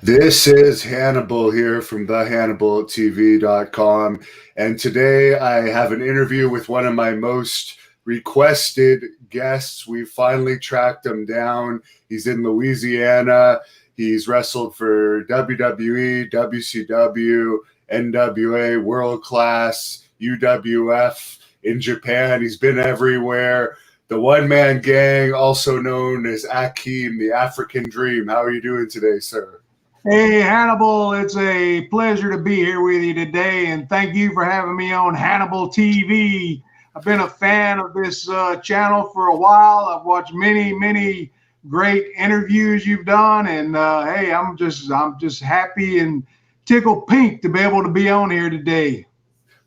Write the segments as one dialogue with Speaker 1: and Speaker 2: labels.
Speaker 1: This is Hannibal here from thehannibaltv.com, and today I have an interview with one of my most requested guests. We finally tracked him down. He's in Louisiana. He's wrestled for WWE, WCW, NWA, World Class, UWF in Japan. He's been everywhere. The one-man gang, also known as Akeem, the African Dream. How are you doing today, sir?
Speaker 2: Hey, Hannibal, it's a pleasure to be here with you today, and thank you for having me on Hannibal TV. I've been a fan of this channel for a while. I've watched many great interviews you've done, and hey, I'm just happy and tickled pink to be able to be on here today.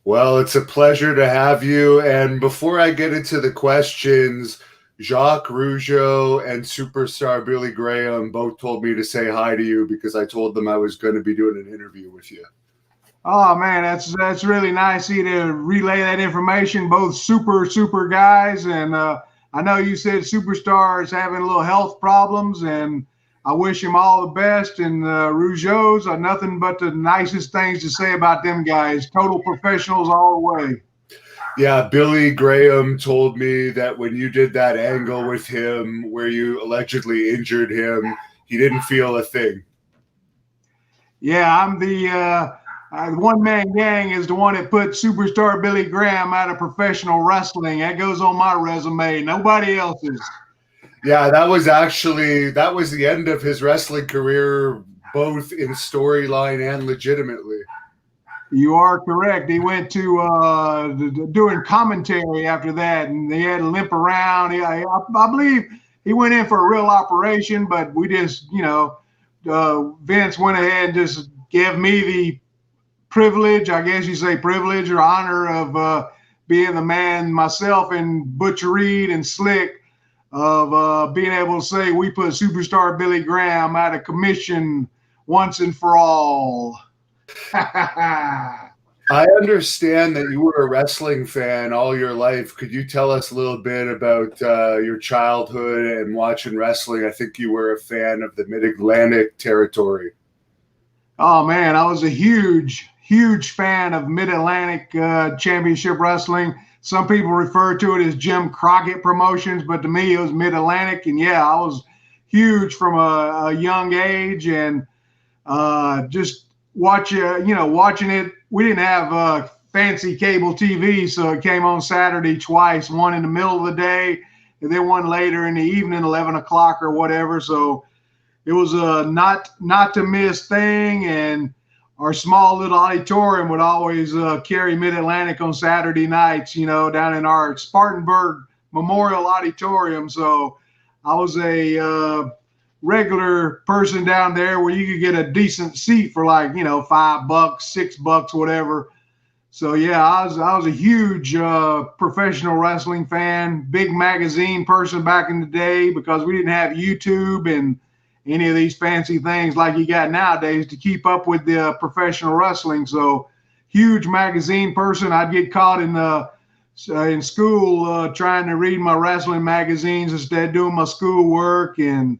Speaker 1: Well, it's a pleasure to have you, and before I get into the questions, Jacques Rougeau and superstar Billy Graham both told me to say hi to you because I told them I was going to be doing an interview with you.
Speaker 2: Oh man, that's really nice of you to relay that information. Both super guys, and I know you said Superstar is having a little health problems, and I wish him all the best. And Rougeau's are nothing but the nicest things to say about them guys. Total professionals all the way.
Speaker 1: Yeah, Billy Graham told me that when you did that angle with him where you allegedly injured him, he didn't feel a thing.
Speaker 2: Yeah, I'm the one-man gang is the one that put Superstar Billy Graham out of professional wrestling. That goes on my resume. Nobody else's.
Speaker 1: Yeah, that was the end of his wrestling career, both in storyline and legitimately.
Speaker 2: You are correct. He went to doing commentary after that, and they had to limp around. I believe he went in for a real operation, but we just, Vince went ahead and just gave me the privilege, I guess you say privilege or honor of being the man myself and Butch Reed and Slick of being able to say we put Superstar Billy Graham out of commission once and for all.
Speaker 1: I understand that you were a wrestling fan all your life. Could you tell us a little bit about your childhood and watching wrestling? I think you were a fan of the Mid-Atlantic territory.
Speaker 2: Oh, man, I was a huge fan of Mid-Atlantic Championship Wrestling. Some people refer to it as Jim Crockett Promotions, but to me it was Mid-Atlantic. And, yeah, I was huge from a young age, and just watching it. We didn't have fancy cable TV, so it came on Saturday twice, one in the middle of the day and then one later in the evening, 11 o'clock or whatever. So it was a not to miss thing, and our small little auditorium would always carry Mid-Atlantic on Saturday nights, down in our Spartanburg Memorial Auditorium. So I was a regular person down there where you could get a decent seat for like, $5, $6, whatever. So yeah, I was a huge professional wrestling fan, big magazine person back in the day, because we didn't have YouTube and any of these fancy things like you got nowadays to keep up with the professional wrestling. So huge magazine person. I'd get caught in school trying to read my wrestling magazines instead of doing my schoolwork, and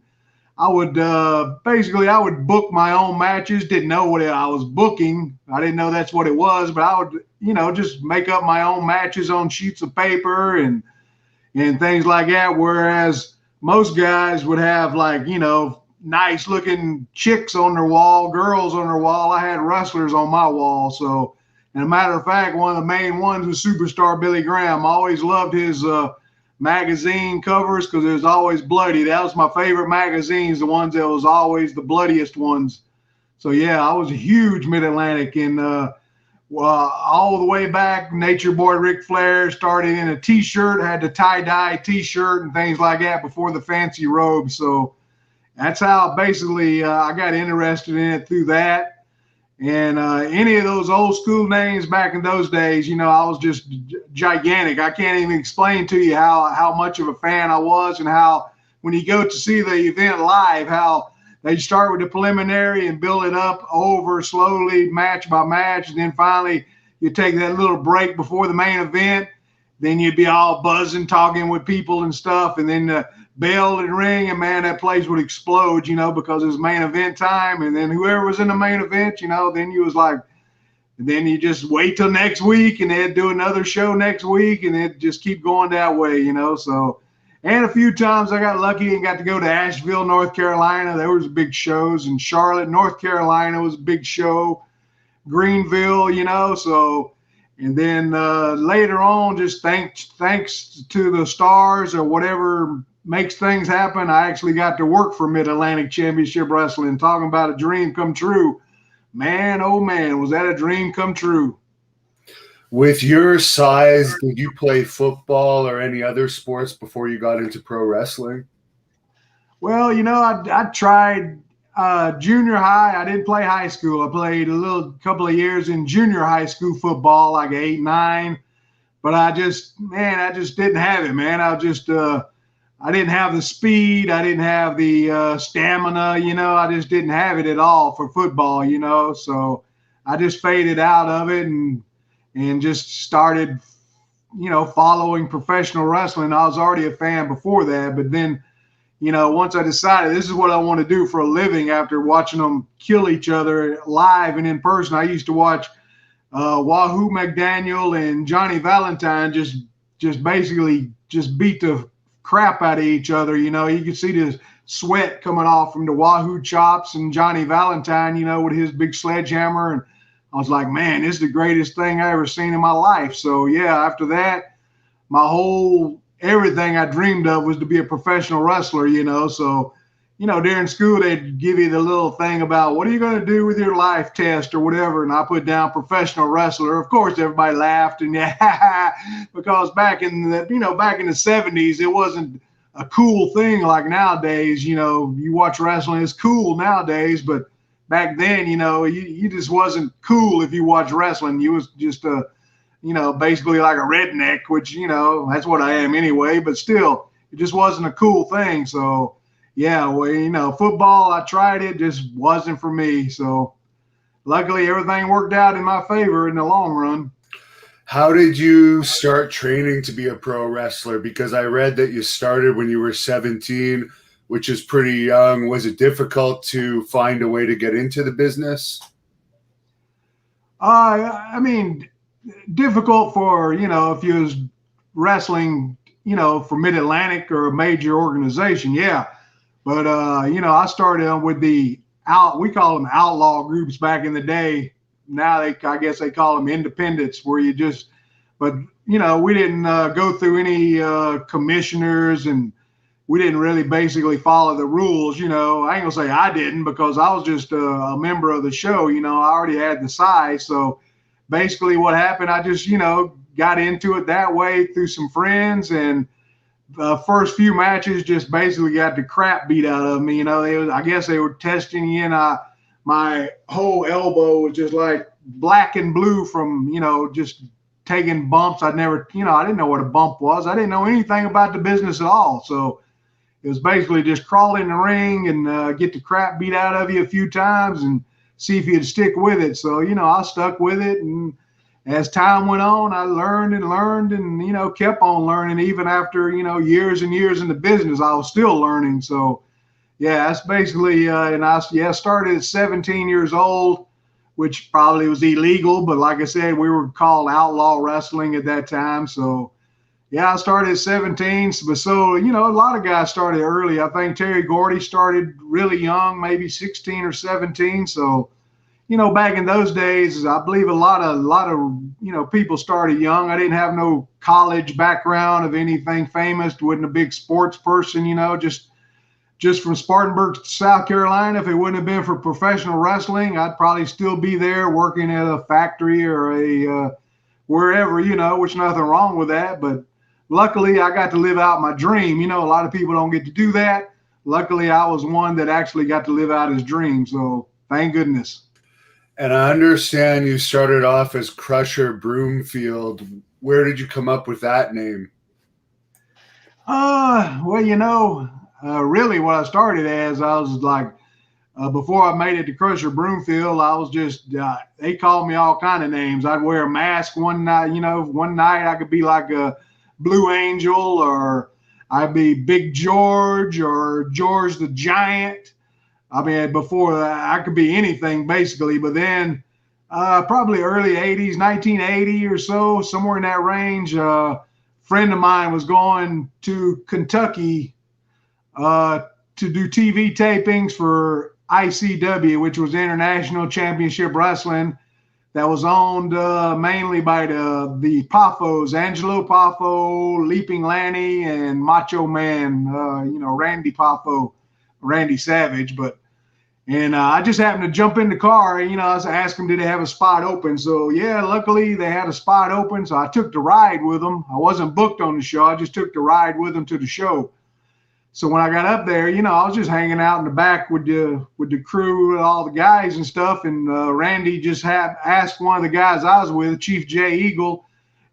Speaker 2: I would book my own matches. Didn't know what I was booking. I didn't know that's what it was, but I would, just make up my own matches on sheets of paper and things like that. Whereas most guys would have nice looking chicks on their wall, girls on their wall. I had wrestlers on my wall. So, and a matter of fact, one of the main ones was Superstar Billy Graham. I always loved his magazine covers because it was always bloody. That was my favorite magazines, the ones that was always the bloodiest ones. So yeah, I was a huge Mid-Atlantic, and all the way back, Nature Boy Ric Flair started in a t-shirt, had the tie-dye t-shirt and things like that before the fancy robes. So that's how basically I got interested in it through that. And any of those old school names back in those days, I was just gigantic. I can't even explain to you how much of a fan I was, and how when you go to see the event live, how they start with the preliminary and build it up over slowly, match by match. And then finally you take that little break before the main event. Then you'd be all buzzing, talking with people and stuff. And then bell and ring, and man, that place would explode, because it was main event time. And then whoever was in the main event, then you was like, then you just wait till next week, and they'd do another show next week, and it'd just keep going that way, So, and a few times I got lucky and got to go to Asheville, North Carolina. There was big shows, and Charlotte, North Carolina was a big show. Greenville, So, and then later on, just thanks to the stars or whatever makes things happen, I actually got to work for Mid-Atlantic Championship Wrestling. Talking about a dream come true. Man, oh man, was that a dream come true.
Speaker 1: With your size, did you play football or any other sports before you got into pro wrestling?
Speaker 2: Well, I tried junior high. I didn't play high school. I played a couple of years in junior high school football, like 8, 9. But I just didn't have it, man. I didn't have the speed. I didn't have the stamina, I just didn't have it at all for football, So I just faded out of it and just started, following professional wrestling. I was already a fan before that. But then, once I decided this is what I want to do for a living after watching them kill each other live and in person, I used to watch Wahoo McDaniel and Johnny Valentine just basically just beat the crap out of each other. You could see the sweat coming off from the Wahoo chops and Johnny Valentine, with his big sledgehammer. And I was like, man, this is the greatest thing I ever seen in my life. So yeah, after that, everything I dreamed of was to be a professional wrestler, So, during school, they'd give you the little thing about what are you going to do with your life test or whatever. And I put down professional wrestler. Of course, everybody laughed and yeah, because back in the 70s, it wasn't a cool thing like nowadays. You watch wrestling, it's cool nowadays, but back then, you just wasn't cool if you watch wrestling. You was just basically like a redneck, which, that's what I am anyway, but still, it just wasn't a cool thing. So, yeah, well, football, I tried it, just wasn't for me. So, luckily, everything worked out in my favor in the long run.
Speaker 1: How did you start training to be a pro wrestler? Because I read that you started when you were 17, which is pretty young. Was it difficult to find a way to get into the business?
Speaker 2: I mean, difficult for, if you was wrestling, for Mid-Atlantic or a major organization, yeah. But, I started with we call them outlaw groups back in the day. Now I guess they call them independents, where we didn't go through any commissioners, and we didn't really basically follow the rules. I ain't gonna say I didn't, because I was just a member of the show. I already had the size. So basically what happened, I just, got into it that way through some friends, and the first few matches just basically got the crap beat out of me. I guess they were testing you, and my whole elbow was just like black and blue from, just taking bumps. I didn't know what a bump was. I didn't know anything about the business at all. So it was basically just crawl in the ring and get the crap beat out of you a few times and see if you'd stick with it. So, I stuck with it. And as time went on, I learned and, kept on learning. Even after, years and years in the business, I was still learning. So, yeah, that's basically, and I started at 17 years old, which probably was illegal. But like I said, we were called outlaw wrestling at that time. So, yeah, I started at 17. So, a lot of guys started early. I think Terry Gordy started really young, maybe 16 or 17. So, back in those days, I believe a lot of, people started young. I didn't have no college background of anything famous. Wasn't a big sports person, just from Spartanburg, South Carolina. If it wouldn't have been for professional wrestling, I'd probably still be there working at a factory or a wherever, which nothing wrong with that. But luckily, I got to live out my dream. A lot of people don't get to do that. Luckily, I was one that actually got to live out his dream. So thank goodness.
Speaker 1: And I understand you started off as Crusher Broomfield. Where did you come up with that name?
Speaker 2: Really what I started as, I was like, before I made it to Crusher Broomfield, I was just, they called me all kind of names. I'd wear a mask one night, one night I could be like a Blue Angel, or I'd be Big George or George the Giant. I mean, before that, I could be anything basically. But then probably early 80s, 1980 or so, somewhere in that range, friend of mine was going to Kentucky to do TV tapings for ICW, which was International Championship Wrestling, that was owned mainly by the Poffos, Angelo Poffo, Leaping Lanny, and Macho Man, Randy Poffo, Randy Savage. And I just happened to jump in the car, and, I was asking them, did they have a spot open? So, yeah, luckily they had a spot open. So I took the ride with them. I wasn't booked on the show. I just took the ride with them to the show. So when I got up there, I was just hanging out in the back with the crew, all the guys and stuff. And Randy just asked one of the guys I was with, Chief Jay Eagle,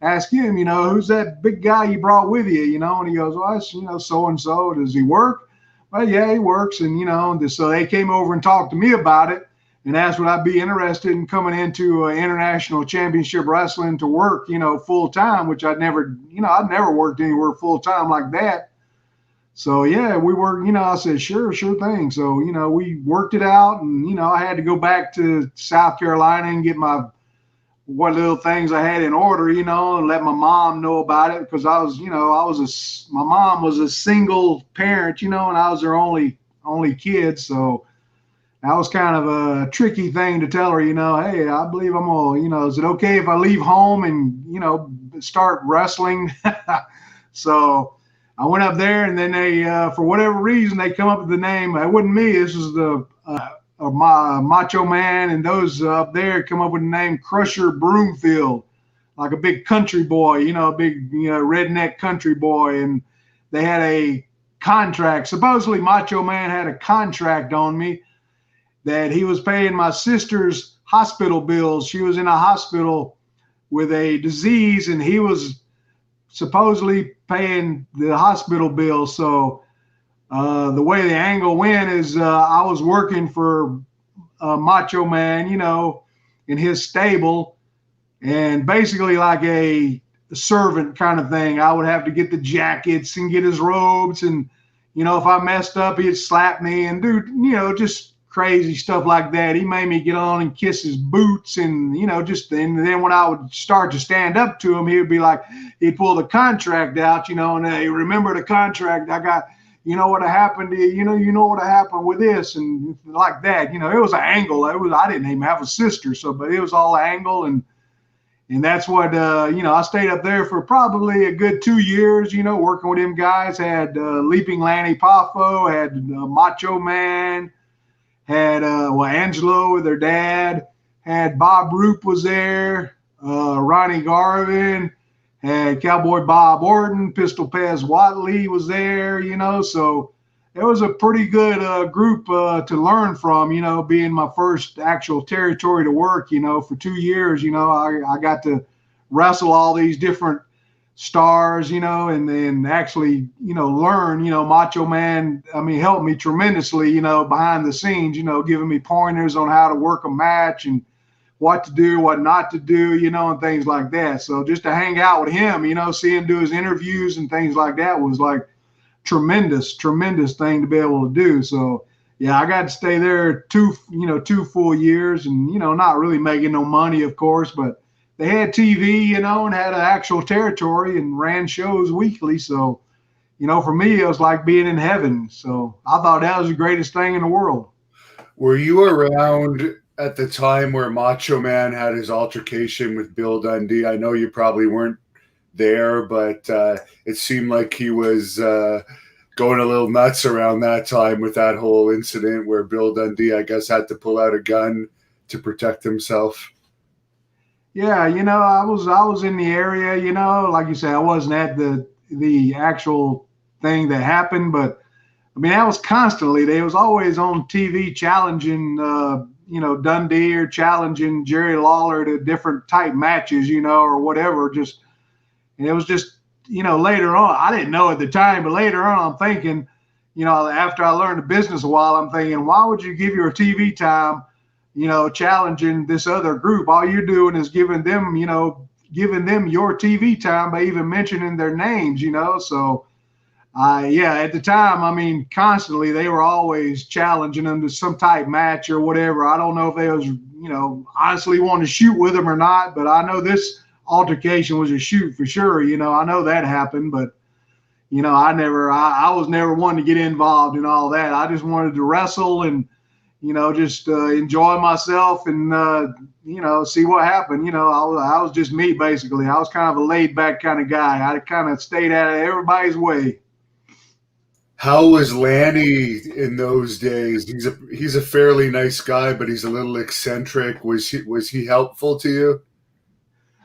Speaker 2: asked him, who's that big guy you brought with you, and he goes, well, it's, so-and-so. Does he work? Well, yeah, he works. And, so they came over and talked to me about it and asked would I be interested in coming into International Championship Wrestling to work, full time, which I'd never worked anywhere full time like that. So, yeah, we were, I said, sure thing. So, we worked it out, and, I had to go back to South Carolina and get what little things I had in order, and let my mom know about it, because my mom was a single parent, and I was her only kid. So that was kind of a tricky thing to tell her, hey, I believe I'm going to, is it okay if I leave home and, start wrestling? So I went up there, and then they, for whatever reason, they come up with the name. It wasn't me. This was the Macho Man, and those up there come up with the name Crusher Broomfield, like a big country boy, a big redneck country boy. And they had a contract. Supposedly, Macho Man had a contract on me that he was paying my sister's hospital bills. She was in a hospital with a disease, and he was supposedly paying the hospital bill. So the way the angle went is I was working for Macho Man, in his stable, and basically like a servant kind of thing. I would have to get the jackets and get his robes, and if I messed up, he'd slap me and do just crazy stuff like that. He made me get on and kiss his boots, and and then when I would start to stand up to him, he would be like, he'd pull the contract out, and hey, remember the contract I got, what happened to you, you know what happened with this, and like that. It was an angle. I didn't even have a sister, but it was all angle, and that's what I stayed up there for probably a good 2 years, working with them guys. Had Leaping Lanny Poffo, had Macho Man, had Angelo with their dad, had Bob Roop was there, Ronnie Garvin, had Cowboy Bob Orton, Pistol Pez Watley was there, so it was a pretty good group to learn from, being my first actual territory to work, for 2 years. I got to wrestle all these different stars, and then actually, learn, Macho Man, helped me tremendously, behind the scenes, giving me pointers on how to work a match and what to do, what not to do, and things like that. So just to hang out with him, see him do his interviews and things like that was like tremendous thing to be able to do. So yeah, I got to stay there 2 full years, and, not really making no money, of course, but they had TV, and had an actual territory and ran shows weekly. So, for me, it was like being in heaven. So I thought that was the greatest thing in the world.
Speaker 1: Were you around at the time where Macho Man had his altercation with Bill Dundee? I know you probably weren't there, but it seemed like he was going a little nuts around that time with that whole incident where Bill Dundee, I guess, had to pull out a gun to protect himself.
Speaker 2: Yeah, I was in the area, like you said, I wasn't at the actual thing that happened, but that was constantly. They was always on TV challenging, Dundee, or challenging Jerry Lawler to different type matches, or whatever. And it was just, later on, I didn't know at the time, but later on I'm thinking, after I learned the business a while, I'm thinking, why would you give your TV time, challenging this other group? All you're doing is giving them your TV time by even mentioning their names, So Yeah, at the time, I mean, constantly they were always challenging them to some type match or whatever. I don't know if they was, honestly wanting to shoot with them or not, but I know this altercation was a shoot for sure. I know that happened, but I was never one to get involved in all that. I just wanted to wrestle and, just enjoy myself and, see what happened. I was just me, basically. I was kind of a laid back kind of guy. I kind of stayed out of everybody's way.
Speaker 1: How was Lanny in those days? He's a fairly nice guy, but he's a little eccentric. Was he helpful to you?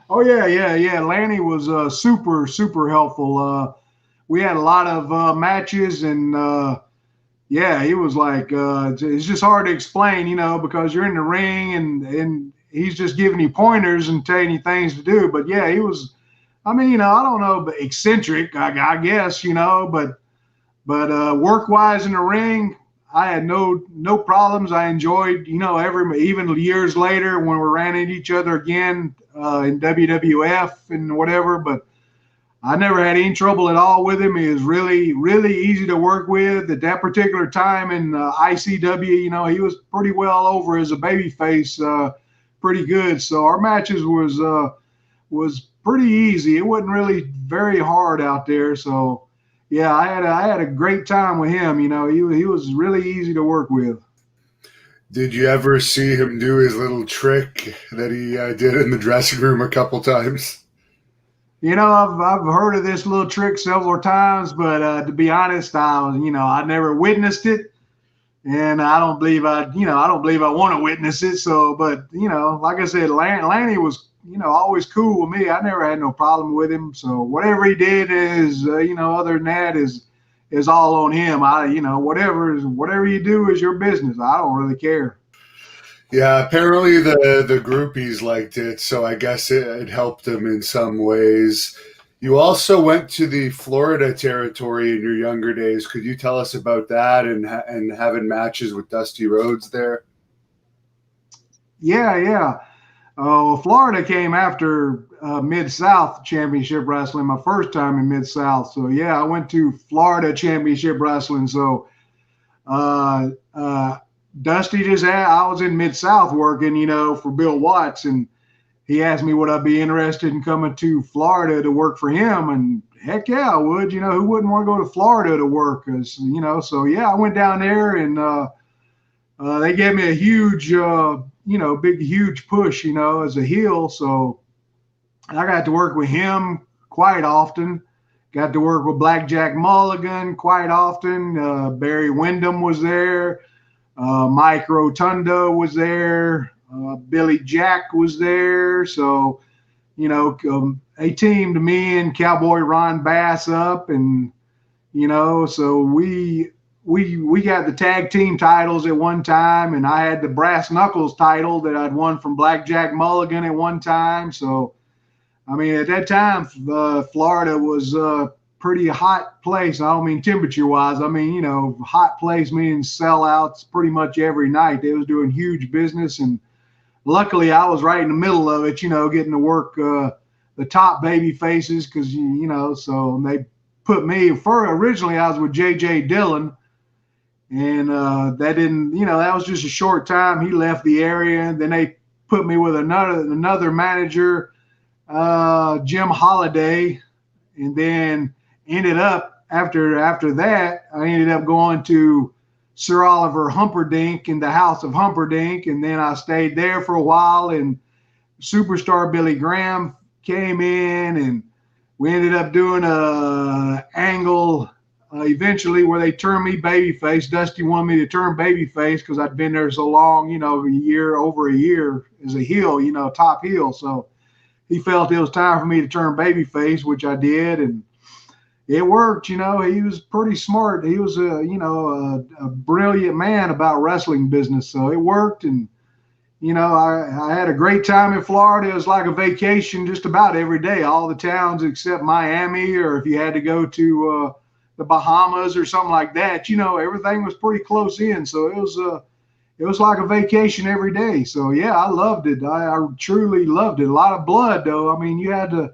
Speaker 2: Oh yeah. Lanny was super, super helpful. We had a lot of matches, and he was like, it's just hard to explain, because you're in the ring and he's just giving you pointers and telling you things to do. But yeah, he was, I don't know, but eccentric, I guess, but work-wise in the ring, I had no problems. I enjoyed, even years later when we ran into each other again in WWF and whatever, but I never had any trouble at all with him. He was really, really easy to work with. At that particular time in ICW, he was pretty well over as a babyface, pretty good. So our matches was pretty easy. It wasn't really very hard out there. So yeah, I had a great time with him. He was really easy to work with.
Speaker 1: Did you ever see him do his little trick that he did in the dressing room a couple times?
Speaker 2: I've heard of this little trick several times, but to be honest, I never witnessed it, and I don't believe I want to witness it. So, but like I said, Lanny was always cool with me. I never had no problem with him. So whatever he did is other than that is all on him. Whatever you do is your business. I don't really care.
Speaker 1: Yeah, apparently the groupies liked it, so I guess it helped him in some ways. You also went to the Florida territory in your younger days. Could you tell us about that and having matches with Dusty Rhodes there?
Speaker 2: Yeah. Florida came after Mid-South Championship Wrestling, my first time in Mid-South. So, yeah, I went to Florida Championship Wrestling. So, Dusty I was in Mid-South working, for Bill Watts, and he asked me would I be interested in coming to Florida to work for him, and heck yeah, I would. Who wouldn't want to go to Florida to work? So yeah, I went down there, and they gave me a huge, huge push, as a heel. So I got to work with him quite often. Got to work with Blackjack Mulligan quite often. Barry Windham was there. Mike Rotundo was there. Billy Jack was there. So, they teamed me and Cowboy Ron Bass up, and, so we got the tag team titles at one time, and I had the Brass Knuckles title that I'd won from Blackjack Mulligan at one time. So, at that time, Florida was pretty hot place. I don't mean temperature wise. Hot place meaning sellouts pretty much every night. They was doing huge business, and luckily I was right in the middle of it, getting to work the top baby faces because, so they put me originally I was with J.J. Dillon, and that didn't, that was just a short time. He left the area, and then they put me with another manager, Jim Holiday, and then ended up after that, I ended up going to Sir Oliver Humperdinck in the House of Humperdinck, and then I stayed there for a while, and Superstar Billy Graham came in, and we ended up doing a angle eventually where they turned me babyface. Dusty wanted me to turn babyface because I'd been there so long, over a year as a heel, top heel. So he felt it was time for me to turn babyface, which I did, and it worked. He was pretty smart. He was a brilliant man about wrestling business. So it worked. And, I had a great time in Florida. It was like a vacation just about every day, all the towns except Miami, or if you had to go to the Bahamas or something like that, everything was pretty close in. So it was like a vacation every day. So yeah, I loved it. I truly loved it. A lot of blood though. You had to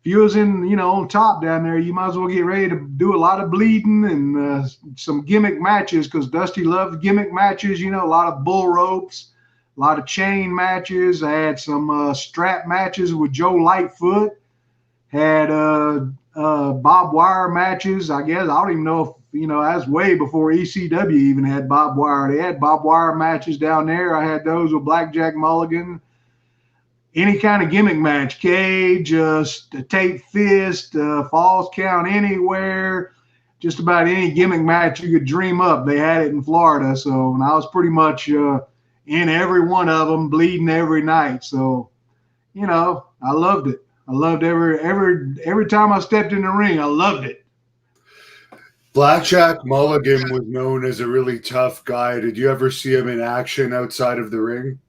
Speaker 2: if you was in, on top down there, you might as well get ready to do a lot of bleeding and some gimmick matches, because Dusty loved gimmick matches, a lot of bull ropes, a lot of chain matches. I had some strap matches with Joe Lightfoot, had barbed wire matches. I guess, I don't even know if, that's way before ECW even had barbed wire. They had barbed wire matches down there. I had those with Blackjack Mulligan. Any kind of gimmick match, cage, tape fist, falls count anywhere, just about any gimmick match you could dream up. They had it in Florida. So, and I was pretty much in every one of them, bleeding every night. So, I loved it. I loved every time I stepped in the ring. I loved it.
Speaker 1: Blackjack Mulligan was known as a really tough guy. Did you ever see him in action outside of the ring?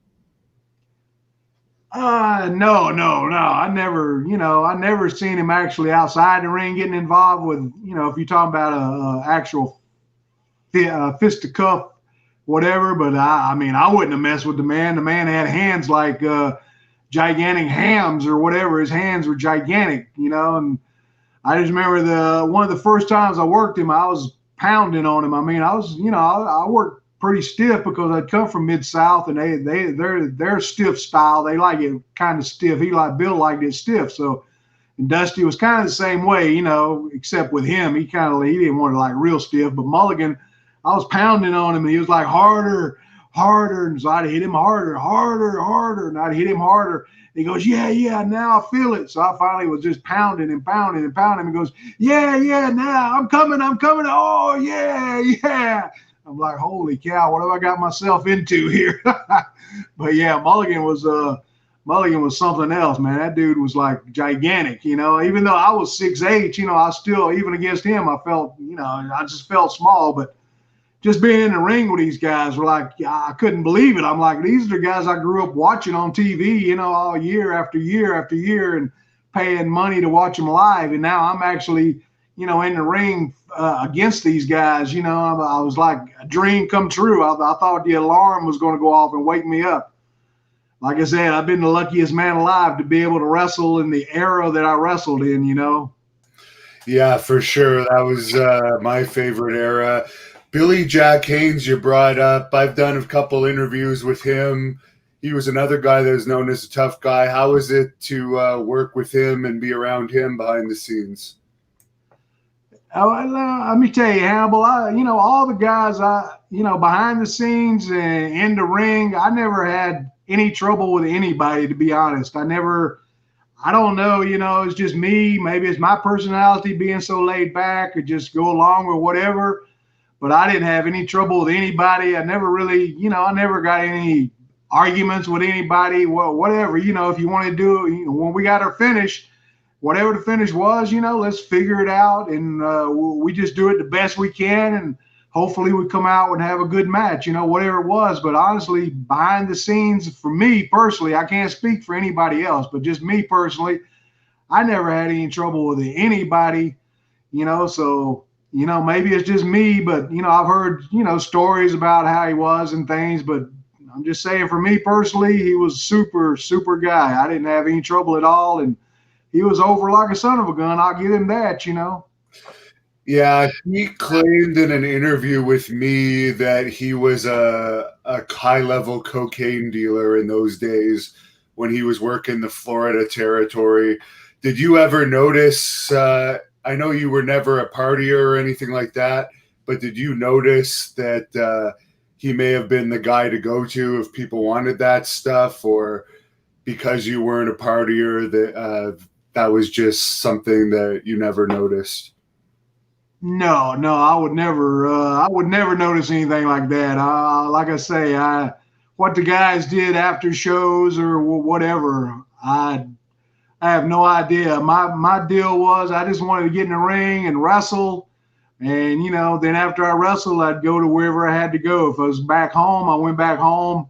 Speaker 2: No. I never seen him actually outside the ring getting involved with, if you're talking about a actual fisticuff, whatever. But I wouldn't have messed with the man. The man had hands like gigantic hams or whatever. His hands were gigantic, and I just remember one of the first times I worked him, I was pounding on him. I worked pretty stiff because I'd come from Mid-South, and they're stiff style. They like it kind of stiff. Bill liked it stiff. So, and Dusty was kind of the same way, except with him, he didn't want it like real stiff. But Mulligan, I was pounding on him, and he was like harder, and so I'd hit him harder, and I'd hit him harder. He goes, yeah, now I feel it. So I finally was just pounding and pounding and pounding. He goes, yeah, now I'm coming. Oh, yeah. I'm like, holy cow, what have I got myself into here? But yeah, Mulligan was something else, man. That dude was like gigantic, even though I was 6'8", I still, even against him, I felt, I just felt small. But just being in the ring with these guys were like, I couldn't believe it. I'm like, these are the guys I grew up watching on TV, all year after year after year, and paying money to watch them live. And now I'm actually, in the ring against these guys. I was like a dream come true. I thought the alarm was going to go off and wake me up. Like I said, I've been the luckiest man alive to be able to wrestle in the era that I wrestled in,
Speaker 1: Yeah, for sure. That was my favorite era. Billy Jack Haynes, you brought up. I've done a couple interviews with him. He was another guy that was known as a tough guy. How was it to work with him and be around him behind the scenes?
Speaker 2: Let me tell you, Hannibal, all the guys behind the scenes and in the ring, I never had any trouble with anybody, to be honest. I don't know, it's just me. Maybe it's my personality being so laid back or just go along with whatever. But I didn't have any trouble with anybody. I never really, I never got any arguments with anybody. Well, whatever, if you want to do it, when we got our finish, whatever the finish was, let's figure it out. And we just do it the best we can. And hopefully we come out and have a good match, whatever it was. But honestly, behind the scenes, for me personally, I can't speak for anybody else, but just me personally, I never had any trouble with anybody, so, maybe it's just me, but, I've heard, stories about how he was and things, but I'm just saying for me personally, he was super, super guy. I didn't have any trouble at all. And he was over like a son of a gun. I'll give him that,
Speaker 1: Yeah, he claimed in an interview with me that he was a high-level cocaine dealer in those days when he was working the Florida territory. Did you ever notice, I know you were never a partier or anything like that, but did you notice that he may have been the guy to go to if people wanted that stuff, or because you weren't a partier that was just something that you never noticed?
Speaker 2: No, I would never notice anything like that. Like I say, what the guys did after shows or whatever, I have no idea. My deal was I just wanted to get in the ring and wrestle. And, then after I wrestled, I'd go to wherever I had to go. If I was back home, I went back home.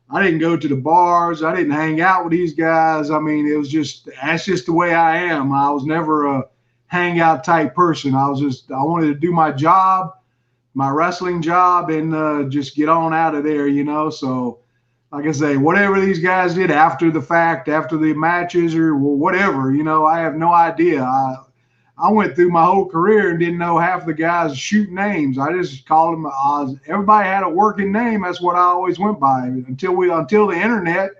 Speaker 2: I didn't go to the bars. I didn't hang out with these guys. I mean, that's just the way I am. I was never a hangout type person. I wanted to do my job, my wrestling job, and just get on out of there, So like I say, whatever these guys did after the fact, after the matches or whatever, I have no idea. I went through my whole career and didn't know half the guys' shoot names. I just called them. Everybody had a working name. That's what I always went by until the internet.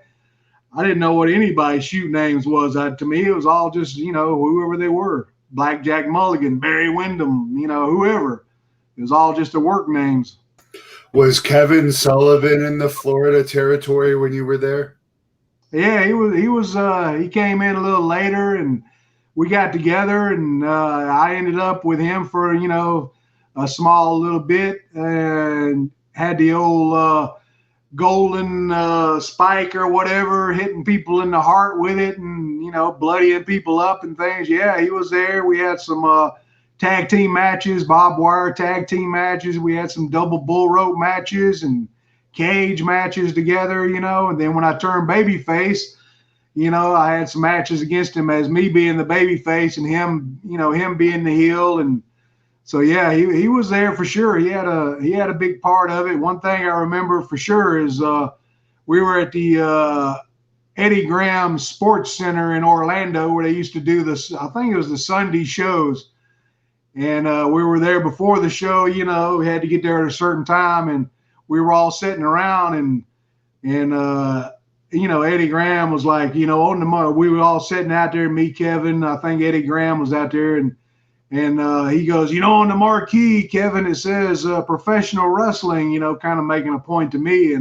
Speaker 2: I didn't know what anybody's shoot names was. To me, it was all just whoever they were. Blackjack Mulligan, Barry Windham, whoever. It was all just the work names.
Speaker 1: Was Kevin Sullivan in the Florida territory when you were there?
Speaker 2: Yeah, he was. He came in a little later, and we got together, and I ended up with him for a small little bit, and had the old golden spike or whatever, hitting people in the heart with it, and bloodying people up and things. Yeah, he was there. We had some tag team matches, barbed wire tag team matches. We had some double bull rope matches and cage matches together, and then when I turned babyface, I had some matches against him as me being the babyface and him being the heel. And so, yeah, he was there for sure. He had a big part of it. One thing I remember for sure is we were at the Eddie Graham Sports Center in Orlando, where they used to do this, I think it was the Sunday shows. And we were there before the show, we had to get there at a certain time, and we were all sitting around, and Eddie Graham was like, on the we were all sitting out there, me, Kevin, I think Eddie Graham was out there, and he goes, on the marquee, Kevin, it says professional wrestling, kind of making a point to me,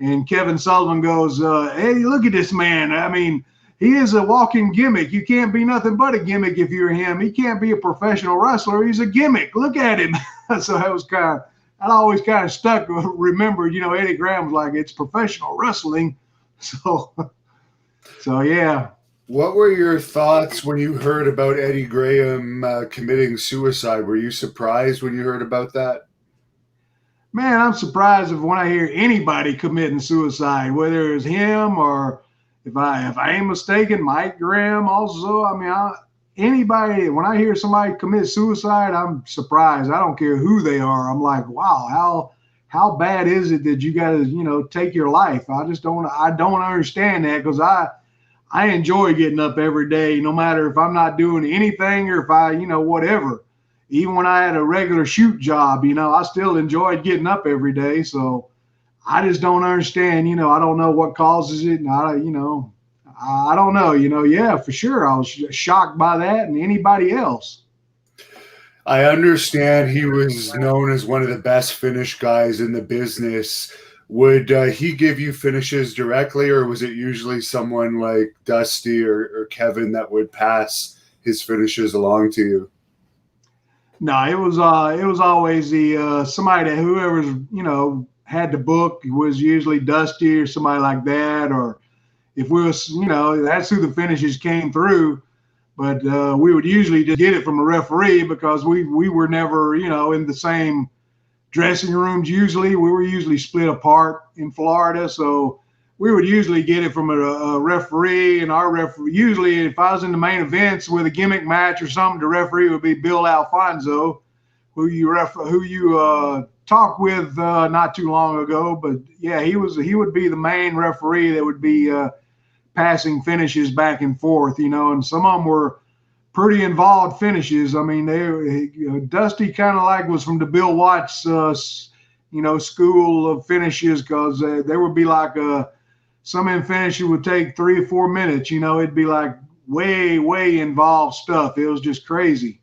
Speaker 2: and Kevin Sullivan goes, Eddie, look at this man. I mean, he is a walking gimmick. You can't be nothing but a gimmick if you're him. He can't be a professional wrestler. He's a gimmick. Look at him. So I always kind of stuck, remembered, Eddie Graham was like, it's professional wrestling. So yeah.
Speaker 1: What were your thoughts when you heard about Eddie Graham committing suicide? Were you surprised when you heard about that?
Speaker 2: Man, I'm surprised when I hear anybody committing suicide, whether it's him or if I ain't mistaken, Mike Graham also. I mean, anybody, when I hear somebody commit suicide, I'm surprised. I don't care who they are. I'm like, wow, how bad is it that you got to, take your life? I don't understand that, because I enjoy getting up every day, no matter if I'm not doing anything or if I, whatever. Even when I had a regular shoot job, I still enjoyed getting up every day. So I just don't understand, I don't know what causes it. And I don't know, yeah, for sure. I was shocked by that, and anybody else.
Speaker 1: I understand he was known as one of the best finish guys in the business. Would he give you finishes directly, or was it usually someone like Dusty or Kevin that would pass his finishes along to you?
Speaker 2: No, it was always the somebody that whoever's, had the book was usually Dusty or somebody like that, or if we was, that's who the finishes came through. But we would usually just get it from a referee, because we were never, in the same dressing rooms. Usually we were usually split apart in Florida, so we would usually get it from a referee, and our referee, usually if I was in the main events with a gimmick match or something, the referee would be Bill Alfonso, who you talked with not too long ago. But yeah, he would be the main referee that would be passing finishes back and forth, and some of them were pretty involved finishes. I mean, Dusty kind of like was from the Bill Watts, school of finishes, because there would be like some in finishes would take 3 or 4 minutes. It'd be like way involved stuff. It was just crazy.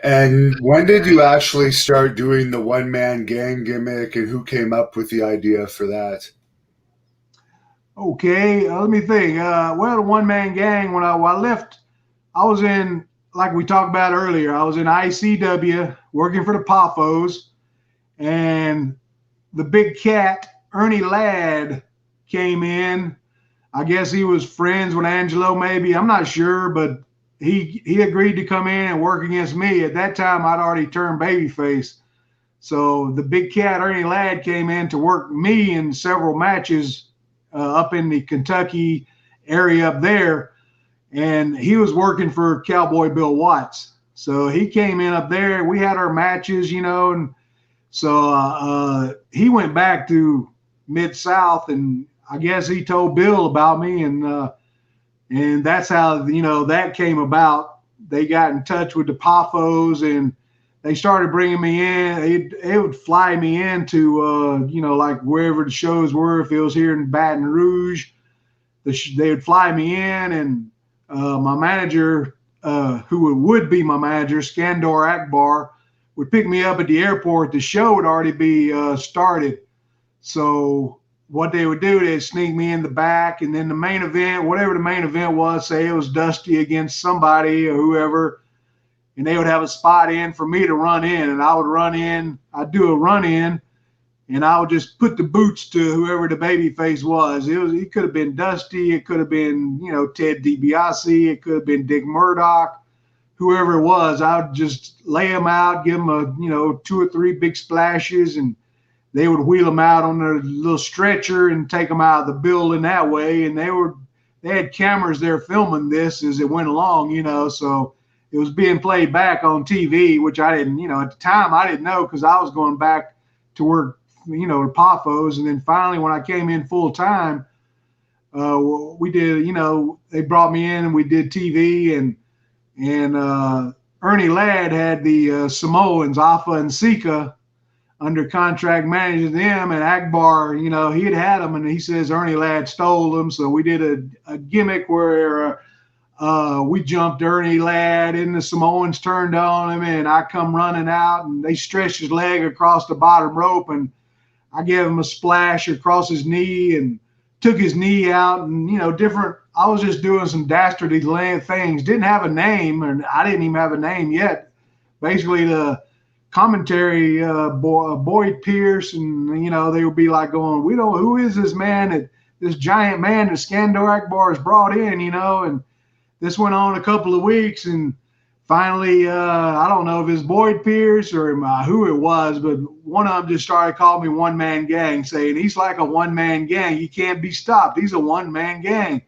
Speaker 1: And when did you actually start doing the one-man gang gimmick, and who came up with the idea for that?
Speaker 2: Okay, let me think. Well, the one-man gang, when I left, I was in, like we talked about earlier, I was in ICW working for the Poffos, and the big cat, Ernie Ladd, came in. I guess he was friends with Angelo, maybe. I'm not sure, but he agreed to come in and work against me. At that time, I'd already turned babyface. So the big cat, Ernie Ladd, came in to work me in several matches up in the Kentucky area up there. And he was working for Cowboy Bill Watts. So he came in up there. We had our matches, and so he went back to, Mid-South, and I guess he told Bill about me, and that's how, you know, that came about. They got in touch with the Poffos, and they started bringing me in. It would fly me into, you know, like wherever the shows were. If it was here in Baton Rouge, they would fly me in, and my manager, who would be my manager, Skandor Akbar, would pick me up at the airport. The show would already be started. So what they would do, they'd sneak me in the back, and then the main event, whatever the main event was, say it was Dusty against somebody or whoever, and they would have a spot in for me to run in, and I would run in. I'd do a run in, and I would just put the boots to whoever the babyface was. It could have been Dusty, it could have been, you know, Ted DiBiase, it could have been Dick Murdoch, whoever it was. I would just lay them out, give them a, you know, 2 or 3 big splashes, and they would wheel them out on their little stretcher and take them out of the building that way. And they had cameras there filming this as it went along, you know, so it was being played back on TV, which I didn't, you know, at the time I didn't know, because I was going back to work, you know, to Poffos. And then finally, when I came in full time, we did, you know, they brought me in and we did TV, and Ernie Ladd had the Samoans, Afa and Sika, under contract managing them, and Akbar, you know, he had them, and he says Ernie Ladd stole them. So we did a gimmick where we jumped Ernie Ladd, and the Samoans turned on him, and I come running out, and they stretched his leg across the bottom rope, and I gave him a splash across his knee and took his knee out, and, you know, I was just doing some dastardly things. Didn't have a name, and I didn't even have a name yet. Basically, the commentary, Boyd Pierce, and, you know, they would be like going, who is this man, this giant man that Skandor Akbar has brought in, you know? And this went on a couple of weeks, and finally, I don't know if it's Boyd Pierce or who it was, but one of them just started calling me One Man Gang, saying he's like a one-man gang. He can't be stopped. He's a one-man gang.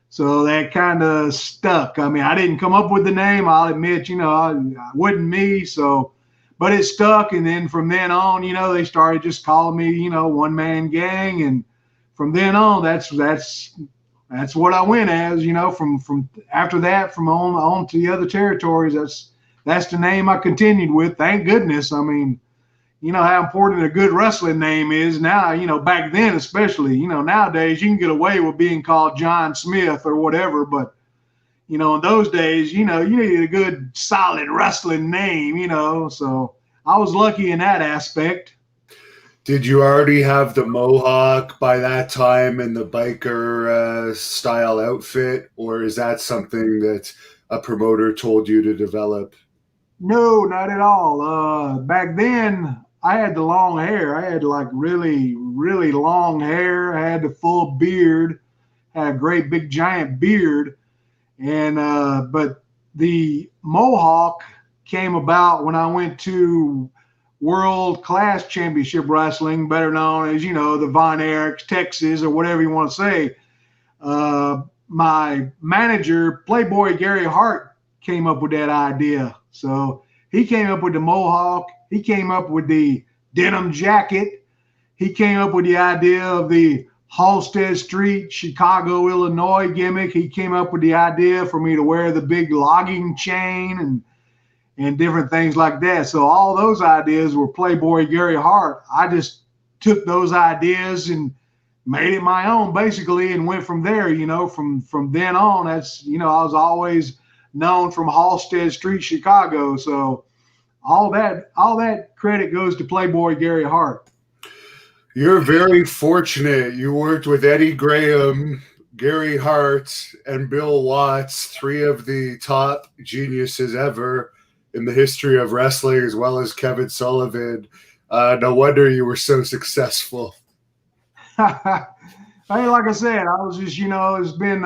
Speaker 2: So that kind of stuck. I mean, I didn't come up with the name, I'll admit, you know, it wasn't me. So, but it stuck. And then from then on, you know, they started just calling me, you know, One Man Gang. And from then on, that's what I went as, you know, from after that, from on to the other territories. That's the name I continued with. Thank goodness. I mean, you know how important a good wrestling name is now, you know, back then especially. You know, nowadays you can get away with being called John Smith or whatever, but, you know, in those days, you know, you needed a good solid wrestling name, you know. So I was lucky in that aspect.
Speaker 1: Did you already have the mohawk by that time and the biker style outfit, or is that something that a promoter told you to develop?
Speaker 2: No, not at all. Back then, I had the long hair. I had like really, really long hair. I had the full beard, had a great big giant beard. And but the mohawk came about when I went to World Class Championship Wrestling, better known as, you know, the Von Erichs, Texas, or whatever you want to say. My manager, Playboy Gary Hart, came up with that idea. So he came up with the mohawk. He came up with the denim jacket. He came up with the idea of the Halsted Street, Chicago, Illinois gimmick. He came up with the idea for me to wear the big logging chain and different things like that. So all those ideas were Playboy Gary Hart. I just took those ideas and made it my own, basically, and went from there. You know, from then on, that's, you know, I was always known from Halsted Street, Chicago. So all that credit goes to Playboy Gary Hart.
Speaker 1: You're very fortunate. You worked with Eddie Graham, Gary Hart, and Bill Watts, 3 of the top geniuses ever in the history of wrestling, as well as Kevin Sullivan. No wonder you were so successful.
Speaker 2: Hey, like I said, I was just, you know, it's been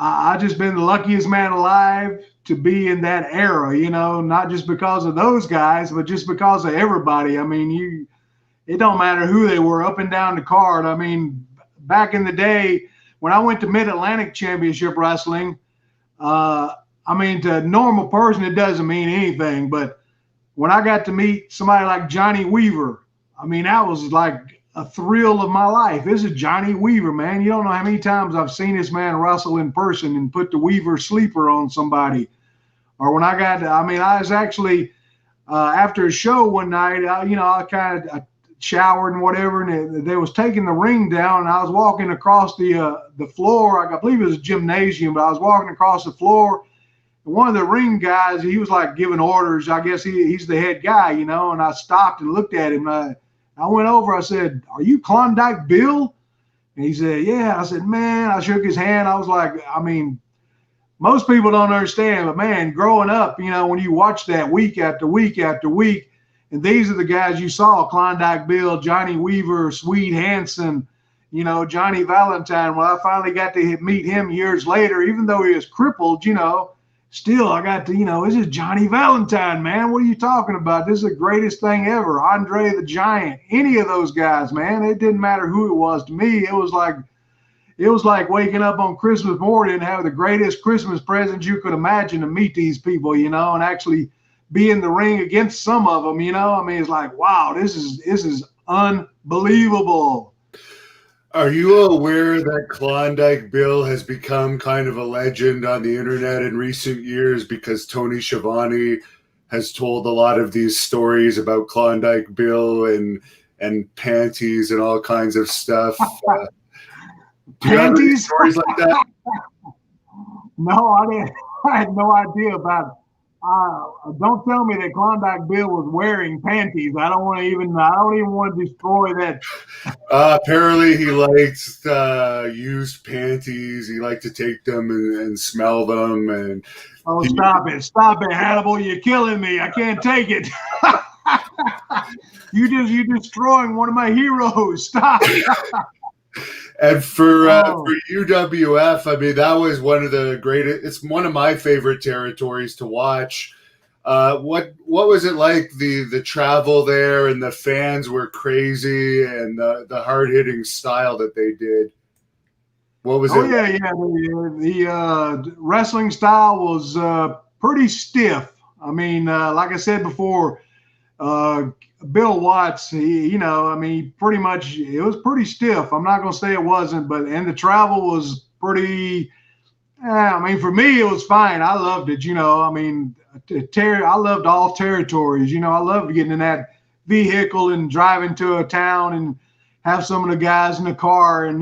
Speaker 2: I just been the luckiest man alive to be in that era, you know, not just because of those guys, but just because of everybody. I mean, it don't matter who they were, up and down the card. I mean, back in the day when I went to Mid-Atlantic Championship Wrestling, I mean, to a normal person, it doesn't mean anything. But when I got to meet somebody like Johnny Weaver, I mean, that was like a thrill of my life. This is Johnny Weaver, man. You don't know how many times I've seen this man wrestle in person and put the Weaver sleeper on somebody. Or when I was actually after a show one night, I kind of showered and whatever, and they was taking the ring down, and I was walking across the floor. I believe it was a gymnasium, but I was walking across the floor. And one of the ring guys, he was like giving orders. I guess he's the head guy, and I stopped and looked at him. I went over. I said, "Are you Klondike Bill?" And he said, "Yeah." I said, "Man," I shook his hand. I was like, most people don't understand, but man, growing up, when you watch that week after week after week, and these are the guys you saw: Klondike Bill, Johnny Weaver, Swede Hansen, Johnny Valentine. Well, I finally got to meet him years later, even though he was crippled, still I got to, this is Johnny Valentine, man. What are you talking about? This is the greatest thing ever. Andre the Giant, any of those guys, man. It didn't matter who it was to me. It was like waking up on Christmas morning and have the greatest Christmas present you could imagine to meet these people, and actually be in the ring against some of them, it's like, wow, this is unbelievable.
Speaker 1: Are you aware that Klondike Bill has become kind of a legend on the internet in recent years because Tony Schiavone has told a lot of these stories about Klondike Bill and panties and all kinds of stuff? Do you have any stories like that?
Speaker 2: No, I didn't. I had no idea about it. Don't tell me that Klondike Bill was wearing panties. I don't even want to destroy that.
Speaker 1: Apparently he liked used panties. He liked to take them and smell them. And
Speaker 2: stop it, Hannibal! You're killing me. I can't take it. You're destroying one of my heroes. Stop.
Speaker 1: And for UWF, that was one of the greatest. It's one of my favorite territories to watch. What was it like? The travel there, and the fans were crazy, and the hard hitting style that they did. What was it?
Speaker 2: Yeah. The wrestling style was pretty stiff. Like I said before, Bill Watts, pretty much, it was pretty stiff. I'm not going to say it wasn't, and the travel was pretty, for me, it was fine. I loved it, I loved all territories. I loved getting in that vehicle and driving to a town and have some of the guys in the car. And,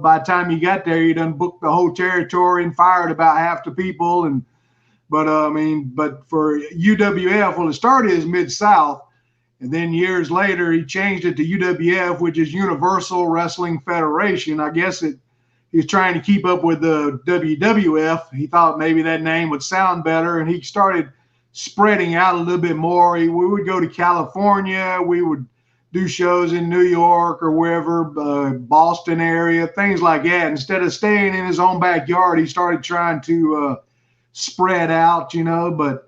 Speaker 2: by the time you got there, you done booked the whole territory and fired about half the people. But for UWF, well, it started as Mid-South. And then years later, he changed it to UWF, which is Universal Wrestling Federation. I guess he's trying to keep up with the WWF. He thought maybe that name would sound better, and he started spreading out a little bit more. We would go to California. We would do shows in New York or wherever, Boston area, things like that. Instead of staying in his own backyard, he started trying to spread out, But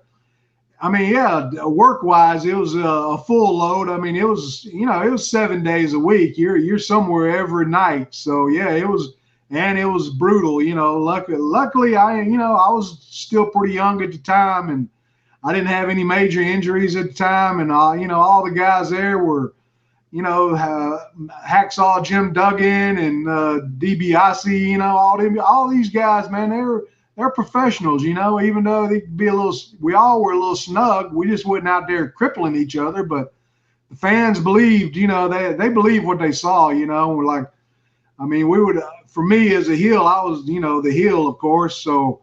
Speaker 2: work-wise, it was a full load. It was 7 days a week. You're somewhere every night. So yeah, it was brutal. Luckily, I was still pretty young at the time, and I didn't have any major injuries at the time. And all the guys there were, Hacksaw Jim Duggan and DiBiase. All these guys, man, they're professionals, even though they could be we all were a little snug. We just wasn't out there crippling each other, but the fans believed, they believed what they saw, We're like, we would, for me as a heel, I was, the heel, of course. So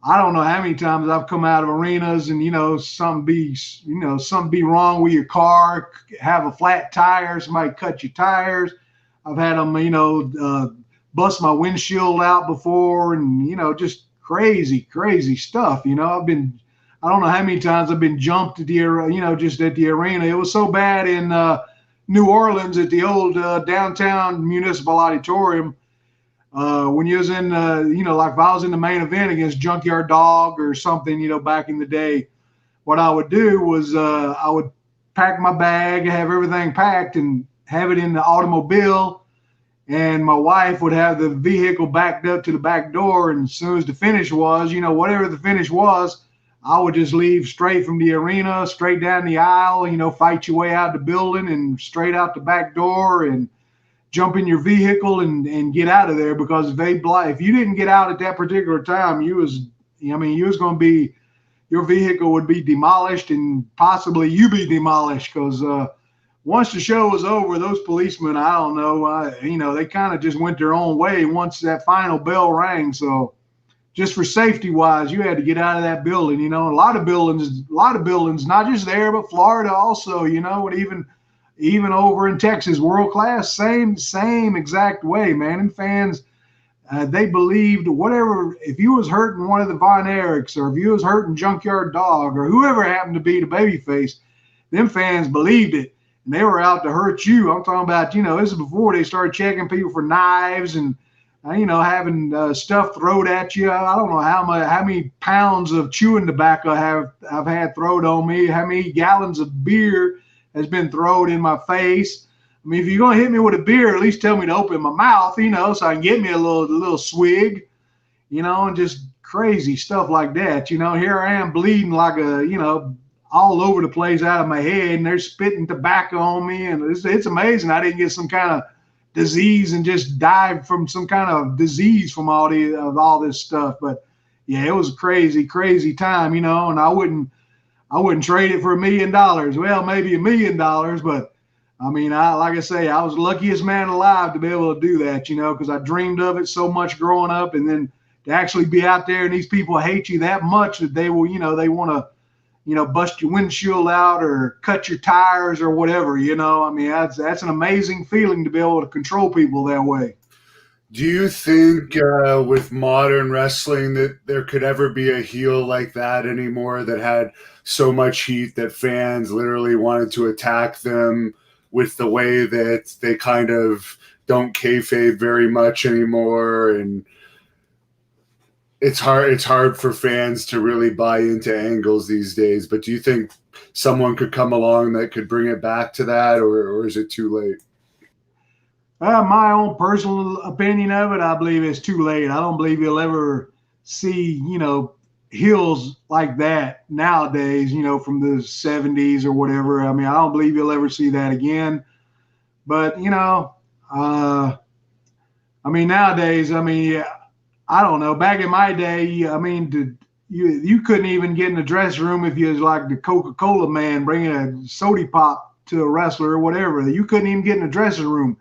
Speaker 2: I don't know how many times I've come out of arenas and, something be wrong with your car, have a flat tire, somebody cut your tires. I've had them, bust my windshield out before, and, just crazy stuff. I don't know how many times I've been jumped at just at the arena. It was so bad in New Orleans at the old downtown Municipal Auditorium. When you was in, like if I was in the main event against Junkyard Dog or something, back in the day, what I would do was I would pack my bag, have everything packed, and have it in the automobile. And my wife would have the vehicle backed up to the back door. And as soon as the finish was, whatever the finish was, I would just leave straight from the arena, straight down the aisle, fight your way out the building and straight out the back door. And jump in your vehicle and get out of there, because if you didn't get out at that particular time, you was going to be, your vehicle would be demolished, and possibly you be demolished, because once the show was over, those policemen, I don't know, they kind of just went their own way once that final bell rang. So just for safety wise, you had to get out of that building. A lot of buildings, not just there, but Florida also, and even over in Texas, world class, same exact way, man. And fans, they believed whatever, if you was hurting one of the Von Erichs, or if you was hurting Junkyard Dog, or whoever happened to be the babyface, them fans believed it, and they were out to hurt you. I'm talking about, this is before they started checking people for knives and, having stuff thrown at you. I don't know how many pounds of chewing tobacco I've had thrown on me, how many gallons of beer has been thrown in my face. I mean, if you're going to hit me with a beer, at least tell me to open my mouth, so I can get me a little swig, and just crazy stuff like that. Here I am bleeding like all over the place out of my head, and they're spitting tobacco on me. And it's amazing I didn't get some kind of disease and just died from some kind of disease from all this stuff. But yeah, it was a crazy time, and I wouldn't trade it for $1 million. Well, maybe $1 million, but I mean, like I say, I was the luckiest man alive to be able to do that, because I dreamed of it so much growing up, and then to actually be out there and these people hate you that much that they will, they want to, bust your windshield out or cut your tires or whatever, I mean, that's an amazing feeling to be able to control people that way.
Speaker 1: Do you think with modern wrestling that there could ever be a heel like that anymore, that had so much heat that fans literally wanted to attack them with the way that they kind of don't kayfabe very much anymore? And it's hard for fans to really buy into angles these days. But do you think someone could come along that could bring it back to that, or is it too late?
Speaker 2: My own personal opinion of it, I believe it's too late. I don't believe you'll ever see, heels like that nowadays, from the 70s or whatever. I mean, I don't believe you'll ever see that again. But, I mean, nowadays, I mean, I don't know. Back in my day, I mean, you couldn't even get in the dressing room if you was like the Coca-Cola man bringing a soda pop to a wrestler or whatever. You couldn't even get in the dressing room.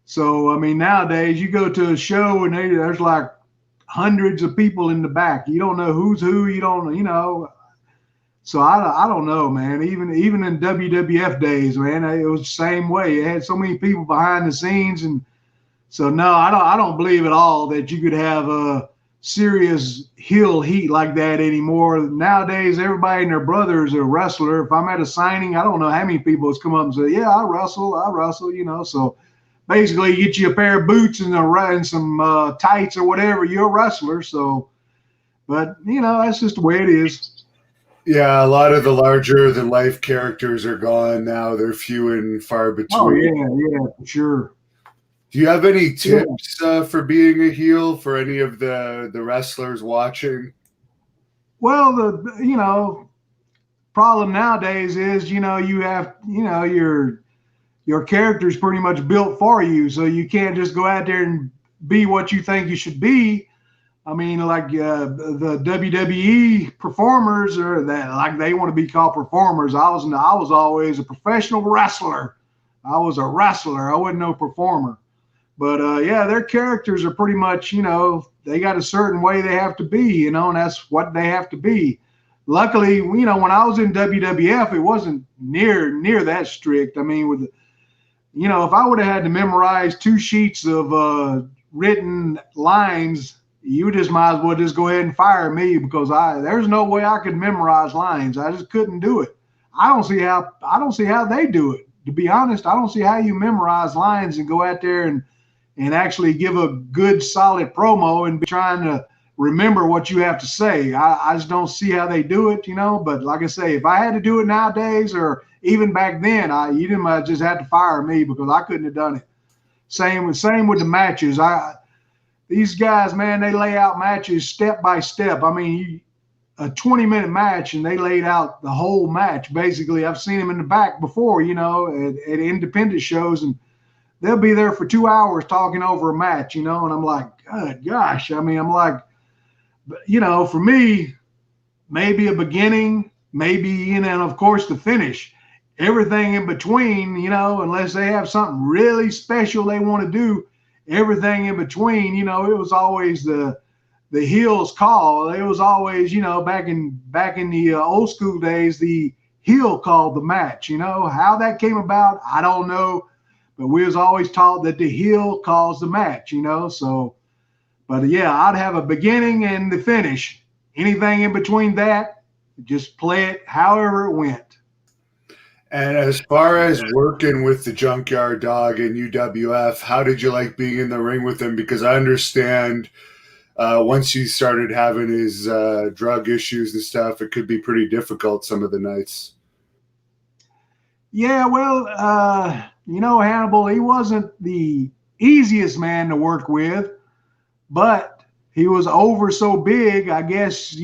Speaker 2: So, I mean, nowadays you go to a show and there's like hundreds of people in the back. You don't know who's who. You don't, So I don't know, man. Even in WWF days, man, it was the same way. It had so many people behind the scenes, and so no, I don't believe at all that you could have a serious heel heat like that anymore. Nowadays, everybody and their brother is a wrestler. If I'm at a signing, I don't know how many people has come up and say, "Yeah, I wrestle," So basically, you get you a pair of boots and some tights or whatever, you're a wrestler. So, but that's just the way it is.
Speaker 1: Yeah, a lot of the larger than life characters are gone now. They're few and far between.
Speaker 2: Oh yeah, for sure.
Speaker 1: Do you have any tips for being a heel for any of the wrestlers watching?
Speaker 2: Well, the problem nowadays is you have your character's pretty much built for you, so you can't just go out there and be what you think you should be. I mean, like the WWE performers are that, like, they want to be called performers. I was always a professional wrestler. I was a wrestler. I wasn't no performer. But yeah, their characters are pretty much, they got a certain way they have to be, and that's what they have to be. Luckily, when I was in WWF, it wasn't near that strict. I mean, if I would have had to memorize 2 sheets of written lines, you just might as well just go ahead and fire me, because there's no way I could memorize lines. I just couldn't do it. I don't see how they do it. To be honest, I don't see how you memorize lines and go out there and actually give a good solid promo and be trying to remember what you have to say. I just don't see how they do it, But like I say, if I had to do it nowadays or even back then, you didn't just have to fire me, because I couldn't have done it. Same with the matches. These guys, man, they lay out matches step by step. I mean, a 20-minute match, and they laid out the whole match. Basically, I've seen them in the back before, at independent shows, and they'll be there for 2 hours talking over a match, and I'm like, good gosh. I mean, I'm like, for me, maybe a beginning, maybe, and of course the finish. Everything in between, unless they have something really special they want to do, everything in between, it was always the heel's call. It was always, back in the old school days, the heel called the match. How that came about, I don't know, but we was always taught that the heel calls the match. So, but yeah, I'd have a beginning and the finish. Anything in between that, just play it however it went.
Speaker 1: And as far as working with the Junkyard Dog and UWF, how did you like being in the ring with him? Because I understand once he started having his drug issues and stuff, it could be pretty difficult some of the nights.
Speaker 2: Yeah, well, Hannibal, he wasn't the easiest man to work with, but he was over so big, I guess,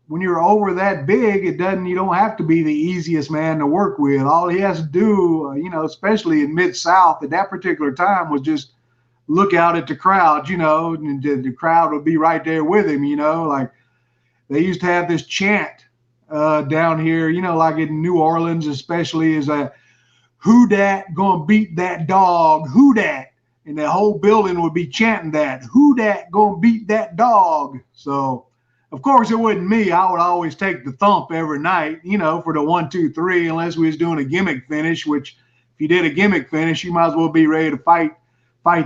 Speaker 2: when you're over that big, you don't have to be the easiest man to work with. All he has to do, especially in Mid-South at that particular time, was just look out at the crowd, and the crowd would be right there with him, like they used to have this chant down here, like in New Orleans, especially, is a who dat gonna beat that dog, who dat? And the whole building would be chanting that, who dat gonna beat that dog? So, of course, it wasn't me. I would always take the thump every night, for the 1, 2, 3, unless we was doing a gimmick finish, which if you did a gimmick finish, you might as well be ready to fight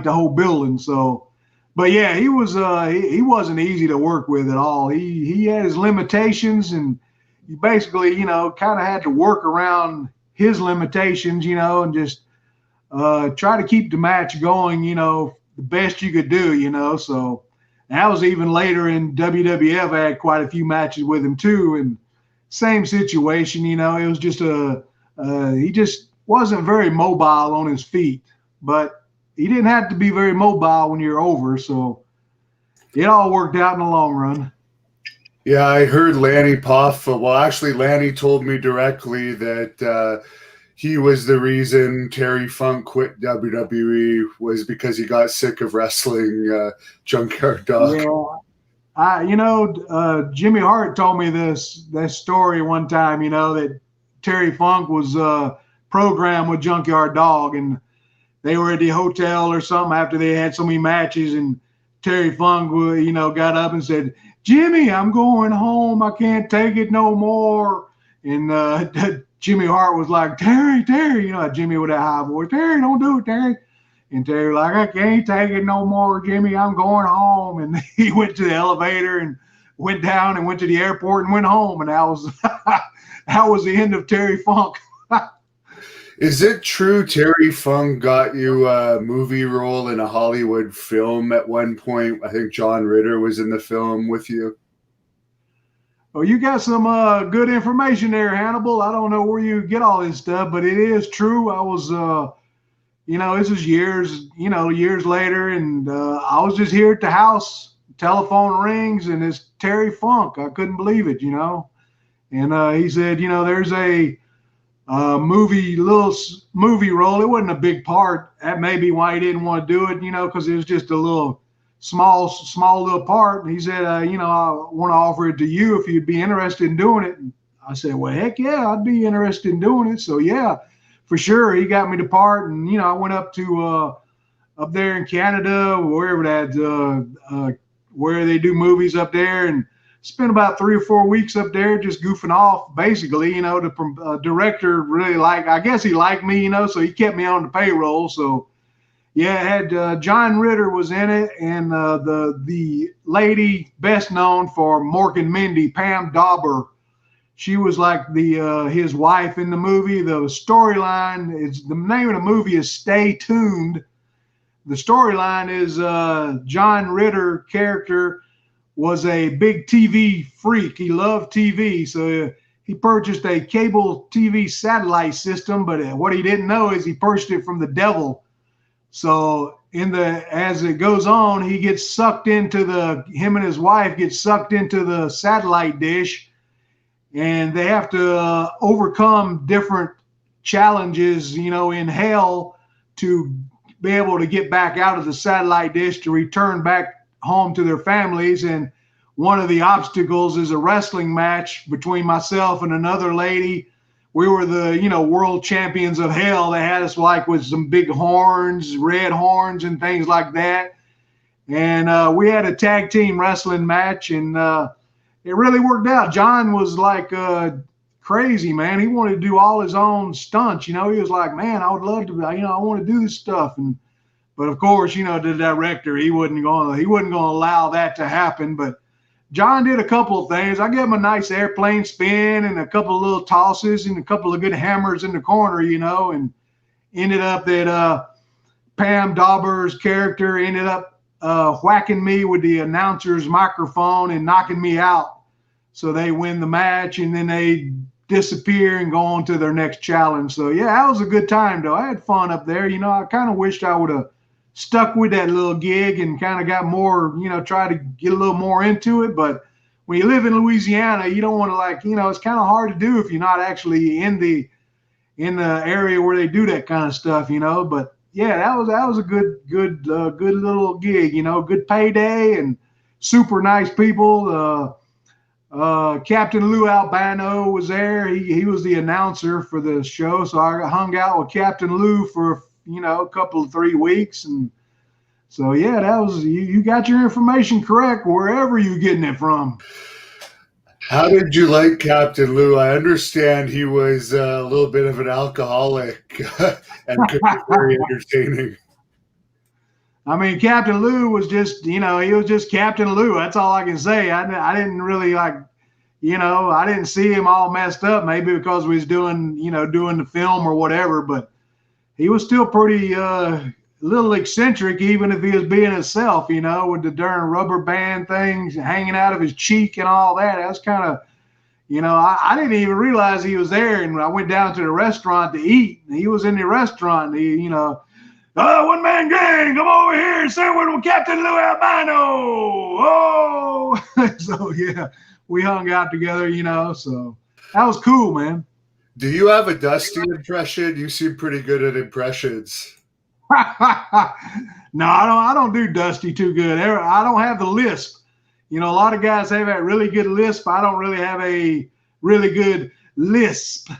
Speaker 2: the whole building. So, but yeah, he wasn't easy to work with at all. He had his limitations, and you basically, kind of had to work around his limitations, and just try to keep the match going, the best you could do, so that was even later in WWF. I had quite a few matches with him too, and same situation, it was just he just wasn't very mobile on his feet, but he didn't have to be very mobile when you're over, so it all worked out in the long run.
Speaker 1: Yeah, I heard Lanny Poff. Well, actually, Lanny told me directly that he was the reason Terry Funk quit WWE was because he got sick of wrestling Junkyard Dog.
Speaker 2: Yeah, Jimmy Hart told me that story one time. That Terry Funk was programmed with Junkyard Dog, and they were at the hotel or something after they had so many matches, and Terry Funk, got up and said, "Jimmy, I'm going home. I can't take it no more." And Jimmy Hart was like, Terry, Jimmy with that high voice, Terry, don't do it, Terry. And Terry like, I can't take it no more, Jimmy. I'm going home. And he went to the elevator and went down and went to the airport and went home. And that was the end of Terry Funk.
Speaker 1: Is it true Terry Funk got you a movie role in a Hollywood film at one point? I think John Ritter was in the film with you.
Speaker 2: Well, you got some good information there, Hannibal. I don't know where you get all this stuff, but it is true. I was, this is years later, and I was just here at the house. Telephone rings, and it's Terry Funk. I couldn't believe it, And he said, there's a little movie role. It wasn't a big part. That may be why he didn't want to do it, because it was just a little small little part. And he said, I want to offer it to you if you'd be interested in doing it. And I said, well, heck yeah, I'd be interested in doing it. So yeah, for sure. He got me the part. And, I went up to, up there in Canada, wherever where they do movies up there, and spent about 3 or 4 weeks up there just goofing off, basically. The director really I guess he liked me, so he kept me on the payroll. So yeah, it had John Ritter was in it, and the lady best known for Mork and Mindy, Pam Dauber. She was like his wife in the movie. The storyline is, the name of the movie is Stay Tuned. The storyline is John Ritter character was a big TV freak. He loved TV, so he purchased a cable TV satellite system. But what he didn't know is he purchased it from the devil. So as it goes on, he gets sucked into him and his wife get sucked into the satellite dish, and they have to overcome different challenges, in hell to be able to get back out of the satellite dish to return back home to their families. And one of the obstacles is a wrestling match between myself and another lady. We were the, world champions of hell. They had us like with some big horns, red horns and things like that. And we had a tag team wrestling match, and it really worked out. John was like crazy, man. He wanted to do all his own stunts. He was like, man, I would love to, I want to do this stuff. But of course, the director, he wasn't going to allow that to happen. But John did a couple of things. I gave him a nice airplane spin and a couple of little tosses and a couple of good hammers in the corner, and ended up that Pam Dauber's character ended up whacking me with the announcer's microphone and knocking me out. So they win the match, and then they disappear and go on to their next challenge. So, yeah, that was a good time, though. I had fun up there. I kind of wished I would have stuck with that little gig and kind of got more, try to get a little more into it. But when you live in Louisiana, you don't want to it's kind of hard to do if you're not actually in the area where they do that kind of stuff, But yeah, that was a good little gig, good payday and super nice people. Captain Lou Albano was there. He was the announcer for the show. So I hung out with Captain Lou for, a couple of 3 weeks. And so, yeah, that was, you got your information correct wherever you're getting it from.
Speaker 1: How did you like Captain Lou? I understand he was a little bit of an alcoholic and could be very entertaining.
Speaker 2: I mean, Captain Lou was just, he was just Captain Lou. That's all I can say. I didn't really I didn't see him all messed up, maybe because we was doing the film or whatever, but he was still pretty little eccentric, even if he was being himself, with the darn rubber band things hanging out of his cheek and all that. That's kind of, I didn't even realize he was there. And I went down to the restaurant to eat, and he was in the restaurant. And one man gang, come over here and say with Captain Lou Albano. Oh, so yeah, we hung out together, so that was cool, man.
Speaker 1: Do you have a Dusty impression? You seem pretty good at impressions.
Speaker 2: No, I don't do Dusty too good. I don't have the lisp. A lot of guys have that really good lisp. I don't really have a really good lisp.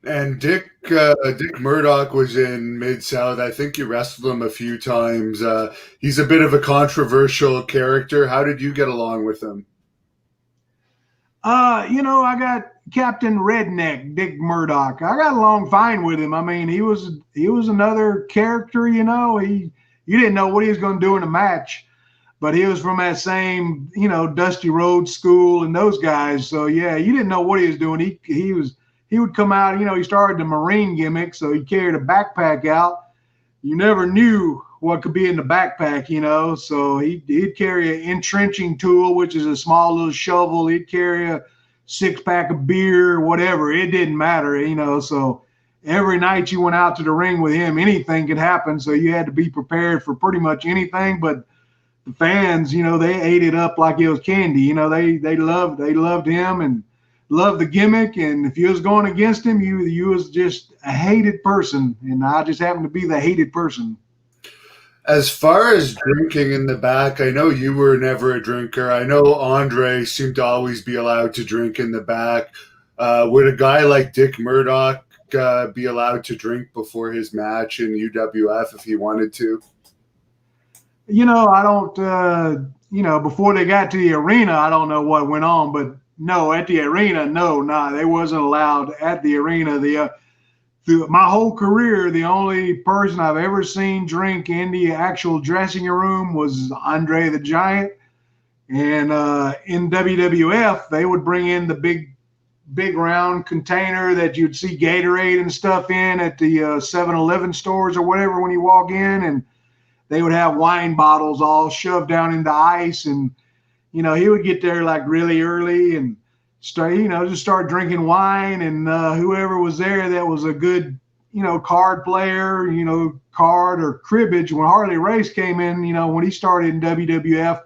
Speaker 1: And Dick Murdoch was in Mid-South. I think you wrestled him a few times. He's a bit of a controversial character. How did you get along with him? I got Captain Redneck, Dick Murdoch. I got along fine with him. I mean, he was another character, you didn't know what he was going to do in a match, but he was from that same, Dusty Rhodes school and those guys. So yeah, you didn't know what he was doing. He would come out, he started the Marine gimmick, so he carried a backpack out. You never knew what could be in the backpack, so he'd carry an entrenching tool, which is a small little shovel. He'd carry a 6-pack of beer, whatever. It didn't matter, so every night you went out to the ring with him, anything could happen. So you had to be prepared for pretty much anything. But the fans, they ate it up like it was candy. They loved him and loved the gimmick. And if you was going against him, you was just a hated person. And I just happened to be the hated person. As far as drinking in the back, I know you were never a drinker. I know Andre seemed to always be allowed to drink in the back. Would a guy like Dick Murdoch be allowed to drink before his match in UWF if he wanted to?
Speaker 2: I don't, before they got to the arena, I don't know what went on, but no, at the arena, they wasn't allowed at the arena. Through my whole career, the only person I've ever seen drink in the actual dressing room was Andre the Giant. And in WWF, they would bring in the big round container that you'd see Gatorade and stuff in at the 7-Eleven stores or whatever when you walk in. And they would have wine bottles all shoved down into ice. And, he would get there like really early and start drinking wine, and whoever was there that was a good, card player, card or cribbage. When Harley Race came in, when he started in WWF,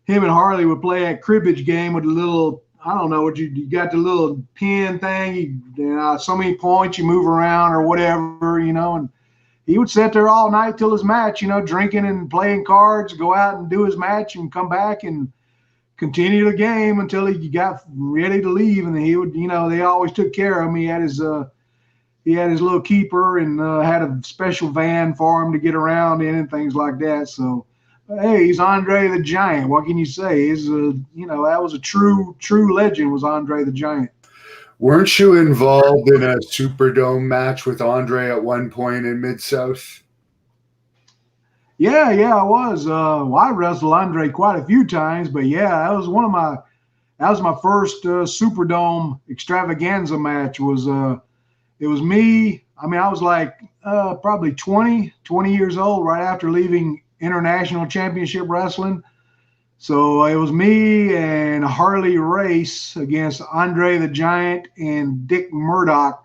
Speaker 2: him and Harley would play that cribbage game with a little, I don't know what you got, the little pin thing, so many points you move around or whatever, and he would sit there all night till his match, drinking and playing cards, go out and do his match and come back and continue the game until he got ready to leave. And then he would, they always took care of him. He had his little keeper and had a special van for him to get around in and things like that. So, hey, he's Andre the Giant. What can you say? That was a true legend, was Andre the Giant.
Speaker 1: Weren't you involved in a Superdome match with Andre at one point in Mid-South?
Speaker 2: Yeah, I was. I wrestled Andre quite a few times, but yeah, that was my first Superdome extravaganza match. It was me. I mean, I was like probably 20 years old right after leaving International Championship Wrestling. So it was me and Harley Race against Andre the Giant and Dick Murdoch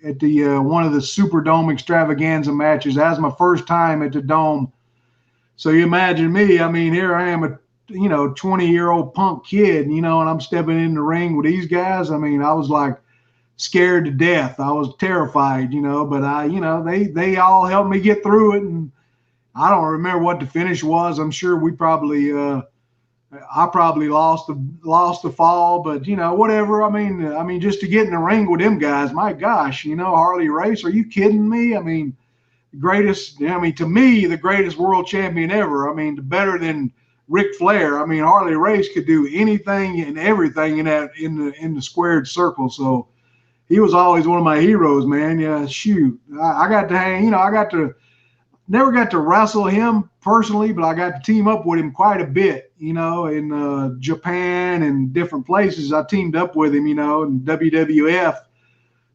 Speaker 2: at the one of the Superdome extravaganza matches. That was my first time at the Dome. So you imagine me. I mean, here I am, a 20-year-old punk kid, and I'm stepping in the ring with these guys. I mean, I was like scared to death. I was terrified, but they all helped me get through it. And I don't remember what the finish was. I'm sure I probably lost the fall, but whatever. I mean, just to get in the ring with them guys, my gosh, Harley Race, are you kidding me? I mean, to me, the greatest world champion ever. I mean, better than Ric Flair. I mean, Harley Race could do anything and everything in the squared circle. So he was always one of my heroes, man. Yeah, shoot. I got to hang, never got to wrestle him personally, but I got to team up with him quite a bit, in Japan and different places. I teamed up with him, in WWF.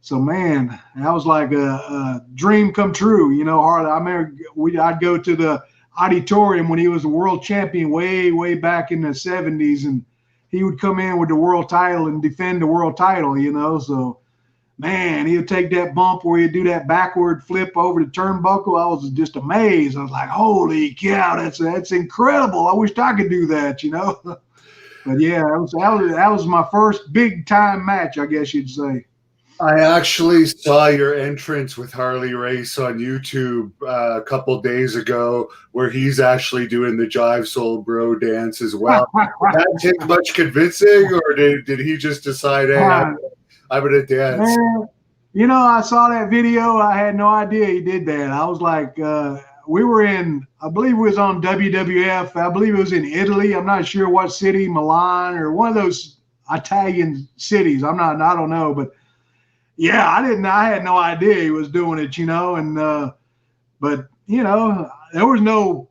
Speaker 2: So, man, that was like a dream come true. Harley, I remember I'd go to the auditorium when he was the world champion way back in the 70s, and he would come in with the world title and defend the world title, So, man, he would take that bump where he'd do that backward flip over the turnbuckle. I was just amazed. I was like, holy cow, that's incredible. I wished I could do that, But, yeah, that was my first big-time match, I guess you'd say.
Speaker 1: I actually saw your entrance with Harley Race on YouTube a couple days ago, where he's actually doing the Jive Soul Bro dance as well. Did that take much convincing, or did he just decide, hey, I'm going to dance?
Speaker 2: Man, I saw that video. I had no idea he did that. I was like, we were I believe it was on WWF. I believe it was in Italy. I'm not sure what city, Milan or one of those Italian cities. I don't know, but yeah, I had no idea he was doing it, and but there was no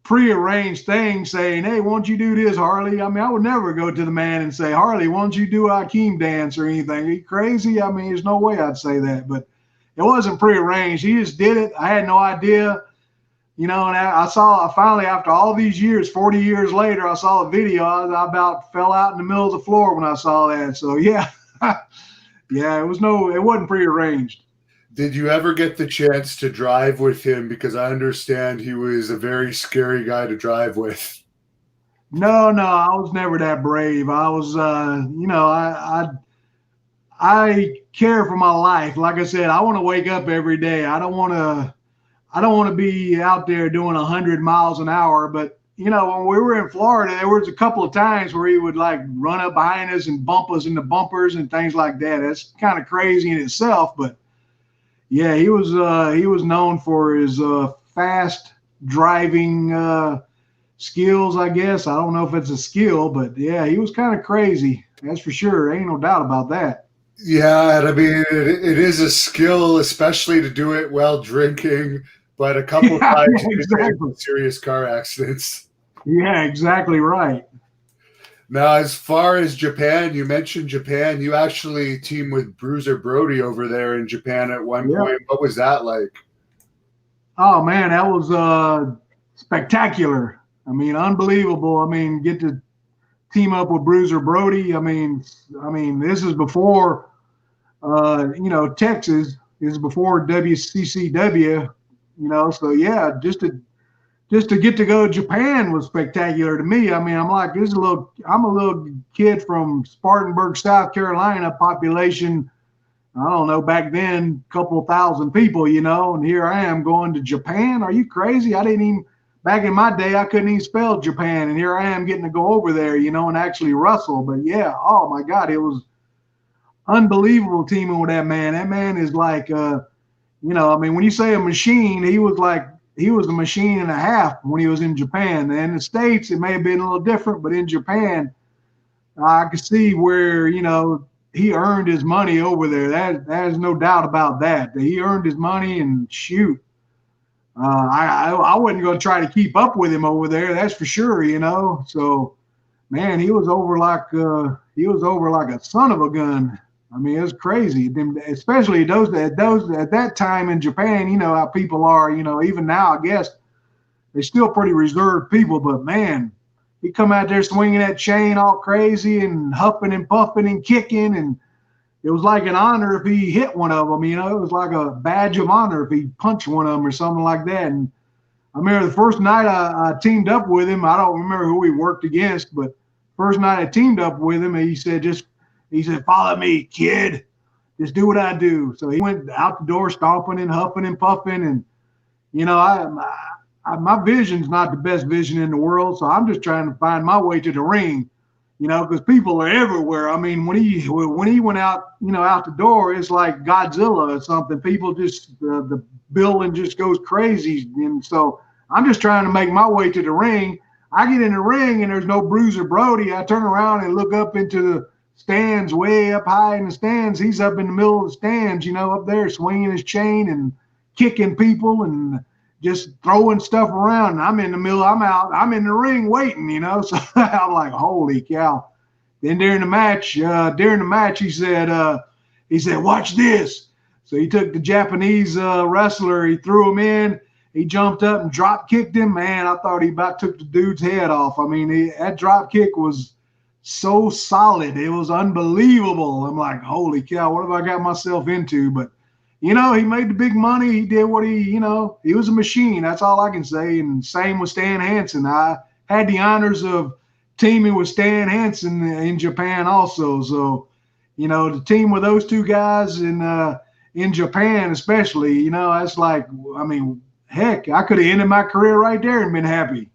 Speaker 2: prearranged thing saying, hey, won't you do this, Harley? I mean, I would never go to the man and say, Harley, won't you do Akeem dance or anything? Are you crazy? I mean, there's no way I'd say that, but it wasn't prearranged. He just did it. I had no idea, and I finally, after all these years, 40 years later, I saw a video. I about fell out in the middle of the floor when I saw that. So yeah. Yeah, it wasn't prearranged.
Speaker 1: Did you ever get the chance to drive with him? Because I understand he was a very scary guy to drive with.
Speaker 2: No, I was never that brave. I was, I care for my life. Like I said, I want to wake up every day. I don't want to be out there doing 100 miles an hour, but when we were in Florida, there was a couple of times where he would like run up behind us and bump us in the bumpers and things like that. That's kind of crazy in itself, but yeah, he was known for his fast driving skills, I guess. I don't know if it's a skill, but yeah, he was kind of crazy. That's for sure. Ain't no doubt about that.
Speaker 1: Yeah, I mean, it is a skill, especially to do it while drinking. But a couple of times, exactly. Serious car accidents.
Speaker 2: Yeah, exactly right.
Speaker 1: Now, as far as Japan, you mentioned Japan. You actually teamed with Bruiser Brody over there in Japan at one point. What was that like?
Speaker 2: Oh man, that was spectacular. I mean, unbelievable. I mean, get to team up with Bruiser Brody. I mean, this is before, Texas. This is before WCCW. So yeah, just to get to go to Japan was spectacular to me. I mean, I'm a little kid from Spartanburg, South Carolina, population, I don't know, back then, a couple thousand people, you know, and here I am going to Japan. Are you crazy? I didn't even, back in my day, I couldn't even spell Japan. And here I am getting to go over there, you know, and actually wrestle. But yeah, oh my God, it was unbelievable teaming with that man. That man is like, you know, I mean, when you say a machine, he was a machine and a half when he was in Japan. And in the States, it may have been a little different, but in Japan, I could see where, you know, he earned his money over there. There's no doubt about that. He earned his money, and shoot, I wasn't going to try to keep up with him over there. That's for sure, you know. So, man, he was over like a son of a gun. I mean, it was crazy. Especially those at that time in Japan. You know how people are. You know, even now, I guess they're still pretty reserved people. But man, he come out there swinging that chain all crazy and huffing and puffing and kicking, and it was like an honor if he hit one of them. You know, it was like a badge of honor if he punched one of them or something like that. And I remember the first night I teamed up with him. I don't remember who he worked against, but first night I teamed up with him, and he said, "Follow me, kid. Just do what I do." So he went out the door, stomping and huffing and puffing, and you know, my vision's not the best vision in the world, so I'm just trying to find my way to the ring, you know, because people are everywhere. I mean, when he went out, you know, out the door, it's like Godzilla or something. People just the building just goes crazy, and so I'm just trying to make my way to the ring. I get in the ring and there's no Bruiser Brody. I turn around and look up into the stands, way up high in the stands. He's up in the middle of the stands, you know, up there swinging his chain and kicking people and just throwing stuff around. And I'm in the middle. I'm in the ring waiting, you know. So I'm like, holy cow. Then during the match, he said, "Watch this." So he took the Japanese wrestler. He threw him in. He jumped up and drop kicked him. Man, I thought he about took the dude's head off. I mean, that drop kick was so solid. It was unbelievable. I'm like, holy cow, what have I got myself into? But, you know, he made the big money. He did what he was a machine. That's all I can say. And same with Stan Hansen. I had the honors of teaming with Stan Hansen in Japan also. So, you know, to team with those two guys in Japan especially, you know, that's like, I mean, heck, I could have ended my career right there and been happy.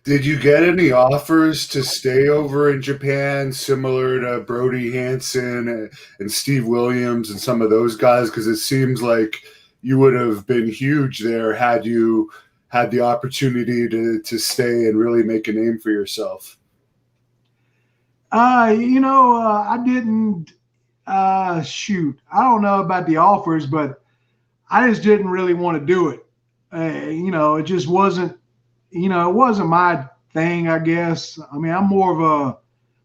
Speaker 1: Did you get any offers to stay over in Japan, similar to Brody Hansen and Steve Williams and some of those guys? Because it seems like you would have been huge there had you had the opportunity to stay and really make a name for yourself.
Speaker 2: You know, I didn't shoot. I don't know about the offers, but I just didn't really want to do it. You know, it just wasn't. You know, it wasn't my thing, I guess. I mean, I'm more of a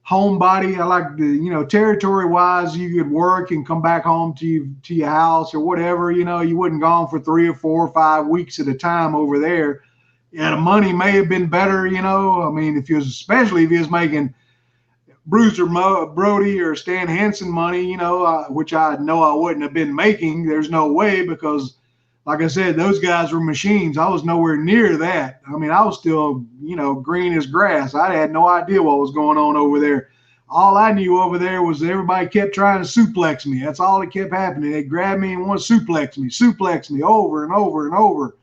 Speaker 2: homebody. I like the, you know, territory wise, you could work and come back home to your house or whatever. You know, you wasn't gone for 3 or 4 or 5 weeks at a time over there. Yeah, the money may have been better, you know. I mean, especially if he was making Bruiser Brody or Stan Hansen money, you know, which I know I wouldn't have been making. There's no way, because like I said, those guys were machines. I was nowhere near that. I mean, I was still, you know, green as grass. I had no idea what was going on over there. All I knew over there was everybody kept trying to suplex me. That's all that kept happening. They grabbed me and want to suplex me over and over and over.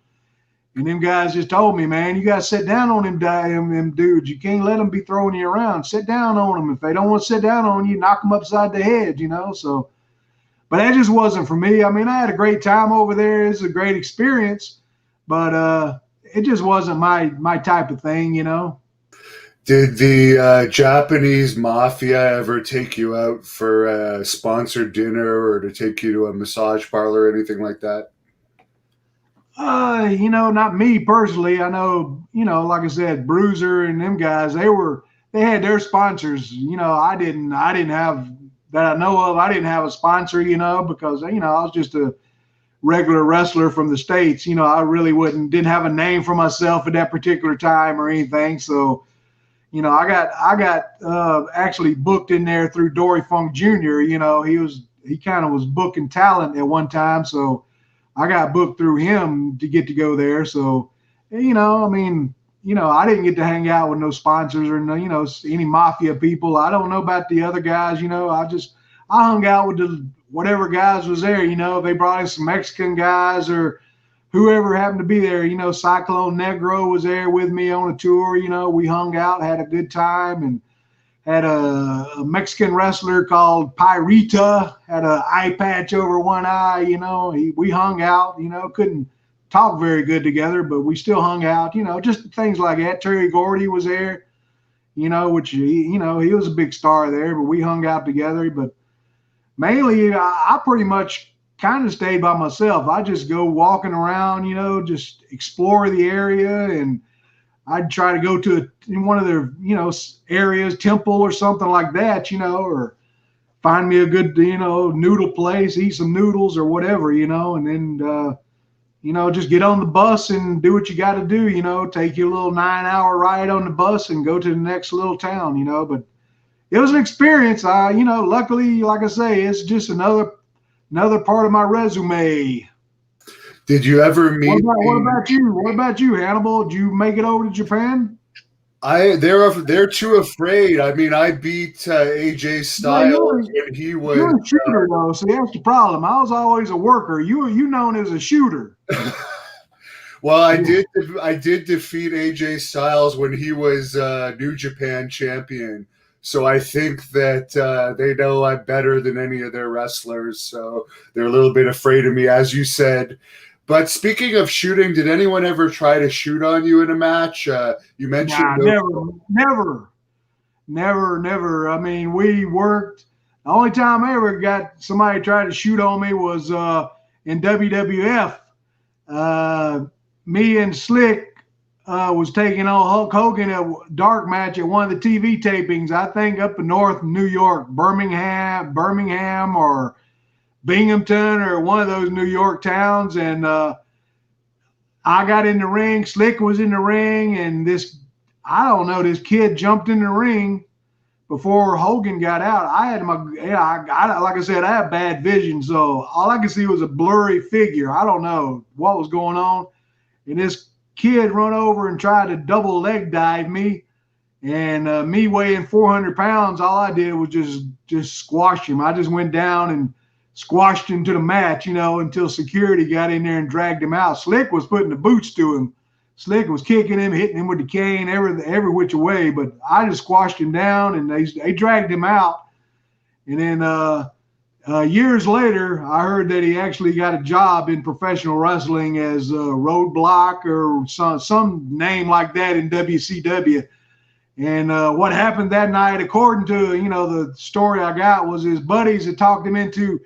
Speaker 2: And them guys just told me, man, you got to sit down on them dudes. You can't let them be throwing you around. Sit down on them. If they don't want to sit down on you, knock them upside the head, you know. So, but that just wasn't for me. I mean, I had a great time over there. It's a great experience, but it just wasn't my type of thing, you know.
Speaker 1: Did the Japanese mafia ever take you out for a sponsored dinner or to take you to a massage parlor or anything like that?
Speaker 2: You know, not me personally. I know, you know, like I said, Bruiser and them guys, they had their sponsors. You know, I didn't have that I know of. I didn't have a sponsor, you know, because, you know, I was just a regular wrestler from the States. You know, I really didn't have a name for myself at that particular time or anything. So, you know, I got actually booked in there through Dory Funk Jr. You know, he kind of was booking talent at one time. So I got booked through him to get to go there. So, you know, I mean, you know, I didn't get to hang out with no sponsors or no, you know, any mafia people. I don't know about the other guys. You know, I hung out with the whatever guys was there. You know, they brought in some Mexican guys or whoever happened to be there. You know, Cyclone Negro was there with me on a tour. You know, we hung out, had a good time, and had a Mexican wrestler called Pyrita, had an eye patch over one eye. You know, we hung out. You know, couldn't talk very good together, but we still hung out. You know, just things like that. Terry Gordy was there. You know, which he was a big star there, but we hung out together. But mainly, I pretty much kind of stayed by myself. I just go walking around, you know, just explore the area, and I'd try to go to one of their, you know, areas, temple or something like that, you know, or find me a good, you know, noodle place, eat some noodles or whatever, you know, and then, you know, just get on the bus and do what you got to do, you know, take your little 9-hour ride on the bus and go to the next little town, you know. But it was an experience. You know, luckily, like I say, it's just another part of my resume.
Speaker 1: Did you ever meet?
Speaker 2: What about you? What about you, Hannibal? Did you make it over to Japan?
Speaker 1: They're too afraid. I mean, I beat AJ Styles when he was.
Speaker 2: You're a shooter, though. So that's the problem. I was always a worker. You known as a shooter.
Speaker 1: Well, I did defeat AJ Styles when he was New Japan champion. So I think that they know I'm better than any of their wrestlers. So they're a little bit afraid of me, as you said. But speaking of shooting, did anyone ever try to shoot on you in a match? You mentioned
Speaker 2: never. I mean, we worked. The only time I ever got somebody try to shoot on me was in WWF. Me and Slick was taking on Hulk Hogan at a dark match at one of the TV tapings, I think up in North New York, Birmingham or Binghamton or one of those New York towns. And I got in the ring, Slick was in the ring, and this kid jumped in the ring before Hogan got out. Like I said, I have bad vision, so all I could see was a blurry figure. I don't know what was going on. And this kid run over and tried to double leg dive me, and me weighing 400 pounds, all I did was just squash him. I just went down and squashed him to the mat, you know, until security got in there and dragged him out. Slick was putting the boots to him. Slick was kicking him, hitting him with the cane, every which way, but I just squashed him down, and they dragged him out. And then years later, I heard that he actually got a job in professional wrestling as Roadblock or some name like that in WCW. And what happened that night, according to, you know, the story I got, was his buddies had talked him into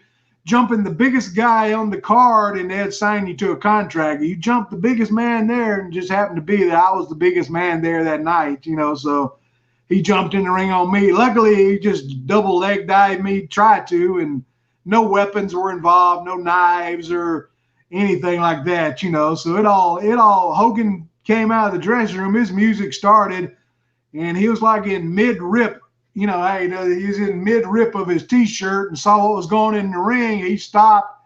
Speaker 2: jumping the biggest guy on the card, and they had signed you to a contract. You jumped the biggest man there, and just happened to be that I was the biggest man there that night, you know, so he jumped in the ring on me. Luckily, he just double leg dived me, tried to, and no weapons were involved, no knives or anything like that, you know. So it all Hogan came out of the dressing room, his music started, and he was like in mid-rip, you know, he was in mid-rip of his T-shirt and saw what was going in the ring. He stopped,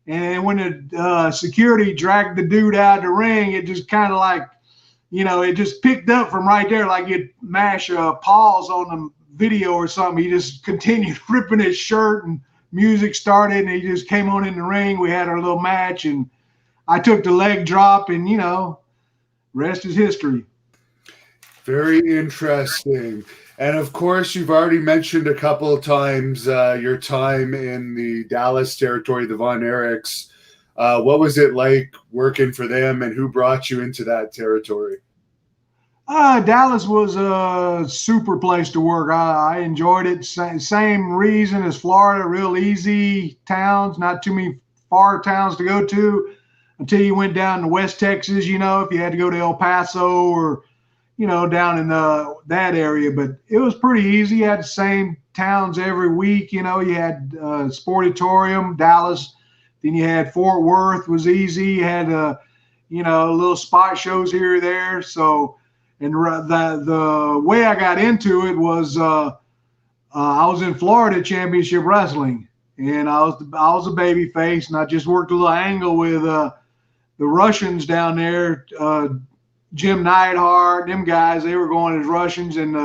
Speaker 2: and when the security dragged the dude out of the ring, it just kind of like, you know, it just picked up from right there, like you'd mash a pause on the video or something. He just continued ripping his shirt, and music started, and he just came on in the ring. We had our little match, and I took the leg drop, and, you know, rest is history.
Speaker 1: Very interesting. And of course, you've already mentioned a couple of times your time in the Dallas territory, the Von Erichs. What was it like working for them, and who brought you into that territory?
Speaker 2: Dallas was a super place to work. I enjoyed it. Same reason as Florida, real easy towns, not too many far towns to go to until you went down to West Texas, you know, if you had to go to El Paso or, you know, down in that area. But it was pretty easy. You had the same towns every week. You know, you had Sportatorium, Dallas. Then you had Fort Worth was easy. You had, you know, little spot shows here or there. So, and the way I got into it was I was in Florida Championship Wrestling, and I was a baby face, and I just worked a little angle with the Russians down there, Jim Neidhart, them guys. They were going as Russians, and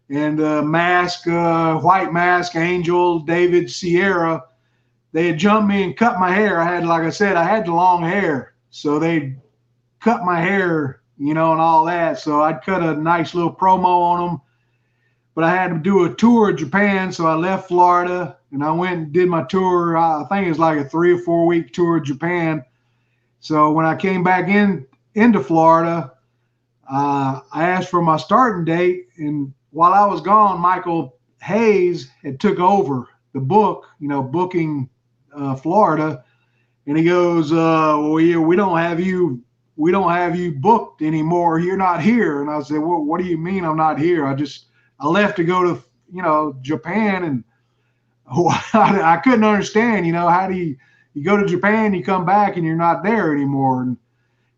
Speaker 2: and Mask, White Mask, Angel, David, Sierra. They had jumped me and cut my hair. I had, like I said, I had the long hair, so they cut my hair, and all that. So I'd cut a nice little promo on them. But I had to do a tour of Japan, so I left Florida and I went and did my tour. I think it was like a 3 or 4 week tour of Japan. So when I came back into Florida, I asked for my starting date, and while I was gone, Michael Hayes had took over the booking Florida, and he goes, "Well, we don't have you booked anymore. You're not here." And I said, "Well, what do you mean I'm not here? I left to go to Japan, and I couldn't understand. How do you go to Japan, you come back, and you're not there anymore?" And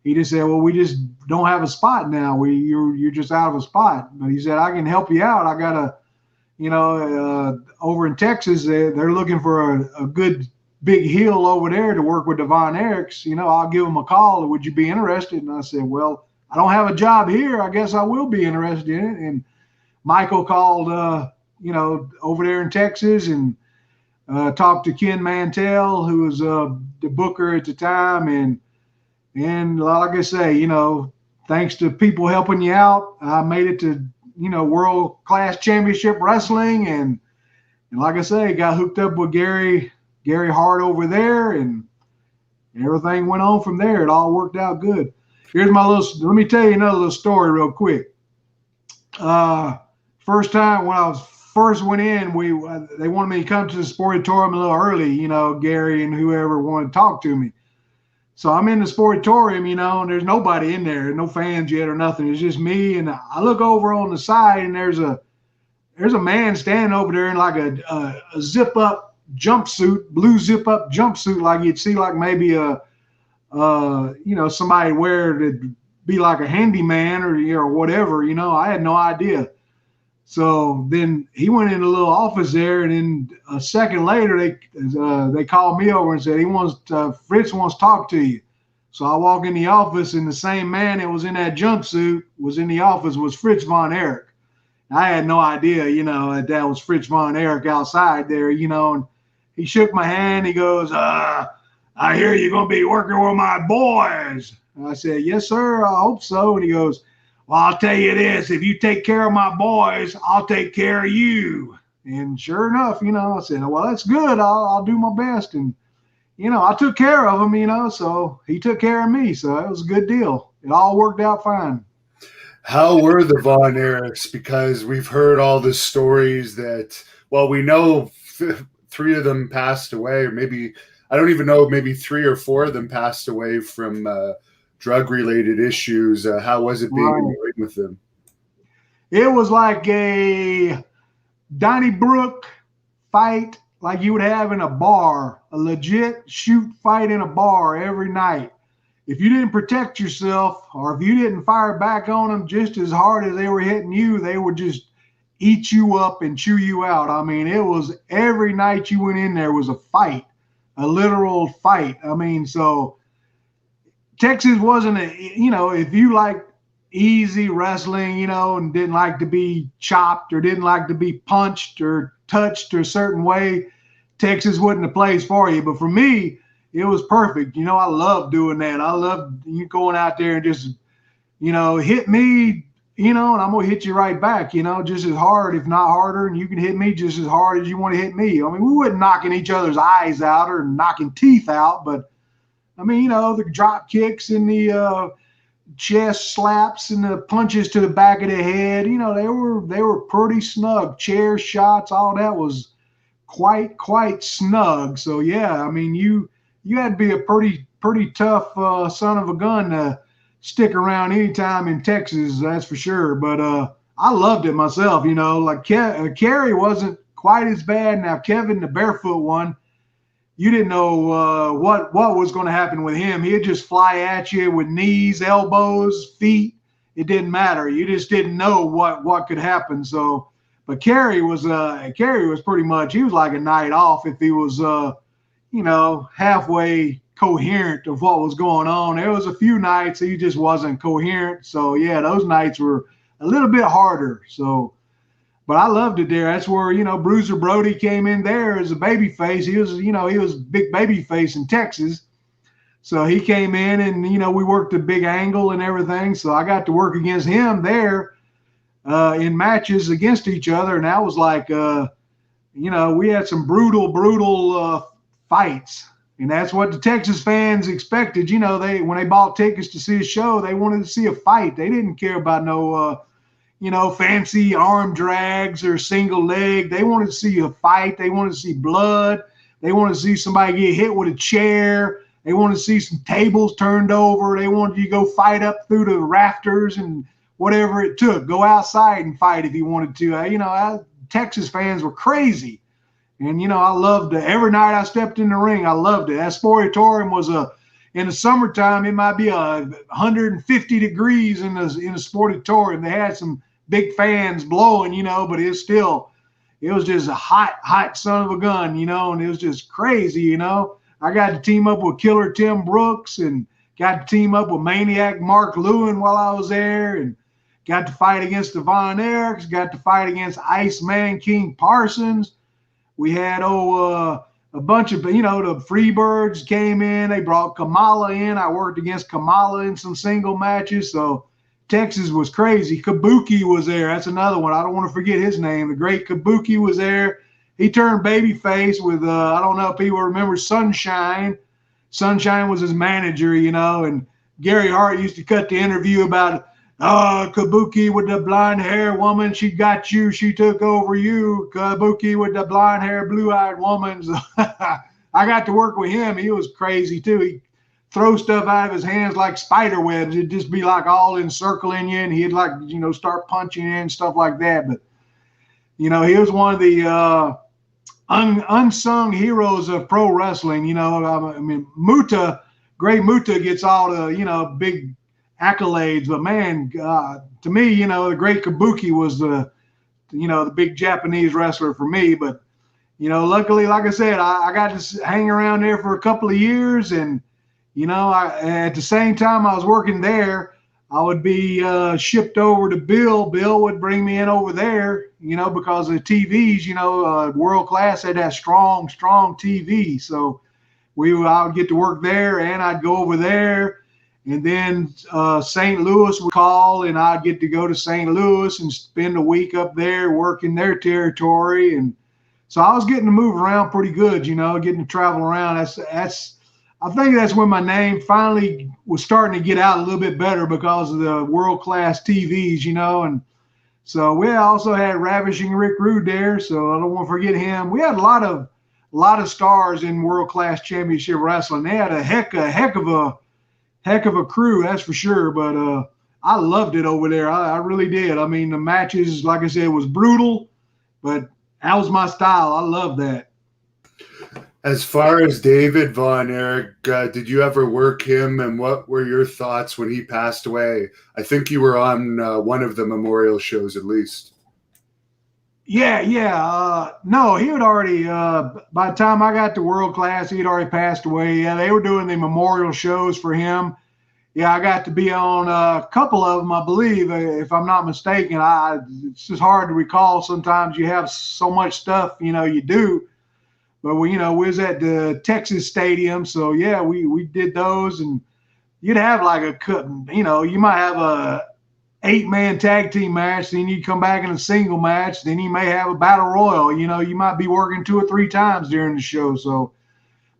Speaker 2: he just said, "Well, we just don't have a spot now. You're just out of a spot." But he said, "I can help you out. I got over in Texas, they're looking for a good big heel over there to work with Devon Erichs. I'll give him a call. Would you be interested?" And I said, "Well, I don't have a job here. I guess I will be interested in it." And Michael called, over there in Texas, and talked to Ken Mantell, who was the booker at the time. And like I say, thanks to people helping you out, I made it to, world-class championship wrestling. And like I say, got hooked up with Gary Hart over there, and everything went on from there. It all worked out good. Let me tell you another little story real quick. First time when I first went in, they wanted me to come to the Sportatorium a little early, Gary and whoever wanted to talk to me. So I'm in the Sportatorium, and there's nobody in there, no fans yet or nothing. It's just me. And I look over on the side, and there's a man standing over there in like a zip up jumpsuit, blue zip up jumpsuit, like you'd see like maybe somebody wear to be like a handyman or whatever. I had no idea. So then he went in a little office there, and then a second later they called me over and said Fritz wants to talk to you. So I walk in the office, and the same man that was in that jumpsuit was in the office was Fritz von Erich. I had no idea, that was Fritz von Erich outside there, and he shook my hand. He goes, "I hear you're going to be working with my boys." And I said, "Yes, sir, I hope so." And he goes, "Well, I'll tell you this, if you take care of my boys, I'll take care of you." And sure enough, I said, "Well, that's good. I'll do my best." And, I took care of him, so he took care of me. So it was a good deal. It all worked out fine.
Speaker 1: How were the Von Erichs? Because we've heard all the stories that, well, we know 3 of them passed away, or maybe, I don't even know, maybe 3 or 4 of them passed away from drug-related issues. How was it being in the ring with them?
Speaker 2: It was like a Donnybrook fight like you would have in a bar, a legit shoot fight in a bar every night. If you didn't protect yourself, or if you didn't fire back on them just as hard as they were hitting you, they would just eat you up and chew you out. I mean, it was every night you went in there was a fight, a literal fight. I mean, so Texas wasn't if you like easy wrestling, and didn't like to be chopped or didn't like to be punched or touched a certain way, Texas wasn't the place for you. But for me, it was perfect. I love doing that. I love you going out there and just, hit me, and I'm going to hit you right back, just as hard, if not harder. And you can hit me just as hard as you want to hit me. I mean, we wasn't knocking each other's eyes out or knocking teeth out, but I mean, the drop kicks and the chest slaps and the punches to the back of the head, they were pretty snug. Chair shots, all that was quite snug. So yeah, I mean, you had to be a pretty tough son of a gun to stick around anytime in Texas, that's for sure. But I loved it myself. Like Kerry wasn't quite as bad. Now Kevin, the barefoot one, you didn't know what was going to happen with him. He'd just fly at you with knees, elbows, feet. It didn't matter. You just didn't know what could happen. So, but Kerry was pretty much, he was like a night off if he was halfway coherent of what was going on. There was a few nights he just wasn't coherent. So yeah, those nights were a little bit harder. So, But I loved it there. That's where, Bruiser Brody came in there as a baby face. He was, he was big baby face in Texas. So he came in and, we worked a big angle and everything. So I got to work against him there in matches against each other. And that was like, we had some brutal fights. And that's what the Texas fans expected. When they bought tickets to see a show, they wanted to see a fight. They didn't care about no, fancy arm drags or single leg. They wanted to see a fight. They wanted to see blood. They wanted to see somebody get hit with a chair. They wanted to see some tables turned over. They wanted you to go fight up through the rafters and whatever it took. Go outside and fight if you wanted to. Texas fans were crazy. And, I loved it. Every night I stepped in the ring, I loved it. That Sportatorium was in the summertime, it might be 150 degrees in the Sportatorium. They had some big fans blowing, but it was just a hot son of a gun, and it was just crazy, I got to team up with Killer Tim Brooks and got to team up with Maniac Mark Lewin while I was there, and got to fight against the Von Erichs, got to fight against Iceman King Parsons. We had, a bunch of, the Freebirds came in. They brought Kamala in. I worked against Kamala in some single matches. So Texas was crazy. Kabuki was there. That's another one. I don't want to forget his name. The great Kabuki was there. He turned babyface with, I don't know if people remember Sunshine. Sunshine was his manager, and Gary Hart used to cut the interview about, Kabuki with the blonde hair woman, she got you, she took over you. Kabuki with the blonde hair, blue-eyed woman. I got to work with him. He was crazy too. He'd throw stuff out of his hands like spider webs. It'd just be like all encircling you, and he'd start punching you and stuff like that. But, he was one of the unsung heroes of pro wrestling. Muta, Great Muta gets all the, big accolades, but man, to me, the great Kabuki was the big Japanese wrestler for me. But luckily, like I said, I got to hang around there for a couple of years, and at the same time I was working there, I would be shipped over to Bill. Bill would bring me in over there, because of the TVs. World Class had that strong TV, so I would get to work there, and I'd go over there. And then St. Louis would call, and I'd get to go to St. Louis and spend a week up there working their territory. And so I was getting to move around pretty good, getting to travel around. I think that's when my name finally was starting to get out a little bit better because of the world-class TVs, And so we also had Ravishing Rick Rude there, so I don't want to forget him. We had a lot of stars in world-class championship wrestling. They had a heck of a crew, that's for sure. But I loved it over there. I really did. I mean, the matches, like I said, was brutal, but that was my style. I love that.
Speaker 1: As far as David Von Erich, did you ever work him, and what were your thoughts when he passed away? I think you were on one of the memorial shows at least.
Speaker 2: Yeah. No, he had already, by the time I got to World Class, he had already passed away. Yeah, they were doing the memorial shows for him. Yeah, I got to be on a couple of them, I believe, if I'm not mistaken. It's just hard to recall. Sometimes you have so much stuff, you do. But we was at the Texas Stadium, so yeah, we did those, and you'd have like you might have a 8-man tag team match, then you come back in a single match, then you may have a battle royal. You might be working 2 or 3 times during the show. So,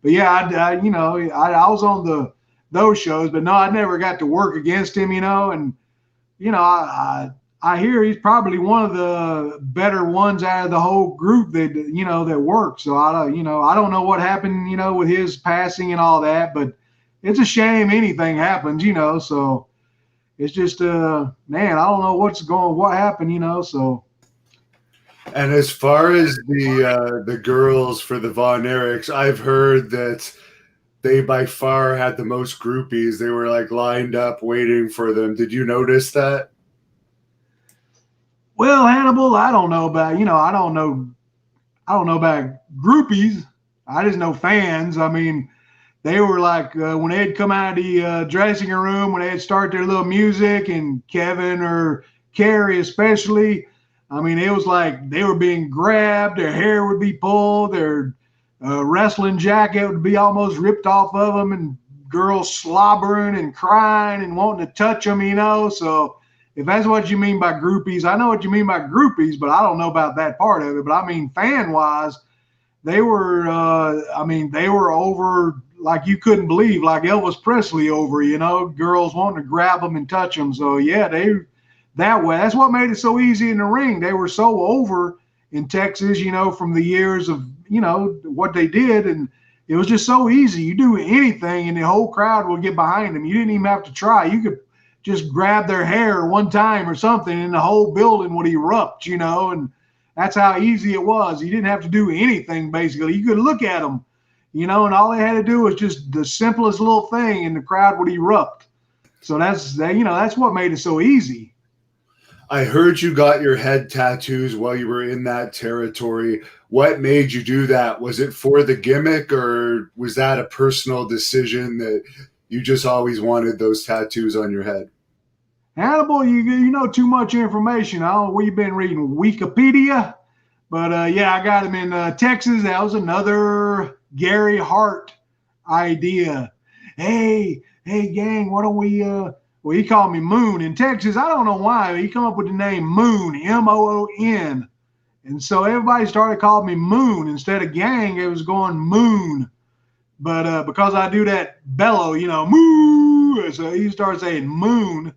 Speaker 2: but yeah, I was on those shows, but no, I never got to work against him. And I hear he's probably one of the better ones out of the whole group that work. So I don't know what happened, with his passing and all that, but it's a shame anything happens, so it's just, man, I don't know what happened, so.
Speaker 1: And as far as the girls for the Von Erichs, I've heard that they by far had the most groupies. They were like lined up waiting for them. Did you notice that?
Speaker 2: Well, Hannibal, I don't know about, I don't know about groupies. I just know fans. I mean, they were like, when they'd come out of the dressing room, when they'd start their little music, and Kevin or Carrie especially, I mean, it was like they were being grabbed, their hair would be pulled, their wrestling jacket would be almost ripped off of them, and girls slobbering and crying and wanting to touch them, you know. So if that's what you mean by groupies, I know what you mean by groupies, but I don't know about that part of it. But I mean, fan-wise, they were, they were over like you couldn't believe, like Elvis Presley over, you know, girls wanting to grab them and touch them. So yeah, that way, that's what made it so easy in the ring. They were so over in Texas, you know, from the years of, you know, what they did. And it was just so easy. You do anything and the whole crowd will get behind them. You didn't even have to try. You could just grab their hair one time or something and the whole building would erupt, you know, and that's how easy it was. You didn't have to do anything, basically. You could look at them, you know, and all they had to do was just the simplest little thing and the crowd would erupt. So that's what made it so easy.
Speaker 1: I heard you got your head tattoos while you were in that territory. What made you do that? Was it for the gimmick, or was that a personal decision that you just always wanted those tattoos on your head?
Speaker 2: Hannibal, you know too much information. I don't know what you've been reading, Wikipedia. But yeah, I got him in Texas. That was another Gary Hart idea. Hey, gang, why don't we well, he called me Moon in Texas. I don't know why. He come up with the name Moon, M-O-O-N. And so everybody started calling me Moon. Instead of gang, it was going Moon. But because I do that bellow, you know, moo, so he started saying Moon.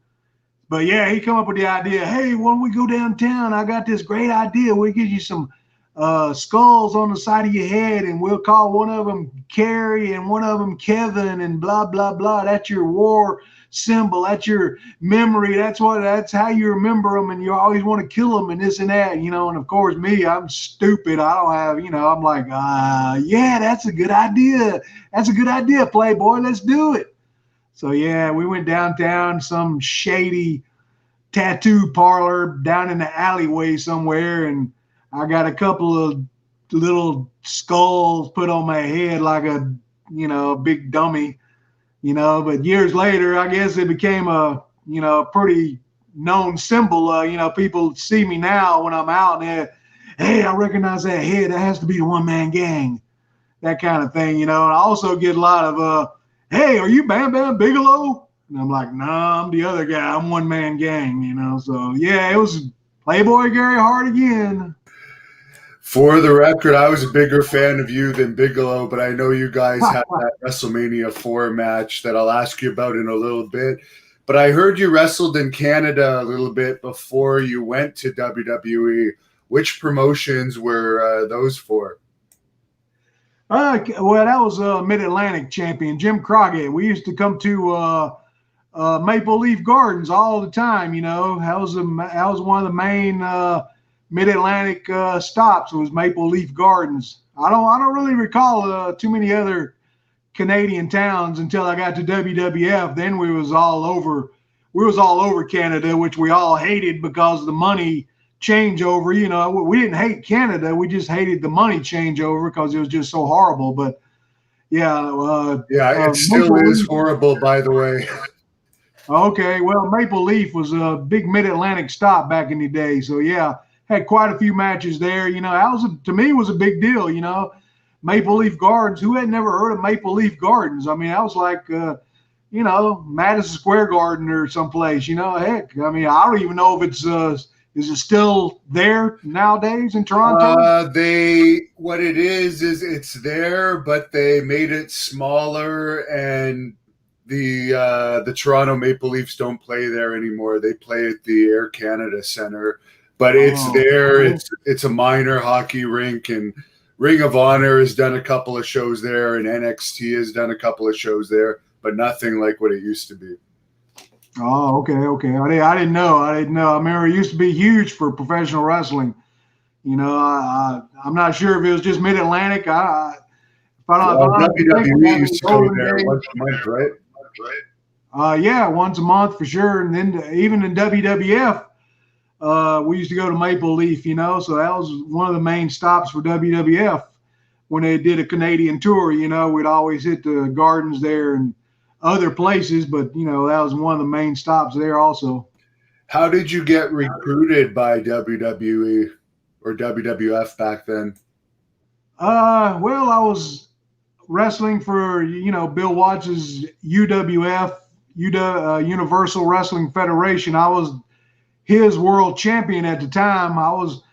Speaker 2: But yeah, he come up with the idea, hey, why don't we go downtown? I got this great idea. We'll get you some skulls on the side of your head, and we'll call one of them Carrie and one of them Kevin and blah, blah, blah. That's your war symbol. That's your memory. That's how you remember them, and you always want to kill them and this and that, you know. And of course, me, I'm stupid. I don't have, you know, I'm like, yeah, that's a good idea. That's a good idea, Playboy. Let's do it. So yeah, we went downtown, some shady tattoo parlor down in the alleyway somewhere, and I got a couple of little skulls put on my head like a, you know, big dummy, you know. But years later, I guess it became a, you know, pretty known symbol. You know, people see me now when I'm out and hey, I recognize that head. That has to be the One Man Gang, that kind of thing, you know. And I also get a lot of, hey, are you Bam Bam Bigelow? And I'm like, nah, I'm the other guy. I'm One Man Gang, you know. So yeah, it was Playboy Gary Hart again.
Speaker 1: For the record, I was a bigger fan of you than Bigelow, but I know you guys had that WrestleMania IV match that I'll ask you about in a little bit. But I heard you wrestled in Canada a little bit before you went to WWE. Which promotions were those for?
Speaker 2: Well, that was Mid-Atlantic champion, Jim Crockett. We used to come to Maple Leaf Gardens all the time, you know. That was one of the main Mid-Atlantic stops, was Maple Leaf Gardens. I don't really recall too many other Canadian towns until I got to WWF. Then we was all over Canada, which we all hated because of the money changeover. You know, we didn't hate Canada, we just hated the money changeover because it was just so horrible. But yeah,
Speaker 1: it still is horrible, by the way.
Speaker 2: Okay, well, Maple Leaf was a big Mid-Atlantic stop back in the day, so yeah. Had quite a few matches there. You know, that to me was a big deal, you know. Maple Leaf Gardens. Who had never heard of Maple Leaf Gardens? I mean, that was like, you know, Madison Square Garden or someplace, you know. Heck, I mean, I don't even know if it's, is it still there nowadays in Toronto?
Speaker 1: What it is it's there, but they made it smaller, and the Toronto Maple Leafs don't play there anymore. They play at the Air Canada Centre. But it's there. It's a minor hockey rink, and Ring of Honor has done a couple of shows there, and NXT has done a couple of shows there, but nothing like what it used to be.
Speaker 2: Oh, okay. I didn't know. I remember it used to be huge for professional wrestling. You know, I'm not sure if it was just Mid-Atlantic.
Speaker 1: WWE used to go there once a month, right?
Speaker 2: Yeah, once a month for sure. And then even in WWF, we used to go to Maple Leaf, you know, so that was one of the main stops for WWF when they did a Canadian tour. You know, we'd always hit the gardens there and other places, but, you know, that was one of the main stops there also.
Speaker 1: How did you get recruited by WWE or WWF back then?
Speaker 2: Well, I was wrestling for, Bill Watts's UWF, Universal Wrestling Federation. I was his world champion at the time. I was,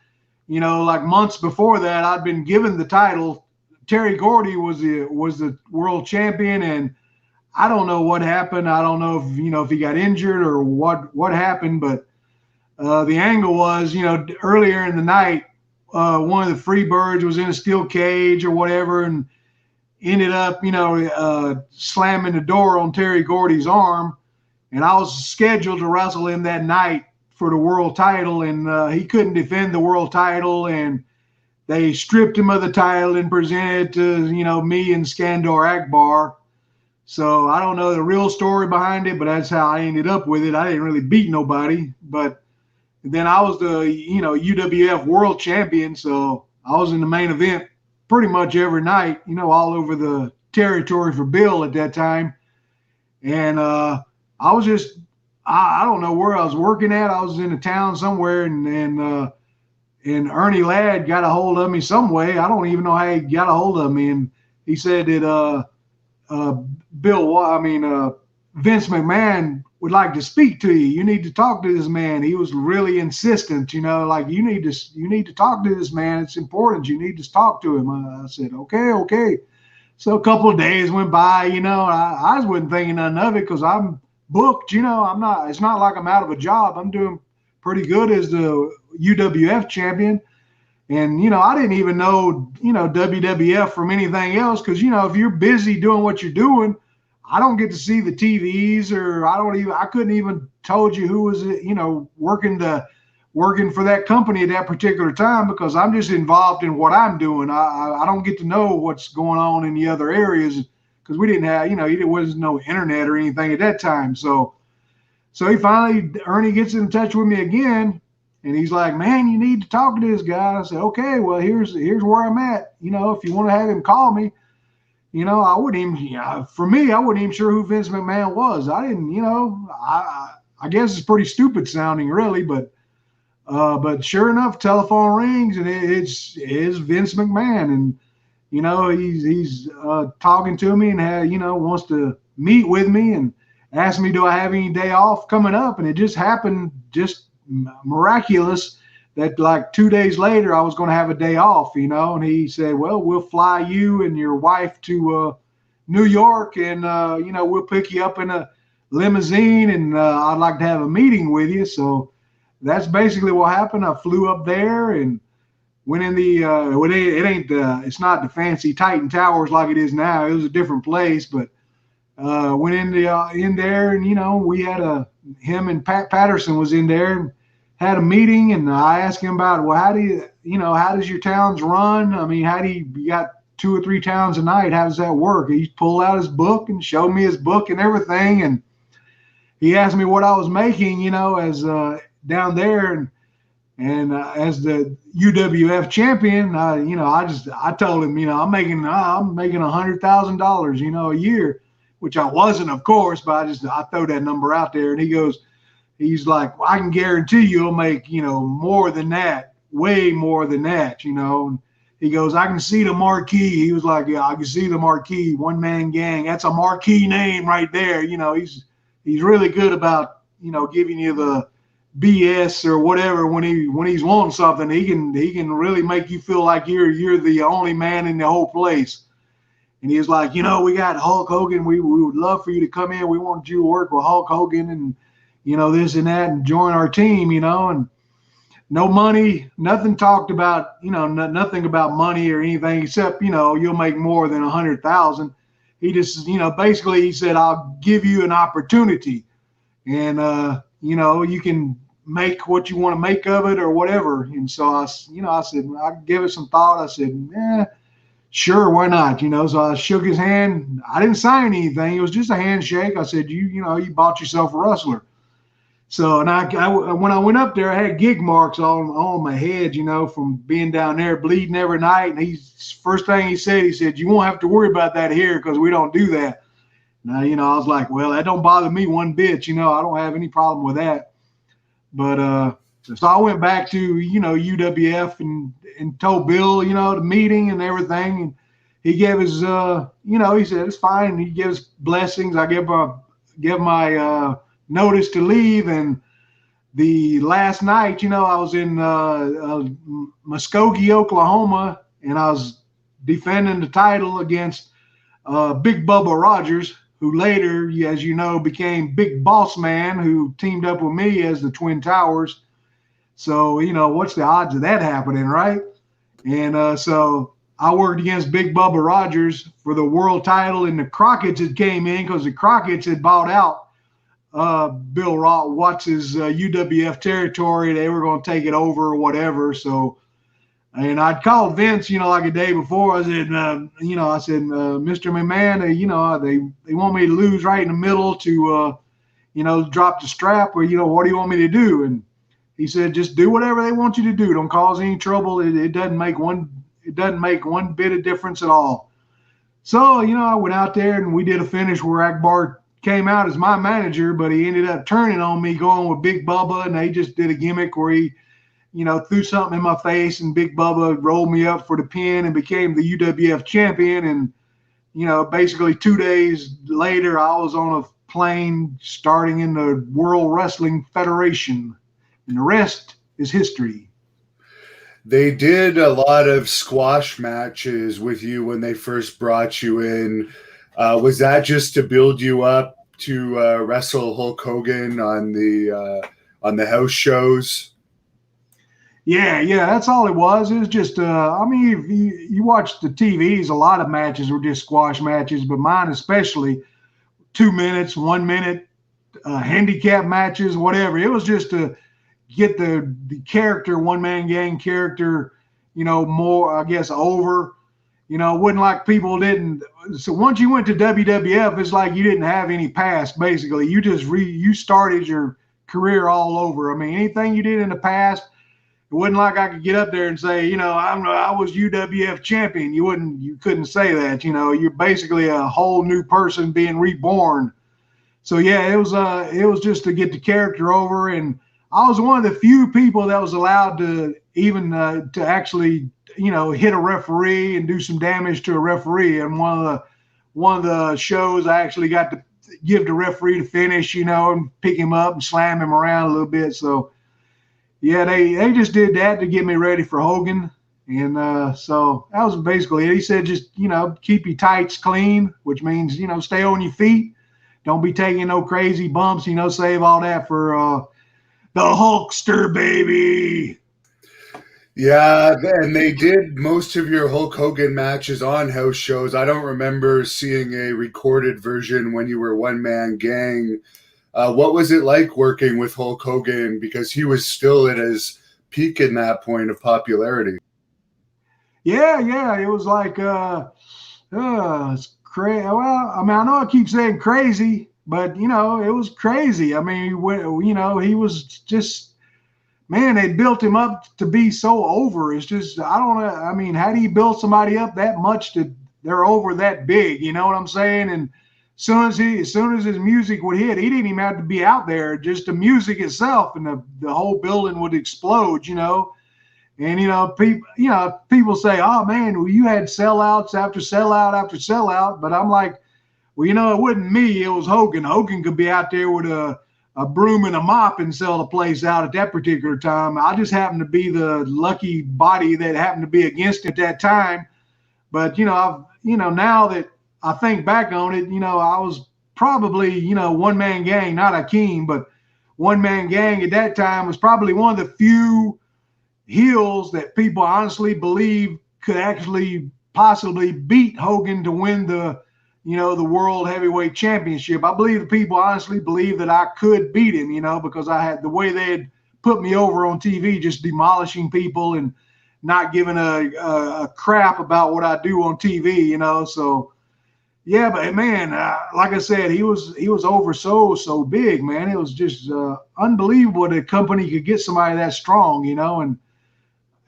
Speaker 2: like months before that, I'd been given the title. Terry Gordy was the world champion, and I don't know what happened. I don't know if he got injured or what happened, but the angle was, earlier in the night, one of the Freebirds was in a steel cage or whatever, and ended up, slamming the door on Terry Gordy's arm. And I was scheduled to wrestle him that night for the world title, and he couldn't defend the world title, and they stripped him of the title and presented it to, me and Skandor Akbar. So I don't know the real story behind it, but that's how I ended up with it. I didn't really beat nobody, but then I was the, UWF world champion. So I was in the main event pretty much every night, all over the territory for Bill at that time. And I was just, I don't know where I was working at. I was in a town somewhere, and Ernie Ladd got a hold of me some way. I don't even know how he got a hold of me. And he said that Vince McMahon would like to speak to you. You need to talk to this man. He was really insistent, like you need to talk to this man. It's important. You need to talk to him. I said, okay. So a couple of days went by. I wasn't thinking nothing of it because I'm booked. I'm not. It's not like I'm out of a job. I'm doing pretty good as the UWF champion. And, I didn't even know, WWF from anything else because, if you're busy doing what you're doing, I don't get to see the TVs, or I couldn't even told you who was, working for that company at that particular time because I'm just involved in what I'm doing. I don't get to know what's going on in the other areas because we didn't have, there wasn't no internet or anything at that time. So Ernie gets in touch with me again. And he's like, man, you need to talk to this guy. I said, okay, well, here's where I'm at. If you want to have him call me, I wouldn't even, for me, I wasn't even sure who Vince McMahon was. I didn't, I guess it's pretty stupid sounding really, but sure enough, telephone rings and it's Vince McMahon. And, he's talking to me and, wants to meet with me and asked me, do I have any day off coming up? And it just happened, just miraculous that like 2 days later I was going to have a day off, and he said, well, we'll fly you and your wife to New York, and we'll pick you up in a limousine, and I'd like to have a meeting with you. So that's basically what happened. I flew up there and went in the it's not the fancy Titan Towers like it is now. It was a different place, but went in there, and we had him and Pat Patterson was in there and had a meeting, and I asked him about, well, how does your towns run? I mean, you got 2 or 3 towns a night? How does that work? He pulled out his book and showed me his book and everything, and he asked me what I was making, as down there, and as the UWF champion, I told him, I'm making $100,000, a year, which I wasn't, of course, but I throw that number out there. And he's like, well, I can guarantee you'll make, more than that, way more than that, And he goes, I can see the marquee. He was like, yeah, I can see the marquee, One Man Gang. That's a marquee name right there. He's really good about, giving you the BS or whatever when he's wanting something. He can really make you feel like you're the only man in the whole place. And he was like, we got Hulk Hogan. We would love for you to come in. We want you to work with Hulk Hogan and, this and that, and join our team, and no money, nothing talked about, nothing about money or anything except, you'll make more than 100,000. He just, basically he said, I'll give you an opportunity, and, you can make what you want to make of it or whatever. And so I said, I give it some thought. I said, sure, why not? So I shook his hand. I didn't sign anything. It was just a handshake. I said, you bought yourself a wrestler. So, and I when I went up there, I had gig marks on my head, from being down there bleeding every night. And first thing he said, you won't have to worry about that here because we don't do that. Now, I was like, well, that don't bother me one bit. I don't have any problem with that. But so I went back to, UWF and told Bill, the meeting and everything. And he gave his, he said, it's fine. He gives blessings. I give my notice to leave. And the last night, I was in Muskogee, Oklahoma, and I was defending the title against Big Bubba Rogers, who later, as you know, became Big Boss Man, who teamed up with me as the Twin Towers. So, what's the odds of that happening, right? And so I worked against Big Bubba Rogers for the world title, and the Crockett's had came in because the Crockett's had bought out Bill Watts's UWF territory. They were going to take it over or whatever. So, and I'd called Vince, like a day before. I said, Mr. McMahon, they want me to lose right in the middle to, drop the strap, or, what do you want me to do? And he said, just do whatever they want you to do. Don't cause any trouble. It doesn't make one bit of difference at all. So, I went out there and we did a finish where Akbar came out as my manager, but he ended up turning on me, going with Big Bubba, and they just did a gimmick where he, threw something in my face, and Big Bubba rolled me up for the pin and became the UWF champion. And, basically 2 days later, I was on a plane starting in the World Wrestling Federation, and the rest is history.
Speaker 1: They did a lot of squash matches with you when they first brought you in. Was that just to build you up to wrestle Hulk Hogan on the house shows?
Speaker 2: Yeah, that's all it was. It was just, if you watch the TVs, a lot of matches were just squash matches, but mine especially, 2 minutes, 1 minute, handicap matches, whatever. It was just to get the character, one-man gang character, more, I guess, over. It wasn't like people didn't. So once you went to WWF, it's like you didn't have any past, basically. You just you started your career all over. I mean, anything you did in the past, it wasn't like I could get up there and say, I was UWF champion. You couldn't say that. You're basically a whole new person being reborn. So yeah, it was just to get the character over, and I was one of the few people that was allowed to even to actually hit a referee and do some damage to a referee. And one of the shows, I actually got to give the referee the finish, and pick him up and slam him around a little bit. So yeah, they just did that to get me ready for Hogan. And so that was basically it. He said, just, keep your tights clean, which means, stay on your feet. Don't be taking no crazy bumps, save all that for the Hulkster, baby.
Speaker 1: Yeah, and they did most of your Hulk Hogan matches on house shows. I don't remember seeing a recorded version when you were one-man gang. What was it like working with Hulk Hogan? Because he was still at his peak in that point of popularity. Yeah,
Speaker 2: it was like, it's crazy. Well, I know I keep saying crazy, but, it was crazy. I mean, he was just, man, they built him up to be so over. It's just, I don't know. I mean, how do you build somebody up that much to they're over that big? You know what I'm saying? And as soon as his music would hit, he didn't even have to be out there. Just the music itself, and the whole building would explode. And people say, "Oh man, well, you had sellouts after sellout after sellout." But I'm like, well, it wasn't me. It was Hogan. Hogan could be out there with a broom and a mop and sell the place out at that particular time. I just happened to be the lucky body that happened to be against it at that time. But now that I think back on it, I was probably one man gang, not Akeem, but one man gang at that time was probably one of the few heels that people honestly believe could actually possibly beat Hogan to win the world heavyweight championship. I believe the people honestly believe that I could beat him, because I had the way they had put me over on TV, just demolishing people and not giving a crap about what I do on TV, So, yeah, but man, like I said, he was over so big, man. It was just unbelievable that a company could get somebody that strong,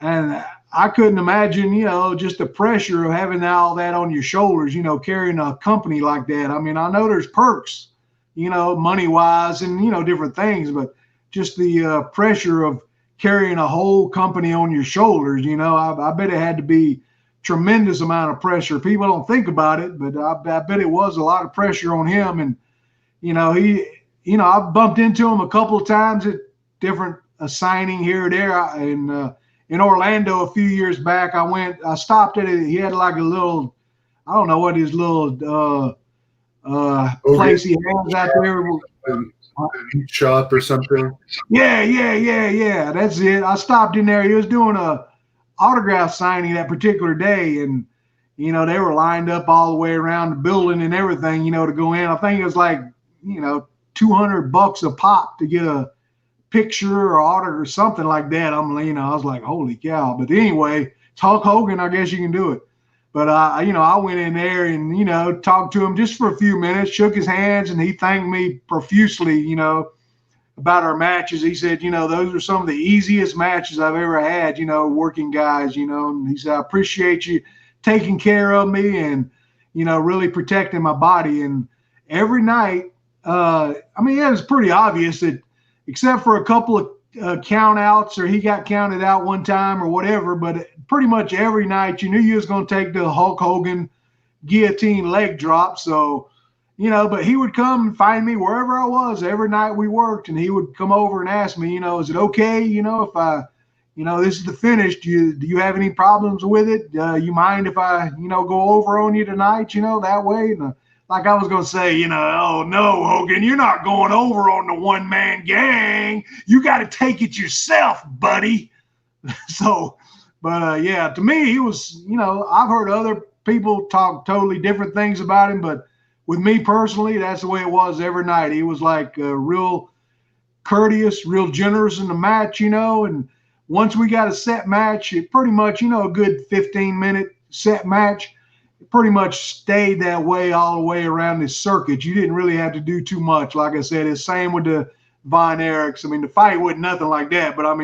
Speaker 2: and I couldn't imagine, just the pressure of having all that on your shoulders, carrying a company like that. I mean, I know there's perks, money-wise and, different things, but just the pressure of carrying a whole company on your shoulders. I bet it had to be tremendous amount of pressure. People don't think about it, but I bet it was a lot of pressure on him. And, I've bumped into him a couple of times at different signing here or there. In Orlando a few years back, I stopped at it. He had like a little, I don't know what his little place he has out there.
Speaker 1: Shop or something.
Speaker 2: Yeah. That's it. I stopped in there. He was doing a autograph signing that particular day, and they were lined up all the way around the building and everything, to go in. I think it was like $200 a pop to get a picture or autograph or something like that. I was like, holy cow. But anyway, it's Hulk Hogan. I guess you can do it. But I went in there and talked to him just for a few minutes, shook his hands, and he thanked me profusely, about our matches. He said, those are some of the easiest matches I've ever had, working guys, and he said, I appreciate you taking care of me and, really protecting my body. And every night, it was pretty obvious that except for a couple of count outs, or he got counted out one time or whatever, but pretty much every night you knew you was going to take the Hulk Hogan guillotine leg drop. So, but he would come and find me wherever I was every night we worked, and he would come over and ask me, is it okay, if I, this is the finish, do you have any problems with it? You mind if I, go over on you tonight, that way? And, like I was going to say, oh, no, Hogan, you're not going over on the one-man gang. You got to take it yourself, buddy. So, but, yeah, to me, he was, I've heard other people talk totally different things about him, but with me personally, that's the way it was every night. He was like real courteous, real generous in the match, and once we got a set match, it pretty much, a good 15-minute set match, pretty much stayed that way all the way around this circuit. You didn't really have to do too much. Like I said, it's same with the Von Erichs. The fight wasn't nothing like that, but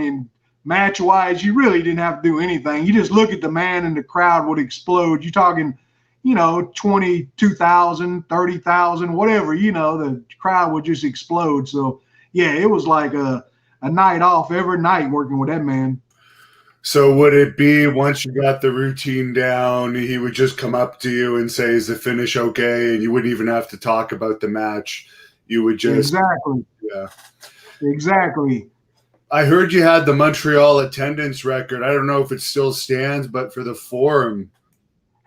Speaker 2: match-wise, you really didn't have to do anything. You just look at the man and the crowd would explode. You're talking, 22,000, 30,000, whatever, the crowd would just explode. So, yeah, it was like a night off every night working with that man.
Speaker 1: So would it be once you got the routine down, he would just come up to you and say, is the finish okay? And you wouldn't even have to talk about the match. You would just.
Speaker 2: Exactly.
Speaker 1: Yeah.
Speaker 2: Exactly.
Speaker 1: I heard you had the Montreal attendance record. I don't know if it still stands, but for the Forum.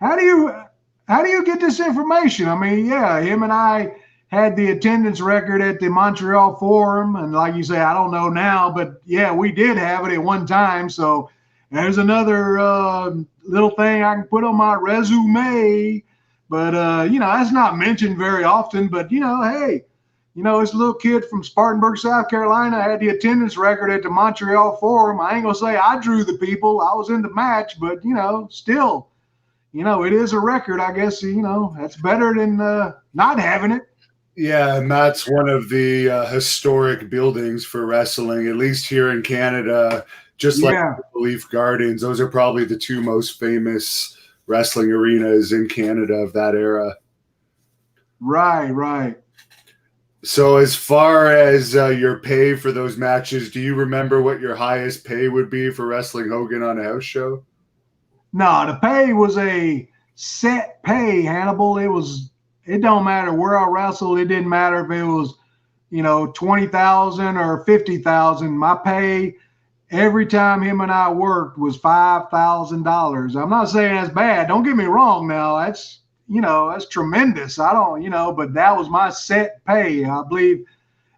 Speaker 2: How do you get this information? Yeah, him and I had the attendance record at the Montreal Forum. And like you say, I don't know now, but yeah, we did have it at one time. So there's another little thing I can put on my resume. But, that's not mentioned very often. But, hey, this little kid from Spartanburg, South Carolina had the attendance record at the Montreal Forum. I ain't going to say I drew the people. I was in the match. But, still, it is a record. I guess, that's better than not having it.
Speaker 1: Yeah, and that's one of the historic buildings for wrestling, at least here in Canada. Just like the Leaf Gardens, those are probably the two most famous wrestling arenas in Canada of that era.
Speaker 2: Right.
Speaker 1: So as far as your pay for those matches, do you remember what your highest pay would be for wrestling Hogan on a house show?
Speaker 2: No, the pay was a set pay, Hannibal. It don't matter where I wrestled. It didn't matter if it was, 20,000 or 50,000. My pay every time him and I worked was $5,000. I'm not saying that's bad. Don't get me wrong now. That's, that's tremendous. I don't, but that was my set pay. I believe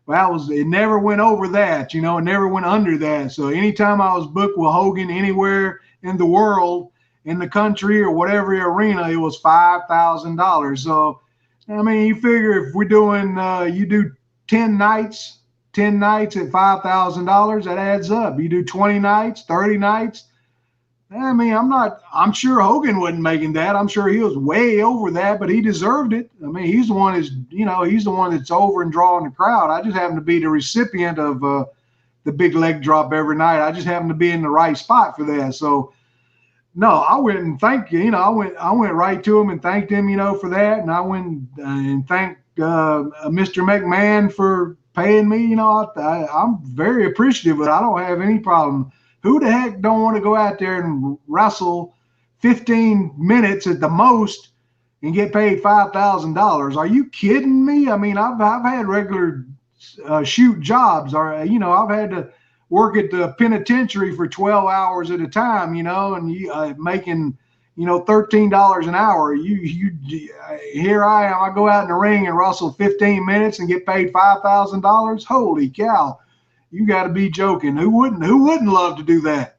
Speaker 2: it never went over that, it never went under that. So anytime I was booked with Hogan anywhere in the world, in the country or whatever arena, it was $5,000. So, you figure if we're doing, you do 10 nights at $5,000, that adds up. You do 20 nights, 30 nights. I'm sure Hogan wasn't making that. I'm sure he was way over that, but he deserved it. He's the one he's the one that's over and drawing the crowd. I just happen to be the recipient of the big leg drop every night. I just happen to be in the right spot for that. So, no, I went and thanked you. I went right to him and thanked him, for that. And I went and thanked Mr. McMahon for paying me, I'm very appreciative, but I don't have any problem. Who the heck don't want to go out there and wrestle 15 minutes at the most and get paid $5,000? Are you kidding me? I mean, I've had regular shoot jobs, or I've had to work at the penitentiary for 12 hours at a time, and making $13 an hour. Here I am. I go out in the ring and wrestle 15 minutes and get paid $5,000. Holy cow! You got to be joking. Who wouldn't love to do that?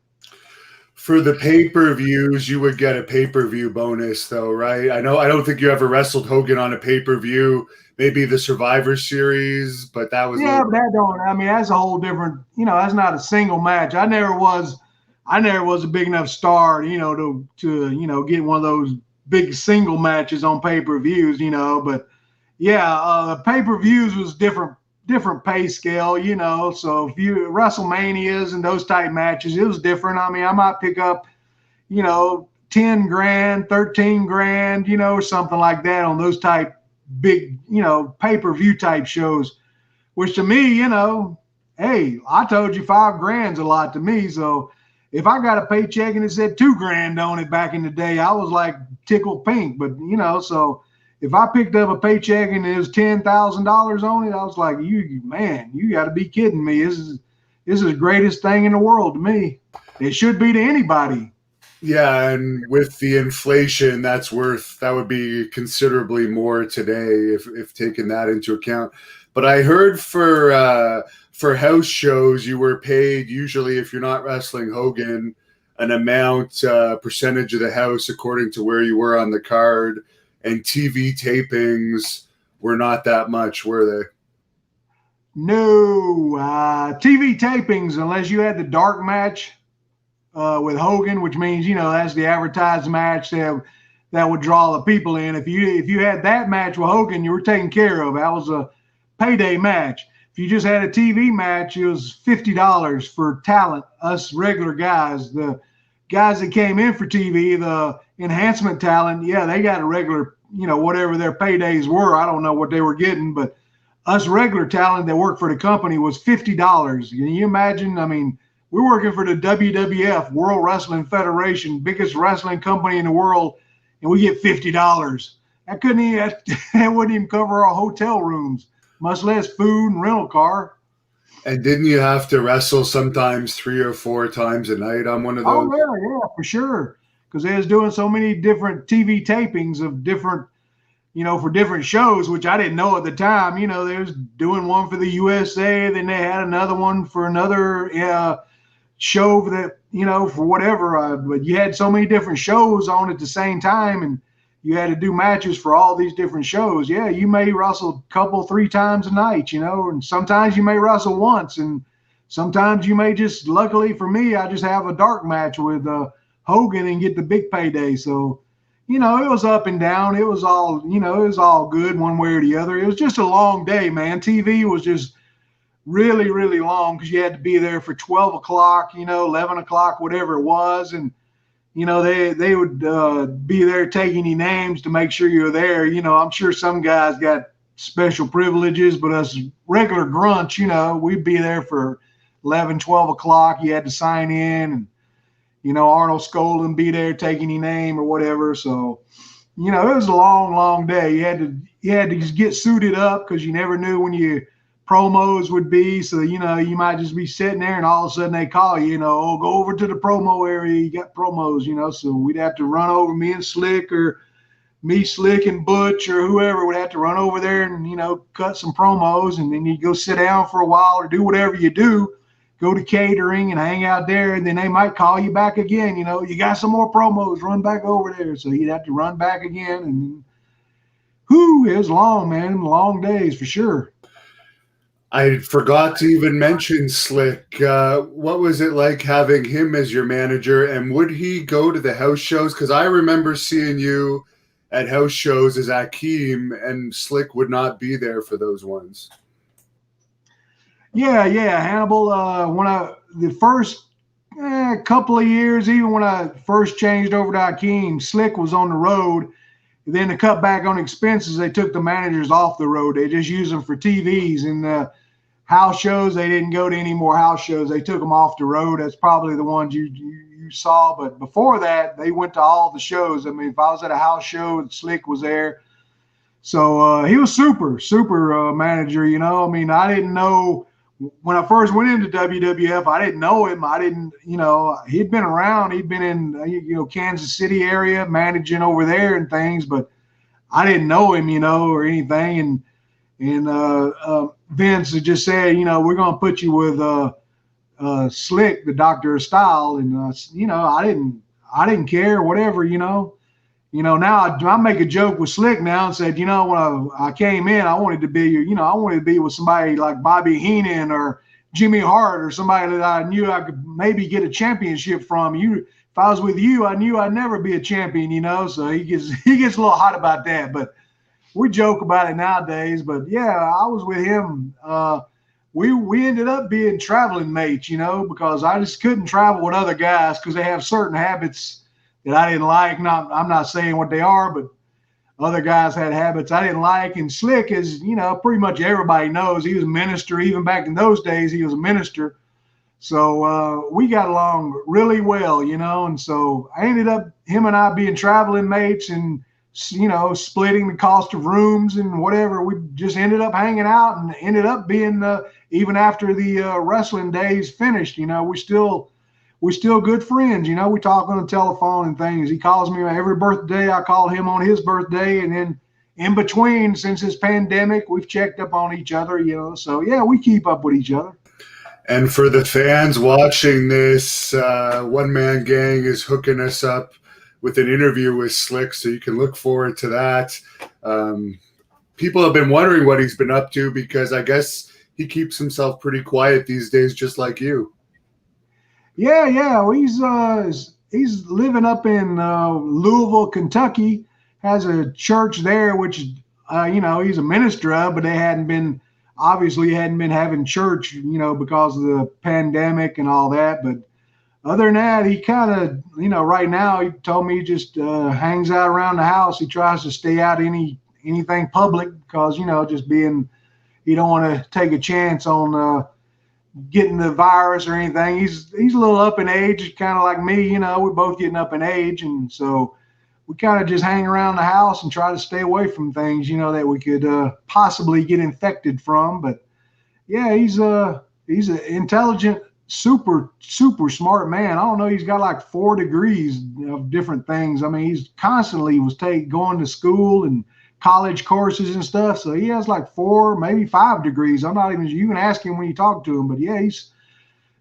Speaker 1: For the pay-per-views, you would get a pay-per-view bonus, though, right? I don't think you ever wrestled Hogan on a pay-per-view. Maybe the Survivor Series, but that was
Speaker 2: but that don't. I mean, that's a whole different. That's not a single match. I never was a big enough star, to get one of those big single matches on pay-per-views, But yeah, pay-per-views was different pay scale, So if you WrestleManias and those type matches, it was different. I mean, I might pick up, 10 grand, 13 grand, or something like that on those type big, pay-per-view type shows, which to me, hey, I told you $5 grand's a lot to me. So if I got a paycheck and it said $2 grand on it back in the day, I was like tickled pink. But so if I picked up a paycheck and it was $10,000 on it, I was like, you got to be kidding me. This is the greatest thing in the world to me. It should be to anybody.
Speaker 1: Yeah, and with the inflation, that would be considerably more today if taking that into account. But I heard for house shows, you were paid usually, if you're not wrestling Hogan, an amount, percentage of the house according to where you were on the card. And TV tapings were not that much, were they?
Speaker 2: No, TV tapings, unless you had the dark match with Hogan, which means that's the advertised match that would draw the people in. If you had that match with Hogan, you were taken care of. That was a payday match. If you just had a TV match, it was $50 for talent. Us regular guys, the guys that came in for TV, the enhancement talent, yeah, they got a regular, whatever their paydays were. I don't know what they were getting, but us regular talent that worked for the company was $50. Can you imagine? I mean, we're working for the WWF, World Wrestling Federation, biggest wrestling company in the world, and we get $50. That wouldn't even cover our hotel rooms, much less food and rental car.
Speaker 1: And didn't you have to wrestle sometimes 3 or 4 times a night on one of those?
Speaker 2: Oh, yeah, for sure. Because they was doing so many different TV tapings of different, for different shows, which I didn't know at the time. They was doing one for the USA, then they had another one for another show that, for whatever. But you had so many different shows on at the same time, and you had to do matches for all these different shows. Yeah, you may wrestle a couple, 3 times a night, and sometimes you may wrestle once, and sometimes you may just, luckily for me, I just have a dark match with Hogan and get the big payday. So, it was up and down. It was all, it was all good one way or the other. It was just a long day, man. TV was just really, really long because you had to be there for 12 o'clock, 11 o'clock, whatever it was. And, they would be there taking your names to make sure you're there. I'm sure some guys got special privileges, but us regular grunts, we'd be there for 11, 12 o'clock. You had to sign in, and, Arnold Skolin be there taking your name or whatever. So, it was a long, long day. You had to just get suited up because you never knew when your promos would be. So, you might just be sitting there and all of a sudden they call you, oh, go over to the promo area. You got promos, so we'd have to run over, me and Slick, or me, Slick, and Butch, or whoever would have to run over there and, cut some promos, and then you go sit down for a while or do whatever you do, go to catering and hang out there. And then they might call you back again. You got some more promos, run back over there. So you'd have to run back again. And it was long, man. Long days for sure.
Speaker 1: I forgot to even mention Slick. What was it like having him as your manager, and would he go to the house shows? Because I remember seeing you at house shows as Akeem, and Slick would not be there for those ones.
Speaker 2: Yeah, Hannibal. The first couple of years, even when I first changed over to Akeem, Slick was on the road. Then to cut back on expenses, they took the managers off the road. They just used them for TVs. And house shows. They didn't go to any more house shows. They took them off the road. That's probably the ones you saw. But before that, they went to all the shows. I mean, if I was at a house show, Slick was there. So he was super manager, you know. I mean, I didn't know when I first went into WWF, I didn't know him. I didn't, you know, he'd been around. He'd been in, you know, Kansas City area managing over there and things, but I didn't know him, you know, or anything. And Vince had just said, you know, we're going to put you with Slick, the Doctor of Style. And, you know, I didn't care, whatever, you know. You know, now I make a joke with Slick now and said, you know, when I came in, I wanted to be, you know, I wanted to be with somebody like Bobby Heenan or Jimmy Hart or somebody that I knew I could maybe get a championship from. If I was with you, I knew I'd never be a champion, you know. So he gets a little hot about that, but we joke about it nowadays. But yeah, I was with him. We ended up being traveling mates, you know, because I just couldn't travel with other guys because they have certain habits that I didn't like. I'm not saying what they are, but other guys had habits I didn't like. And Slick is, you know, pretty much everybody knows he was a minister. Even back in those days, he was a minister. So we got along really well, you know. And so I ended up, him and I being traveling mates and, you know, splitting the cost of rooms and whatever. We just ended up hanging out and ended up being, even after the wrestling days finished, you know, we're still good friends, you know. We talk on the telephone and things. He calls me every birthday. I call him on his birthday. And then in between, since this pandemic, we've checked up on each other, you know. So, yeah, we keep up with each other.
Speaker 1: And for the fans watching this, One Man Gang is hooking us up with an interview with Slick, so you can look forward to that. People have been wondering what he's been up to because I guess he keeps himself pretty quiet these days, just like you.
Speaker 2: Yeah. Well, he's living up in Louisville, Kentucky. Has a church there, which you know, he's a minister of, but they hadn't been having church, you know, because of the pandemic and all that. But other than that, he kind of, you know, right now he told me he just hangs out around the house. He tries to stay out anything public because, you know, just being, he don't want to take a chance on getting the virus or anything. He's a little up in age, kind of like me, you know. We're both getting up in age, and so we kind of just hang around the house and try to stay away from things, you know, that we could possibly get infected from. But yeah, he's an intelligent, super smart man. I don't know, he's got like 4 degrees of different things. I mean, he's constantly going to school and college courses and stuff. So he has like 4, maybe 5 degrees. I'm not even, you can ask him when you talk to him, but yeah, he's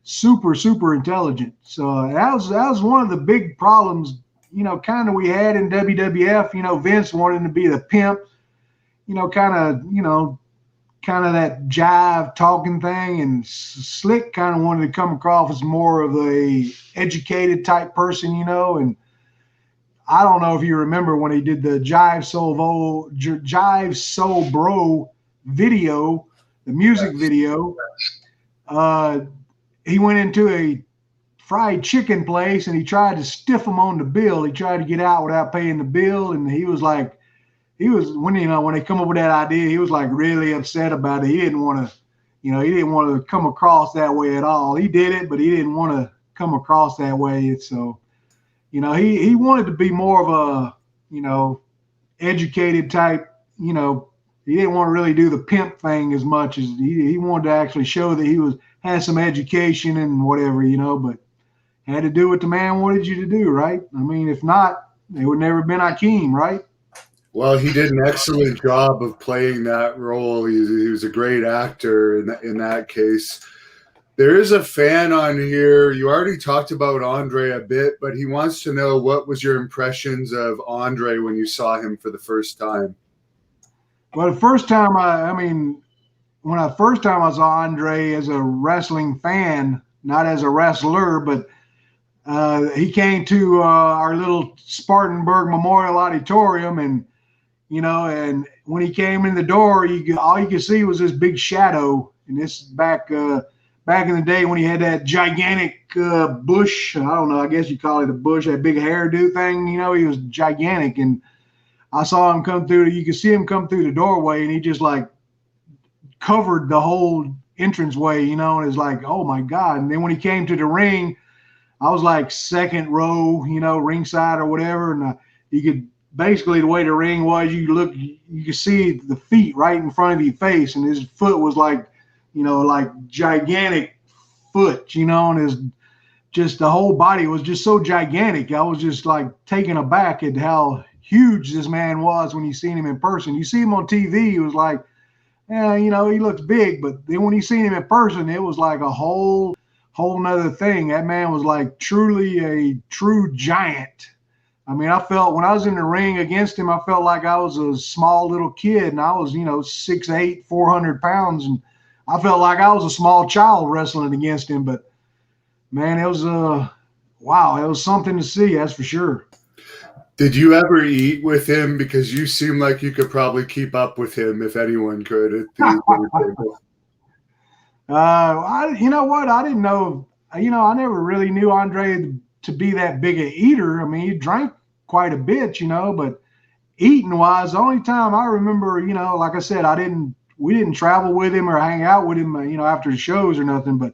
Speaker 2: super intelligent. So that was one of the big problems, you know, kind of we had in WWF. You know, Vince wanted to be the pimp, you know, kind of that jive talking thing, and Slick kind of wanted to come across as more of a educated type person, you know. And I don't know if you remember when he did the Jive Soul Bro video, the music video. He went into a fried chicken place and he tried to stiff him on the bill. He tried to get out without paying the bill, and when they come up with that idea, he was like really upset about it. He didn't want to come across that way at all. He did it, but he didn't want to come across that way. So, you know, he wanted to be more of a, you know, educated type, you know. He didn't want to really do the pimp thing as much as he wanted to actually show that he had some education and whatever, you know, but had to do what the man wanted you to do, right? I mean, if not, it would never have been Akeem, right?
Speaker 1: Well, he did an excellent job of playing that role. He was a great actor in that case. There is a fan on here. You already talked about Andre a bit, but he wants to know, what was your impressions of Andre when you saw him for the first time?
Speaker 2: Well, the first time when I saw Andre as a wrestling fan, not as a wrestler, but he came to our little Spartanburg Memorial Auditorium, and you know, and when he came in the door, all you could see was this big shadow. And this back in the day when he had that gigantic bush, I don't know, I guess you call it a bush, that big hairdo thing, you know. He was gigantic, and I saw him come through. You could see him come through the doorway, and he just like covered the whole entranceway, you know, and it's like, oh my God. And then when he came to the ring, I was like second row, you know, ringside or whatever. And you could basically, the way the ring was, you could see the feet right in front of your face. And his foot was like, you know, like gigantic foot, you know, and his just the whole body was just so gigantic. I was just like taken aback at how huge this man was when you seen him in person. You see him on TV, he was like, yeah, you know, he looks big, but then when you seen him in person, it was like a whole nother thing. That man was like truly a true giant. I mean, I felt when I was in the ring against him, I felt like I was a small little kid, and I was, you know, 6'8", 400 pounds, and I felt like I was a small child wrestling against him. But man, it was wow, it was something to see, that's for sure.
Speaker 1: Did you ever eat with him? Because you seem like you could probably keep up with him if anyone could at the table.
Speaker 2: You know what? I didn't know. You know, I never really knew Andre to be that big an eater. I mean, he drank quite a bit, you know, but eating wise, the only time I remember, you know, like I said, we didn't travel with him or hang out with him, you know, after the shows or nothing. But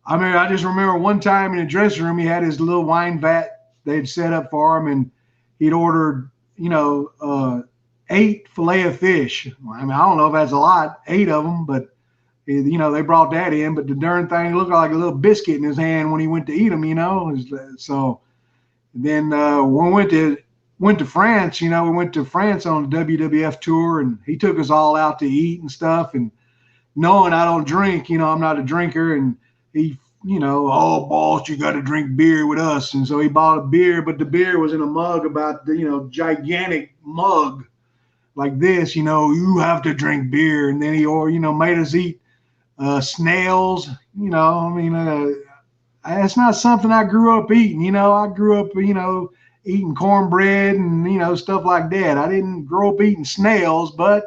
Speaker 2: I mean, I just remember one time in the dressing room, he had his little wine vat they'd set up for him, and he'd ordered, you know, 8 fillet of fish. I mean, I don't know if that's a lot, 8 of them, but you know, they brought that in, but the darn thing looked like a little biscuit in his hand when he went to eat them, you know. So then when we went to France, you know, we went to France on the WWF tour, and he took us all out to eat and stuff. And knowing I don't drink, you know, I'm not a drinker, and he, you know, oh, boss, you got to drink beer with us. And so he bought a beer, but the beer was in a mug about the, you know, gigantic mug like this, you know, you have to drink beer. And then he, or, you know, made us eat snails, you know. I mean, it's not something I grew up eating, you know. I grew up, you know, eating cornbread and, you know, stuff like that. I didn't grow up eating snails, but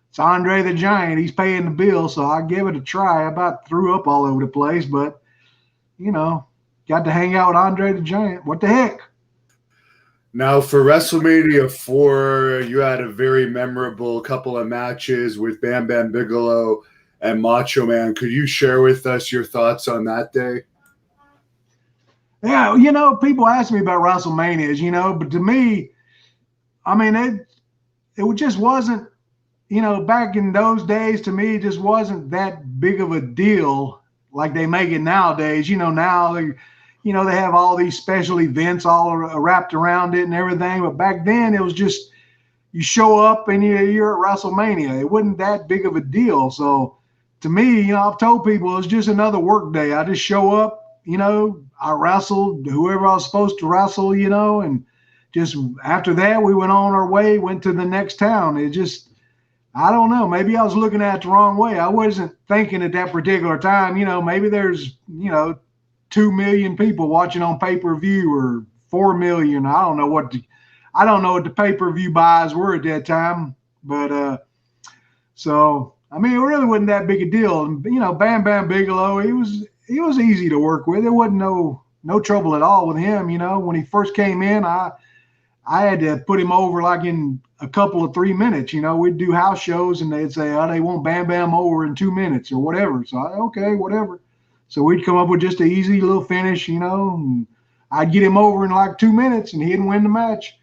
Speaker 2: it's Andre the Giant. He's paying the bill, so I gave it a try. I about threw up all over the place, but, you know, got to hang out with Andre the Giant. What the heck?
Speaker 1: Now, for WrestleMania IV, you had a very memorable couple of matches with Bam Bam Bigelow and Macho Man. Could you share with us your thoughts on that day?
Speaker 2: Yeah, you know, people ask me about WrestleManias, you know, but to me, I mean, it just wasn't, you know, back in those days, to me, it just wasn't that big of a deal like they make it nowadays. You know, now they, you know, they have all these special events all wrapped around it and everything. But back then, it was just you show up and you're at WrestleMania. It wasn't that big of a deal. So to me, you know, I've told people it's just another work day. I just show up, you know, I wrestled whoever I was supposed to wrestle, you know, and just after that, we went on our way, went to the next town. It just, I don't know. Maybe I was looking at it the wrong way. I wasn't thinking at that particular time, you know, maybe there's, you know, 2 million people watching on pay-per-view or 4 million. I don't know what the pay-per-view buys were at that time. But so, I mean, it really wasn't that big a deal. And, you know, Bam Bam Bigelow, he was easy to work with. There wasn't no trouble at all with him. You know, when he first came in, I had to put him over like in a couple of 3 minutes. You know, we'd do house shows and they'd say, oh, they want Bam Bam over in 2 minutes or whatever. So okay, whatever. So we'd come up with just an easy little finish, you know, and I'd get him over in like 2 minutes and he'd win the match.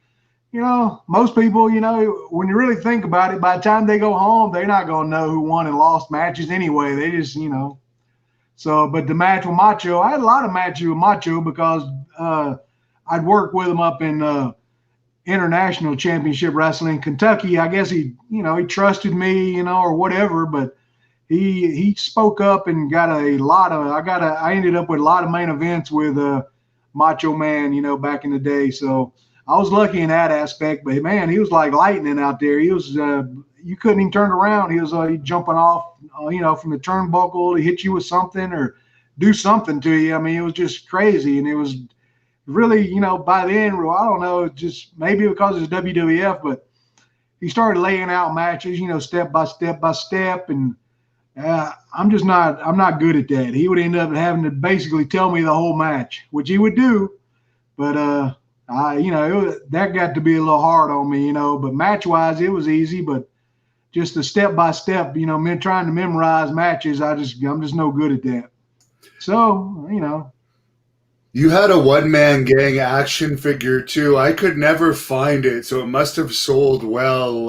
Speaker 2: You know, most people, you know, when you really think about it, by the time they go home, they're not going to know who won and lost matches anyway. They just, you know. So, but the match with Macho, I had a lot of matches with Macho because I'd worked with him up in International Championship Wrestling, Kentucky. I guess he, you know, he trusted me, you know, or whatever, but he spoke up and got I ended up with a lot of main events with Macho Man, you know, back in the day. So I was lucky in that aspect, but man, he was like lightning out there. He was, you couldn't even turn around. He was jumping off, you know, from the turnbuckle to hit you with something or do something to you. I mean, it was just crazy. And it was really, you know, by then, I don't know, just maybe because it's WWF, but he started laying out matches, you know, step by step by step. And I'm not good at that. He would end up having to basically tell me the whole match, which he would do. But, you know, that got to be a little hard on me, you know. But match-wise, it was easy. But just the step-by-step, trying to memorize matches. I'm just no good at that. So,
Speaker 1: You had a one-man gang action figure too. I could never find it, so it must have sold well.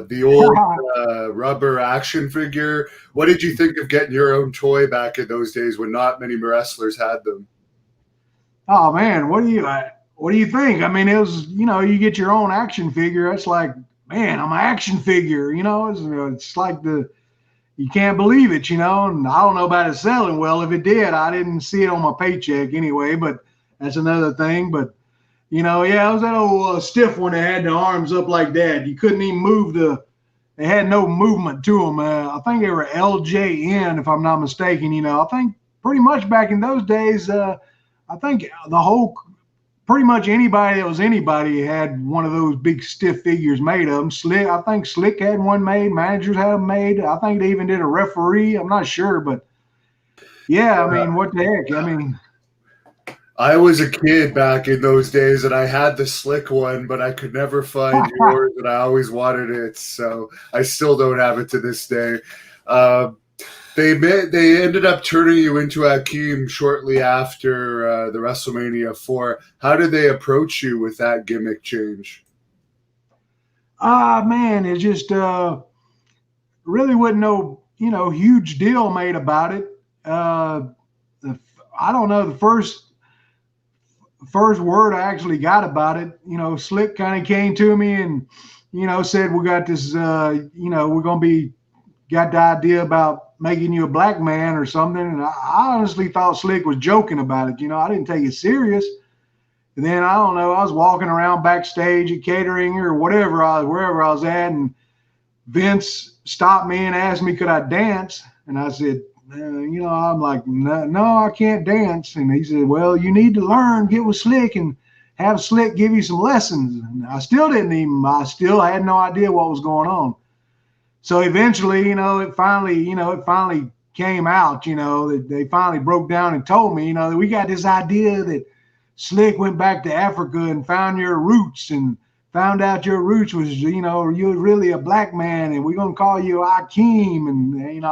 Speaker 1: The old rubber action figure. What did you think of getting your own toy back in those days when not many wrestlers had them?
Speaker 2: Oh man, what do you think? I mean, it was, you get your own action figure. It's like, man, I'm an action figure. It's like you can't believe it, and I don't know about it selling well. If it did, I didn't see it on my paycheck anyway, but that's another thing. But, it was that old stiff one that had the arms up like that. You couldn't even move they had no movement to them. I think they were LJN, if I'm not mistaken. I think pretty much back in those days, I think pretty much anybody that was anybody had one of those big stiff figures made of them. I think Slick had one made. Managers had them made. I think they even did a referee. I'm not sure, but yeah, I mean, what the heck? I mean,
Speaker 1: I was a kid back in those days, and I had the Slick one, but I could never find yours, and I always wanted it, so I still don't have it to this day. They ended up turning you into Akeem shortly after the WrestleMania IV. How did they approach you with that gimmick change?
Speaker 2: Man, it just really wasn't no huge deal made about it. I don't know, the first word I actually got about it, Slick kind of came to me and said, we got this, we're gonna got the idea about making you a black man or something. And I honestly thought Slick was joking about it. I didn't take it serious. And then I don't know, I was walking around backstage at catering or wherever I was at, and Vince stopped me and asked me, could I dance? And I said, I'm like, no, I can't dance. And he said, well, you need to learn, get with Slick and have Slick give you some lessons. And I still had no idea what was going on. So eventually, it finally came out, that they finally broke down and told me, that we got this idea that Slick went back to Africa and found your roots and found out your roots was, you're really a black man and we're going to call you Akeem. And,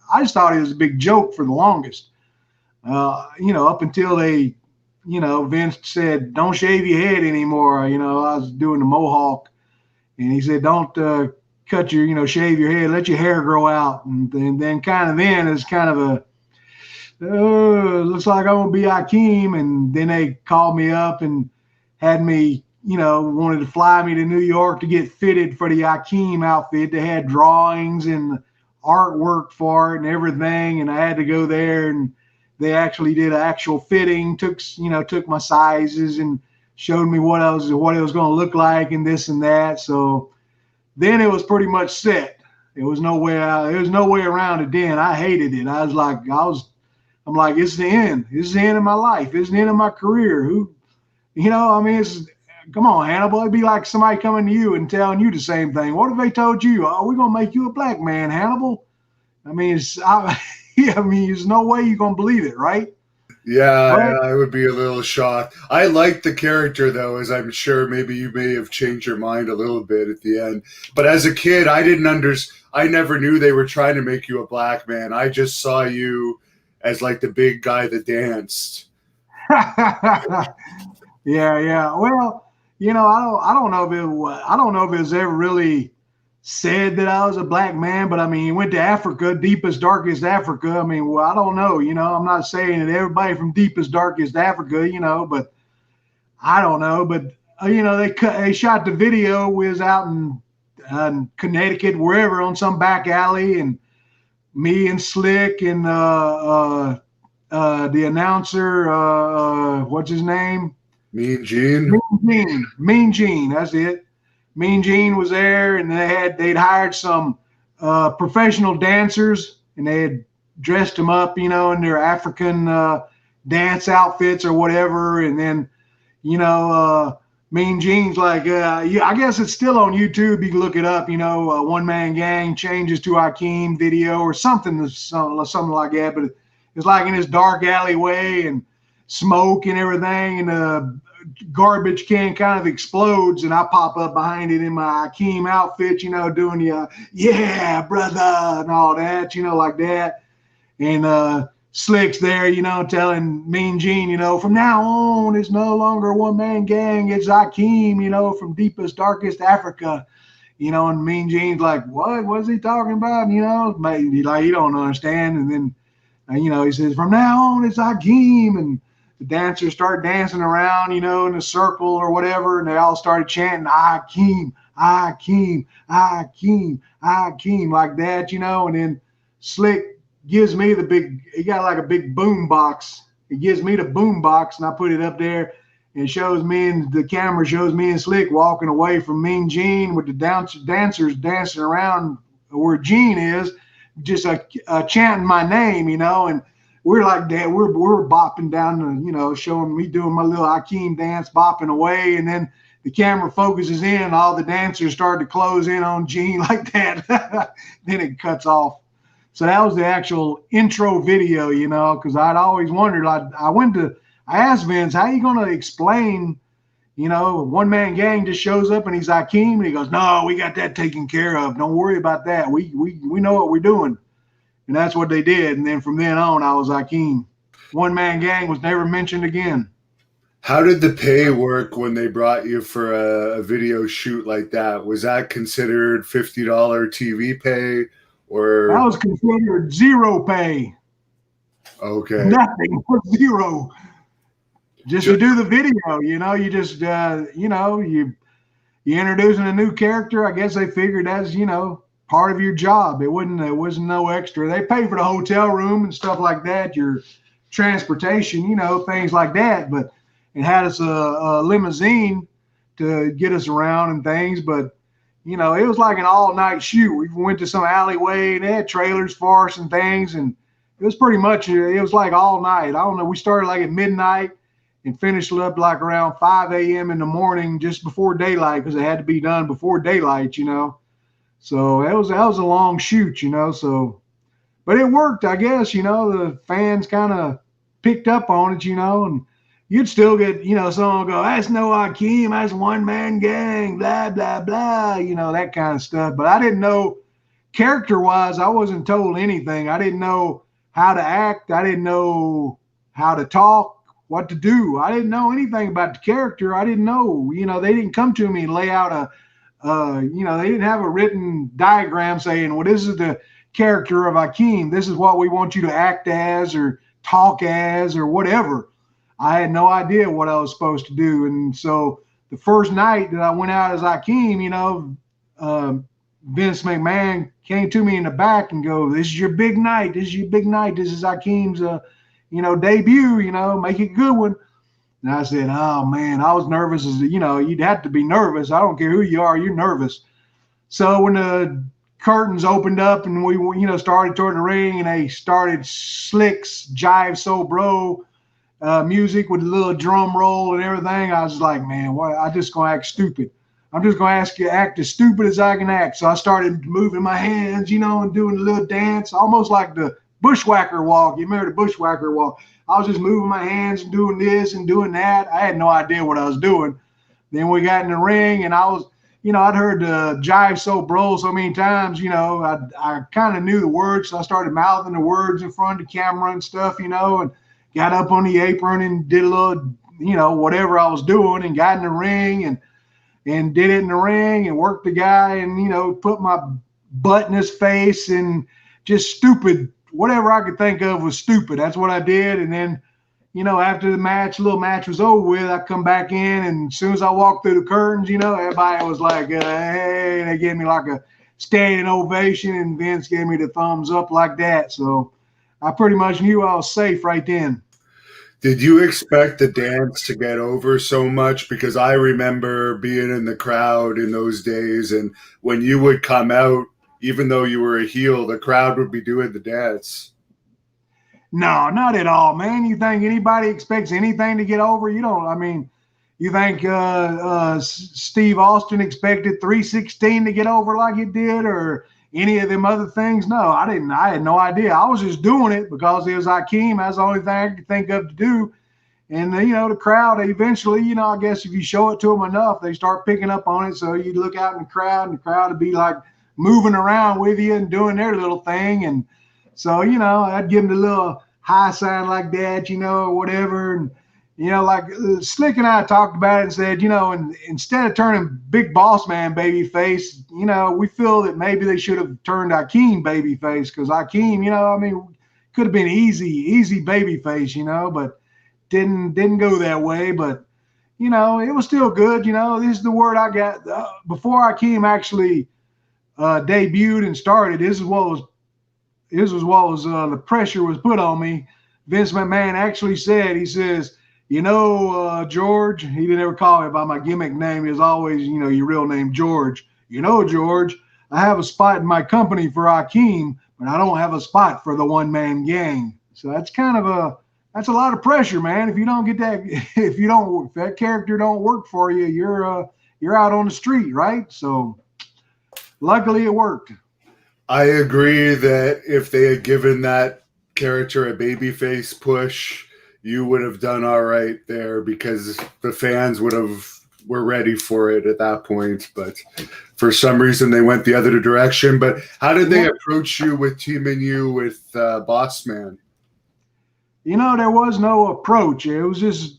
Speaker 2: I just thought it was a big joke for the longest, up until they, Vince said, don't shave your head anymore. I was doing the mohawk and he said, don't, cut your, shave your head, let your hair grow out. And then it's kind of looks like I'm going to be Akeem. And then they called me up and had me, wanted to fly me to New York to get fitted for the Akeem outfit. They had drawings and artwork for it and everything. And I had to go there and they actually did an actual fitting, took my sizes and showed me what it was going to look like and this and that. So then it was pretty much set. There was no way around it then. I hated it. I'm like, it's the end. It's the end of my life. It's the end of my career. Come on, Hannibal. It'd be like somebody coming to you and telling you the same thing. What if they told you, we're going to make you a black man, Hannibal? There's no way you're going to believe it, right?
Speaker 1: Yeah, I would be a little shocked. I liked the character, though, as I'm sure maybe you may have changed your mind a little bit at the end. But as a kid, I never knew they were trying to make you a black man. I just saw you as like the big guy that danced.
Speaker 2: Yeah. Well, I don't know if it was ever really said that I was a black man, but he went to Africa, deepest, darkest Africa. I don't know, I'm not saying that everybody from deepest, darkest Africa, but I don't know. But, they shot the video. We was out in Connecticut, wherever, on some back alley, and me and Slick and the announcer, what's his name?
Speaker 1: Mean Gene.
Speaker 2: Mean Gene, that's it. Mean Gene was there, and they'd hired some professional dancers, and they had dressed them up, in their African dance outfits or whatever. And then, Mean Gene's like, I guess it's still on YouTube. You can look it up, One Man Gang changes to Akeem video or something like that. But it's like in this dark alleyway, and smoke and everything, and the garbage can kind of explodes, and I pop up behind it in my Akeem outfit, you know, doing the yeah, brother, and all that, you know, like that. And Slick's there, you know, telling Mean Gene, you know, from now on, it's no longer a one-man gang. It's Akeem, you know, from deepest, darkest Africa, you know. And Mean Gene's like, what? What's he talking about? You know, maybe like he don't understand. And then, you know, he says, from now on, it's Akeem. And the dancers start dancing around, you know, in a circle or whatever. And they all started chanting, Akeem, Akeem, Akeem, Akeem, like that, you know. And then Slick gives me the big, he got like a big boom box. He gives me the boom box, and I put it up there, and it shows me, and the camera shows me and Slick walking away from Mean Gene with the dancers dancing around where Gene is, just chanting my name, you know. And we're like that, we're bopping down the, you know, showing me doing my little Akeem dance, bopping away, and then the camera focuses in, and all the dancers start to close in on Gene like that. Then it cuts off. So that was the actual intro video, you know, because I'd always wondered. I asked Vince, how are you going to explain, you know, one-man gang just shows up and he's Akeem, and he goes, no, we got that taken care of. Don't worry about that. We know what we're doing. And that's what they did. And then from then on, I was Akeem. One-man gang was never mentioned again.
Speaker 1: How did the pay work when they brought you for a video shoot like that? Was that considered $50 TV pay? Or
Speaker 2: that was considered zero pay.
Speaker 1: Okay.
Speaker 2: Nothing but zero. Just to do the video, you know, you just you know, you introducing a new character. I guess they figured that's, you know, part of your job. It wasn't no extra. They pay for the hotel room and stuff like that, your transportation, you know, things like that. But it had us a limousine to get us around and things, but you know, it was like an all-night shoot. We went to some alleyway, and they had trailers for us and things, and it was pretty much, it was like all night. I don't know, we started like at midnight and finished up like around 5 a.m. in the morning, just before daylight, because it had to be done before daylight, you know. So that was a long shoot, you know. So, but it worked, I guess, you know. The fans kind of picked up on it, you know, and you'd still get, you know, someone go, that's no Akeem, that's one-man gang, blah, blah, blah, you know, that kind of stuff. But I didn't know, character-wise, I wasn't told anything. I didn't know how to act. I didn't know how to talk, what to do. I didn't know anything about the character. I didn't know, you know, they didn't come to me and lay out you know, they didn't have a written diagram saying, well, this is the character of Akeem. This is what we want you to act as or talk as or whatever. I had no idea what I was supposed to do. And so the first night that I went out as Akeem, you know, Vince McMahon came to me in the back and go, this is your big night. This is your big night. This is Akeem's, you know, debut, you know, make it a good one. And I said, oh, man, I was nervous. As you know, you'd have to be nervous. I don't care who you are. You're nervous. So when the curtains opened up and we, you know, started toward the ring and they started Slick's Jive So Bro music with a little drum roll and everything, I was like, man, what? I'm just going to act stupid. I'm just going to ask you to act as stupid as I can act. So I started moving my hands, you know, and doing a little dance, almost like the bushwhacker walk. You remember the bushwhacker walk? I was just moving my hands and doing this and doing that. I had no idea what I was doing. Then we got in the ring and I was, you know, I'd heard the Jive So Bro so many times, you know, I kind of knew the words. So I started mouthing the words in front of the camera and stuff, you know, and got up on the apron and did a little, you know, whatever I was doing and got in the ring and did it in the ring and worked the guy and, you know, put my butt in his face and just stupid, whatever I could think of was stupid. That's what I did. And then, you know, after the match, little match was over with, I come back in and as soon as I walked through the curtains, you know, everybody was like, hey, they gave me like a standing ovation and Vince gave me the thumbs up like that. So I pretty much knew I was safe right then.
Speaker 1: Did you expect the dance to get over so much? Because I remember being in the crowd in those days, and when you would come out, even though you were a heel, the crowd would be doing the dance.
Speaker 2: No, not at all, man. You think anybody expects anything to get over? You don't. I mean, you think Steve Austin expected 316 to get over like it did, or any of them other things? No, I didn't. I had no idea. I was just doing it because it was Akeem. That's the only thing I could think of to do. And, the crowd eventually, I guess if you show it to them enough, they start picking up on it. So you look out in the crowd, and the crowd would be like moving around with you and doing their little thing. And so, I'd give them the little high sign like that, or whatever. And, like Slick and I talked about it and said, and instead of turning Big Boss Man babyface, we feel that maybe they should have turned Akeem babyface, because Akeem, could have been easy babyface, but didn't go that way. But it was still good. This is the word I got before Akeem actually debuted and started. This is what was the pressure was put on me. Vince McMahon actually said, he says, George, he didn't ever call me by my gimmick name. He was always, your real name, George. George, I have a spot in my company for Akeem, but I don't have a spot for the one-man gang. So that's that's a lot of pressure, man. If you don't get that, if that character don't work for you, you're out on the street, right? So luckily it worked.
Speaker 1: I agree that if they had given that character a babyface push, you would have done all right there, because the fans were ready for it at that point. But for some reason they went the other direction. But how did they approach you with teaming you with Boss Man?
Speaker 2: There was no approach. It was just,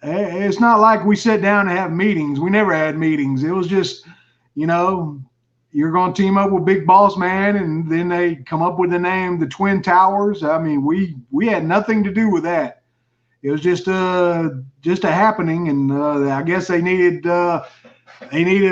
Speaker 2: it's not like we sat down to have meetings. We never had meetings. It was just, you're going to team up with Big Boss Man, and then they come up with the name, the Twin Towers. We had nothing to do with that. It was just a happening, and I guess they needed a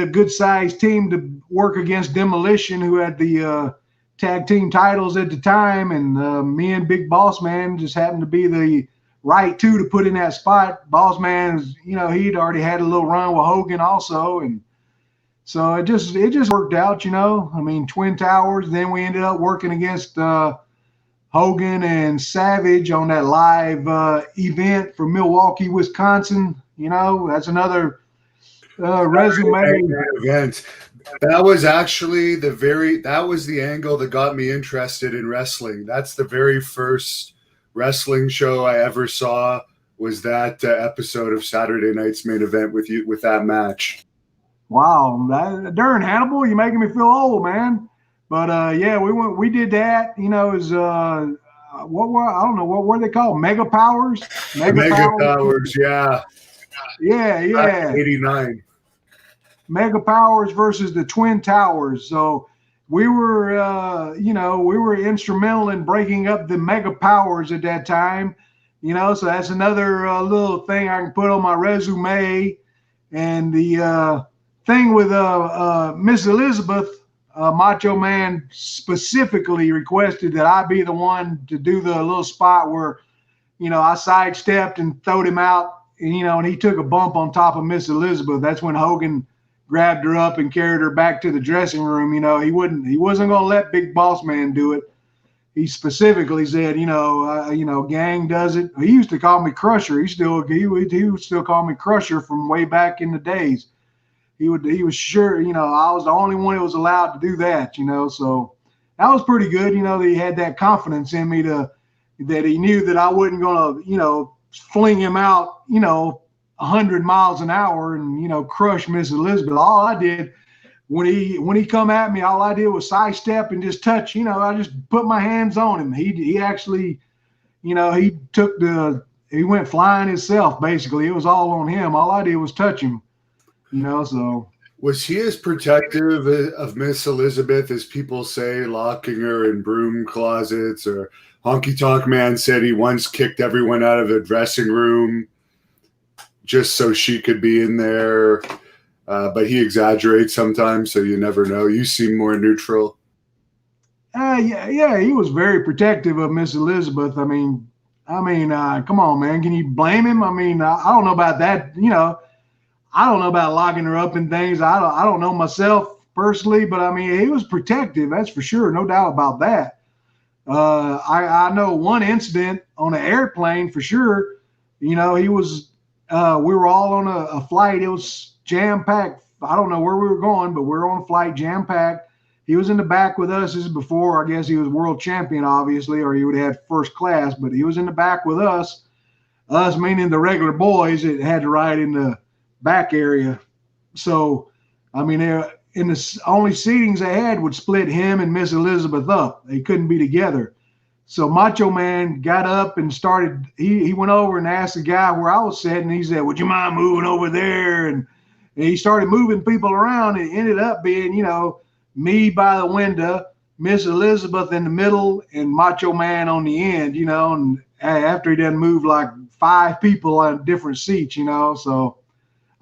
Speaker 2: good sized team to work against Demolition, who had the tag team titles at the time, and me and Big Boss Man just happened to be the right two to put in that spot. Boss Man is, he'd already had a little run with Hogan also, and so it just worked out, Twin Towers. Then we ended up working against Hogan and Savage on that live event from Milwaukee, Wisconsin. That's another resume
Speaker 1: event. That was actually that was the angle that got me interested in wrestling. That's the very first wrestling show I ever saw, was that episode of Saturday Night's Main Event with that match.
Speaker 2: Wow, darn Hannibal, you're making me feel old, man. But yeah, we did that. It was I don't know what were they called? Mega Powers.
Speaker 1: Mega Powers, yeah.
Speaker 2: Yeah.
Speaker 1: 89.
Speaker 2: Mega Powers versus the Twin Towers. So we were, we were instrumental in breaking up the Mega Powers at that time. So that's another little thing I can put on my resume. And the thing with Miss Elizabeth, Macho Man specifically requested that I be the one to do the little spot where, I sidestepped and throwed him out, and he took a bump on top of Miss Elizabeth. That's when Hogan grabbed her up and carried her back to the dressing room. He wasn't going to let Big Boss Man do it. He specifically said, gang does it. He used to call me Crusher. He would still call me Crusher from way back in the days. He was sure, I was the only one who was allowed to do that, so that was pretty good. That he had that confidence in me that he knew that I wasn't going to, fling him out, 100 miles an hour and, crush Miss Elizabeth. All I did when he come at me, all I did was sidestep and just touch, I just put my hands on him. He actually, he went flying himself, basically. It was all on him. All I did was touch him. So
Speaker 1: was he as protective of Miss Elizabeth as people say, locking her in broom closets? Or Honky Tonk Man said he once kicked everyone out of the dressing room just so she could be in there. But he exaggerates sometimes, so you never know. You seem more neutral.
Speaker 2: Yeah, he was very protective of Miss Elizabeth. I mean, come on, man. Can you blame him? I don't know about that, I don't know about locking her up and things. I don't know myself personally, but he was protective. That's for sure. No doubt about that. I know one incident on an airplane for sure. He was, we were all on a flight. It was jam-packed. I don't know where we were going, but we were on a flight jam-packed. He was in the back with us. This is before, I guess he was world champion, obviously, or he would have had first class, but he was in the back with us. Us, meaning the regular boys, it had to ride in the back area. So, I mean, in the only seatings they had would split him and Miss Elizabeth up. They couldn't be together. So Macho Man got up and started. He went over and asked the guy where I was sitting. He said, "Would you mind moving over there?" And he started moving people around. It ended up being, me by the window, Miss Elizabeth in the middle, and Macho Man on the end. And after he done moved like 5 people on different seats. So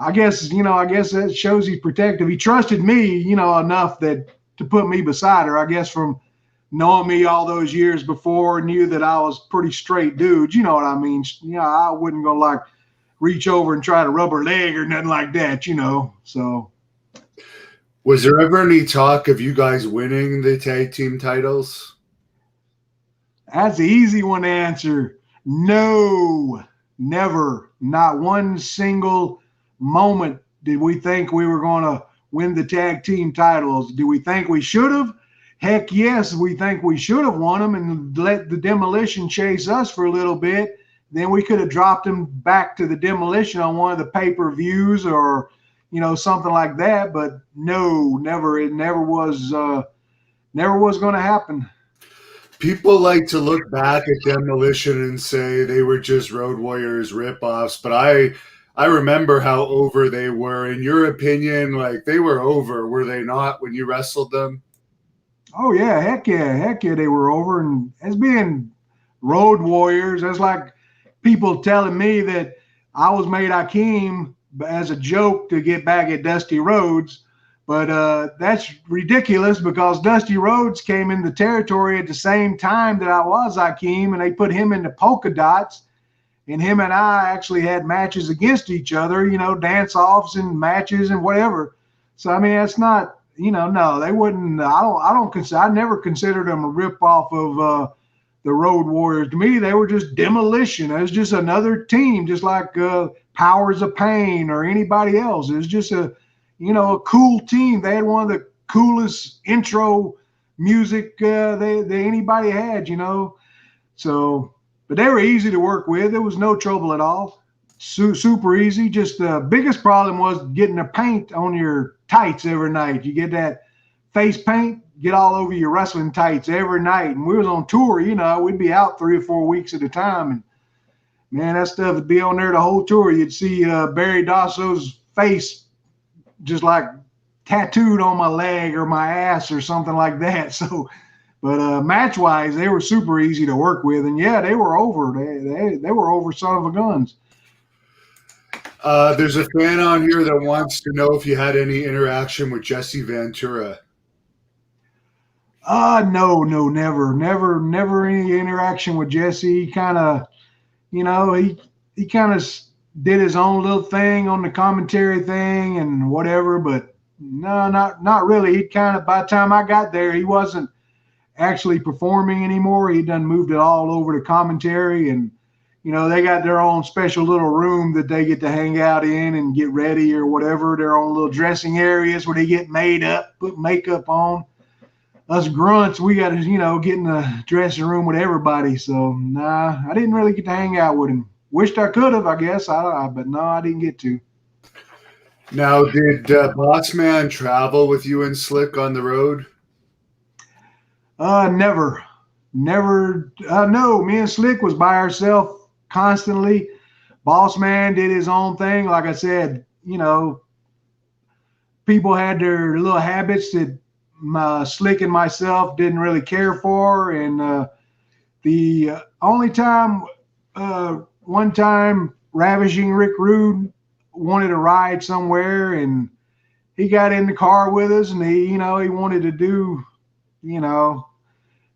Speaker 2: I guess that shows he's protective. He trusted me, enough that to put me beside her. I guess from knowing me all those years before, knew that I was pretty straight dude. You know what I mean? I wouldn't go like reach over and try to rub her leg or nothing like that, So
Speaker 1: was there ever any talk of you guys winning the tag team titles?
Speaker 2: That's the easy one to answer. No, never. Not one single moment did we think we were going to win the tag team titles. Do we think we should have? Heck yes, we think we should have won them and let the Demolition chase us for a little bit. Then we could have dropped them back to the Demolition on one of the pay-per-views or, something like that. But no, never. It never was going to happen.
Speaker 1: People like to look back at Demolition and say they were just Road Warriors ripoffs, but I remember how over they were. In your opinion, like they were over, were they not, when you wrestled them?
Speaker 2: Oh yeah, heck yeah, they were over. And as being Road Warriors, that's like people telling me that I was made Akeem as a joke to get back at Dusty Rhodes. But that's ridiculous because Dusty Rhodes came in the territory at the same time that I was Akeem, and they put him into polka dots. And him and I actually had matches against each other, dance-offs and matches and whatever. So, I mean, that's not, no, they wouldn't. I never considered them a ripoff of the Road Warriors. To me, they were just Demolition. It was just another team, just like Powers of Pain or anybody else. It was just a cool team. They had one of the coolest intro music they anybody had, So, but they were easy to work with. There was no trouble at all. Super easy. Just the biggest problem was getting the paint on your tights every night. You get that face paint, get all over your wrestling tights every night. And we was on tour, we'd be out 3 or 4 weeks at a time. And man, that stuff would be on there the whole tour. You'd see Barry Dasso's face just like tattooed on my leg or my ass or something like that. So, but match wise, they were super easy to work with. And yeah, they were over. They were over son of a guns.
Speaker 1: There's a fan on here that wants to know if you had any interaction with Jesse Ventura.
Speaker 2: No, never any interaction with Jesse. He kind of, he kind of did his own little thing on the commentary thing and whatever, but no, not really. He kind of, by the time I got there, he wasn't actually performing anymore. He done moved it all over to commentary, and they got their own special little room that they get to hang out in and get ready or whatever, their own little dressing areas where they get made up, put makeup on. Us grunts, we got to, get in the dressing room with everybody. So, nah, I didn't really get to hang out with him. Wished I could have, I guess. But no, I didn't get to.
Speaker 1: Now, did Boss Man travel with you and Slick on the road?
Speaker 2: Never. No, me and Slick was by ourselves constantly. Boss Man did his own thing. Like I said, people had their little habits that Slick and myself didn't really care for. And the only time, one time, Ravishing Rick Rude wanted to ride somewhere, and he got in the car with us, and he wanted to do,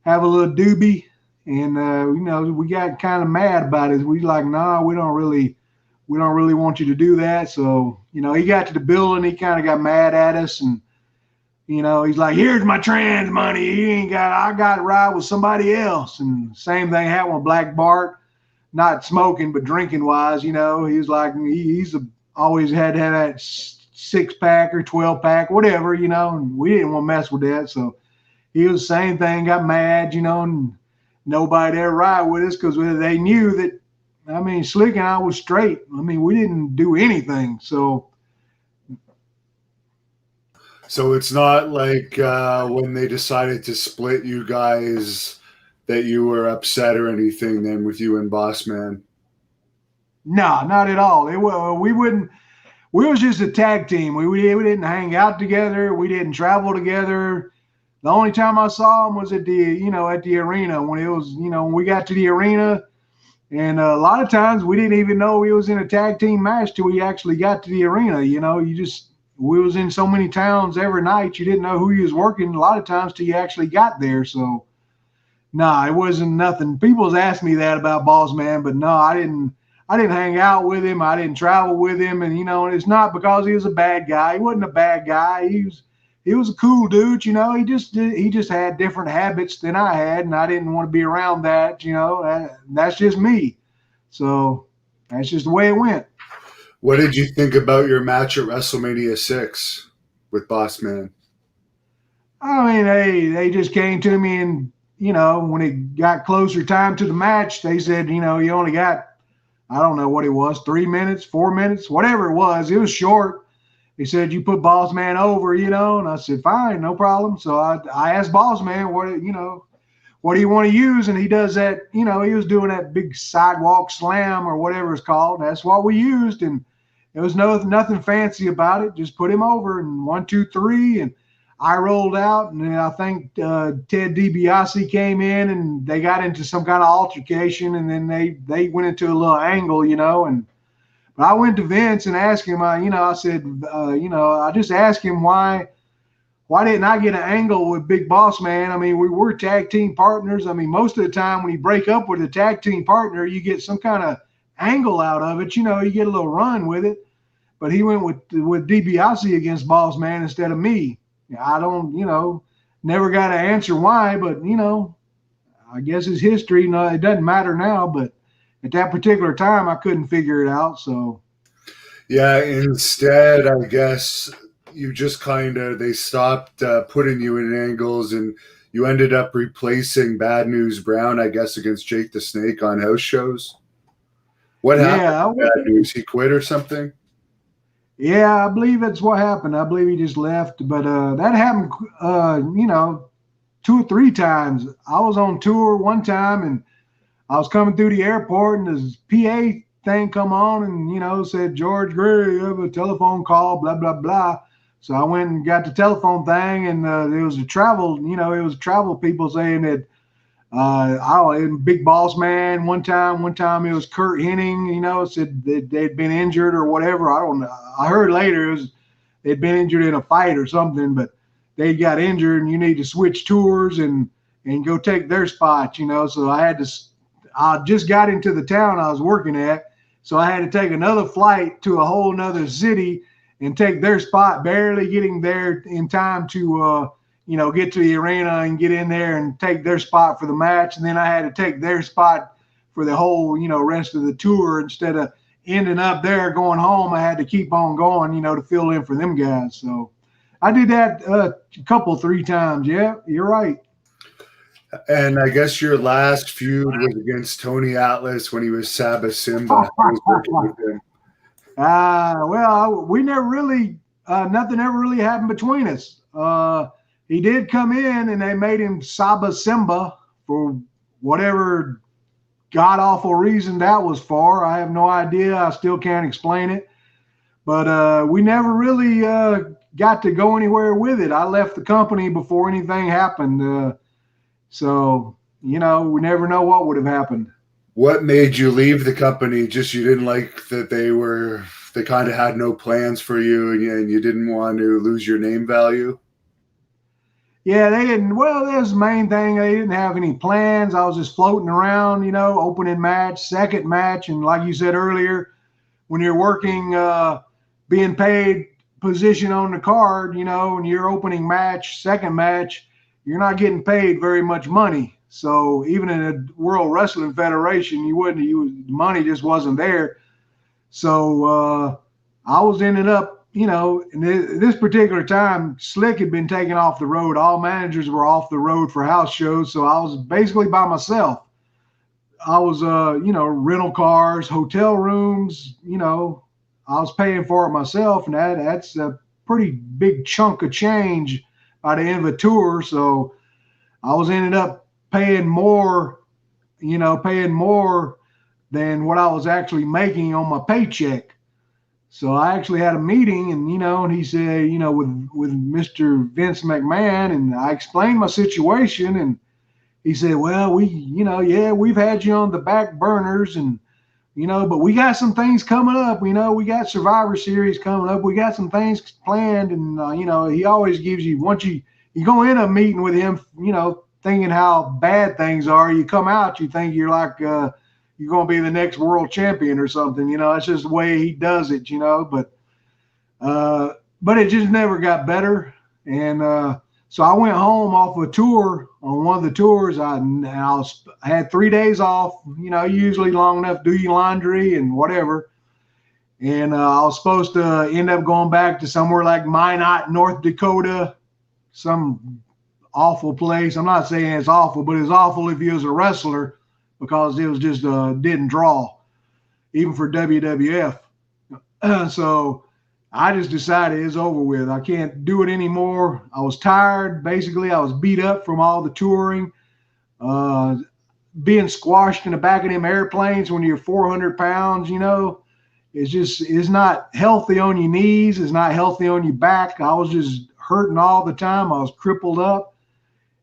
Speaker 2: have a little doobie. And we got kind of mad about it. We like, nah, we don't really want you to do that. So, he got to the building, he kind of got mad at us, and he's like, here's my trans money. I got to ride with somebody else. And same thing happened with Black Bart, not smoking, but drinking wise, he's like, he's always had to have that 6-pack or 12-pack, whatever, and we didn't want to mess with that. So he was the same thing, got mad, and nobody ever ride with us because they knew that, I mean, Slick and I was straight. I mean, we didn't do anything. So
Speaker 1: it's not like when they decided to split you guys that you were upset or anything then with you and Boss Man.
Speaker 2: no, not at all. We wouldn't. We was just a tag team. We didn't hang out together. We didn't travel together. The only time I saw him was at the arena when it was, when we got to the arena. And a lot of times we didn't even know we was in a tag team match till we actually got to the arena. We was in so many towns every night. You didn't know who you was working a lot of times till you actually got there. So, no, it wasn't nothing. People's asked me that about Boss Man, but no, I didn't hang out with him. I didn't travel with him. And, and it's not because he was a bad guy. He wasn't a bad guy. He was a cool dude, He just had different habits than I had, and I didn't want to be around that, That's just me. So that's just the way it went.
Speaker 1: What did you think about your match at WrestleMania 6 with Boss Man?
Speaker 2: I mean, they just came to me and, when it got closer time to the match, they said, you only got, I don't know what it was, 3 minutes, 4 minutes, whatever it was. It was short. He said, you put Boss Man over, and I said, fine, no problem. So I asked Boss Man, what do you want to use? And he does that, he was doing that big sidewalk slam or whatever it's called. That's what we used. And there was nothing fancy about it. Just put him over and 1, 2, 3. And I rolled out. And then I think Ted DiBiase came in and they got into some kind of altercation. And then they went into a little angle, But I went to Vince and asked him, I said, I just asked him why didn't I get an angle with Big Boss Man? I mean, we were tag team partners. I mean, most of the time when you break up with a tag team partner, you get some kind of angle out of it. You get a little run with it. But he went with DiBiase against Boss Man instead of me. I don't, never got an answer why, but, I guess it's history. No, it doesn't matter now, but at that particular time, I couldn't figure it out. So,
Speaker 1: yeah, instead, I guess you just they stopped putting you in angles and you ended up replacing Bad News Brown, I guess, against Jake the Snake on house shows. What happened to Bad News? He quit or something?
Speaker 2: Yeah, I believe that's what happened. I believe he just left. But that happened, 2 or 3 times. I was on tour one time and I was coming through the airport and this PA thing come on and, said, George Gray, you have a telephone call, blah, blah, blah. So I went and got the telephone thing and there was travel people saying that, Big Boss Man one time it was Kurt Hennig, said that they'd been injured or whatever. I don't know. I heard later they'd been injured in a fight or something, but they got injured and you need to switch tours and go take their spot, So I just got into the town I was working at, so I had to take another flight to a whole nother city and take their spot, barely getting there in time to, get to the arena and get in there and take their spot for the match. And then I had to take their spot for the whole, rest of the tour. Instead of ending up there going home, I had to keep on going, to fill in for them guys. So I did that a couple, 3 times. Yeah, you're right.
Speaker 1: And I guess your last feud was against Tony Atlas when he was Saba Simba.
Speaker 2: We never really, nothing ever really happened between us. He did come in and they made him Saba Simba for whatever god-awful reason that was for. I have no idea. I still can't explain it. But we never really got to go anywhere with it. I left the company before anything happened. So, we never know what would have happened.
Speaker 1: What made you leave the company? Just you didn't like that they kind of had no plans for you and you didn't want to lose your name value?
Speaker 2: Yeah, they didn't. Well, that's the main thing. They didn't have any plans. I was just floating around, opening match, second match. And like you said earlier, when you're working, being paid position on the card, and you're opening match, second match, you're not getting paid very much money. So even in a World Wrestling Federation, money just wasn't there. So I was ended up, in this particular time, Slick had been taken off the road. All managers were off the road for house shows. So I was basically by myself. rental cars, hotel rooms, I was paying for it myself, and that's a pretty big chunk of change by the end of the tour. So I was ended up paying more than what I was actually making on my paycheck. So I actually had a meeting, and he said, with Mr. Vince McMahon, and I explained my situation, and he said, well, we've had you on the back burners, and but we got some things coming up. We got Survivor Series coming up. We got some things planned, and he always gives you, once you go in a meeting with him, thinking how bad things are, you come out, you think you're like you're going to be the next world champion or something. That's just the way he does it. But it just never got better. And so I went home off a tour. On one of the tours, I had 3 days off, usually long enough to do your laundry and whatever. And I was supposed to end up going back to somewhere like Minot, North Dakota, some awful place. I'm not saying it's awful, but it's awful if you was a wrestler, because it was just didn't draw, even for WWF. So I just decided it's over with. I can't do it anymore. I was tired. Basically, I was beat up from all the touring, being squashed in the back of them airplanes when you're 400 pounds, it's not healthy on your knees. It's not healthy on your back. I was just hurting all the time. I was crippled up.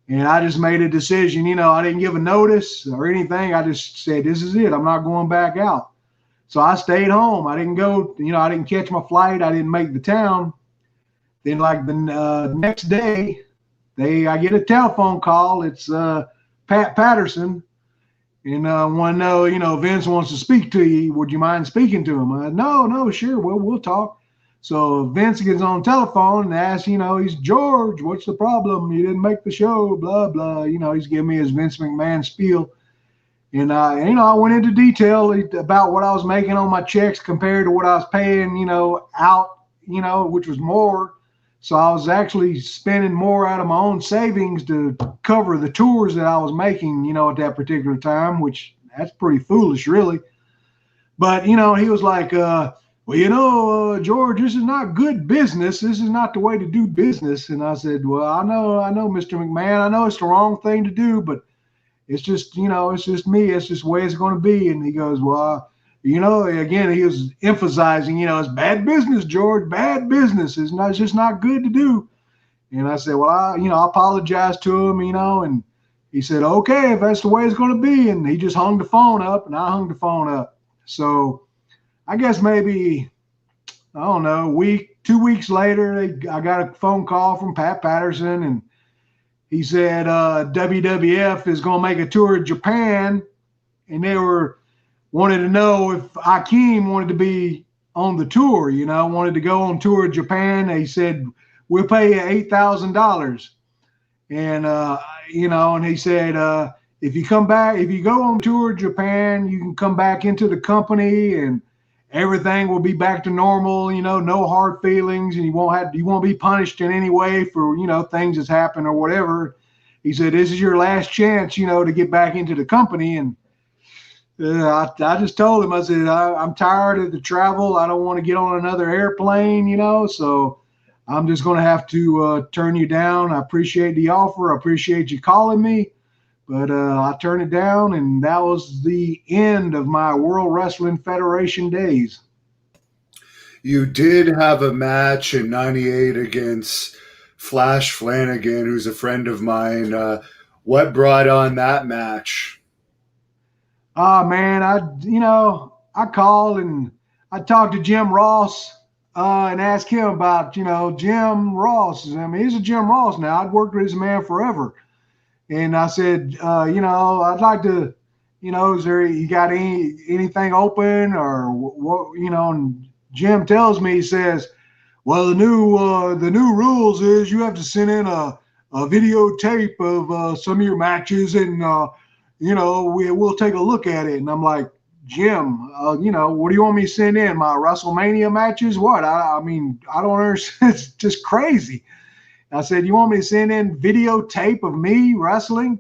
Speaker 2: And I just made a decision, I didn't give a notice or anything. I just said, this is it. I'm not going back out. So I stayed home. I didn't go, I didn't catch my flight. I didn't make the town. Then like the next day, I get a telephone call. It's Pat Patterson. And want to know, Vince wants to speak to you. Would you mind speaking to him? No, sure. We'll talk. So Vince gets on the telephone and asks, he's George, what's the problem? You didn't make the show, blah, blah. He's giving me his Vince McMahon spiel. And, I went into detail about what I was making on my checks compared to what I was paying, out, which was more. So I was actually spending more out of my own savings to cover the tours that I was making, at that particular time, which that's pretty foolish, really. But, he was like, well, George, this is not good business. This is not the way to do business. And I said, well, I know, Mr. McMahon. I know it's the wrong thing to do, but it's just, it's just me. It's just the way it's going to be. And he goes, well, again, he was emphasizing, it's bad business, George, bad business. It's just not good to do. And I said, well, I apologize to him, and he said, okay, if that's the way it's going to be. And he just hung the phone up, and I hung the phone up. So I guess maybe, I don't know, 2 weeks later, I got a phone call from Pat Patterson, and he said WWF is going to make a tour of Japan, and they wanted to know if Akeem wanted to be on the tour, wanted to go on tour of Japan. They said, we'll pay you $8,000. And, and he said, if you go on tour of Japan, you can come back into the company and everything will be back to normal, no hard feelings, and you won't be punished in any way for, things that's happened or whatever. He said, this is your last chance, to get back into the company. And I just told him, I said, I'm tired of the travel. I don't want to get on another airplane, so I'm just going to have to turn you down. I appreciate the offer. I appreciate you calling me. But I turned it down, and that was the end of my World Wrestling Federation days.
Speaker 1: You did have a match in '98 against Flash Flanagan, who's a friend of mine. What brought on that match?
Speaker 2: Man, I called and I talked to Jim Ross and asked him about, Jim Ross. I mean, he's a Jim Ross now. I'd worked with this man forever. And I said, I'd like to, is there, you got anything open or what, and Jim tells me, he says, well, the new rules is you have to send in a videotape of some of your matches and, we'll take a look at it. And I'm like, Jim, what do you want me to send in? My WrestleMania matches? What? I mean, I don't understand. It's just crazy. I said, you want me to send in videotape of me wrestling?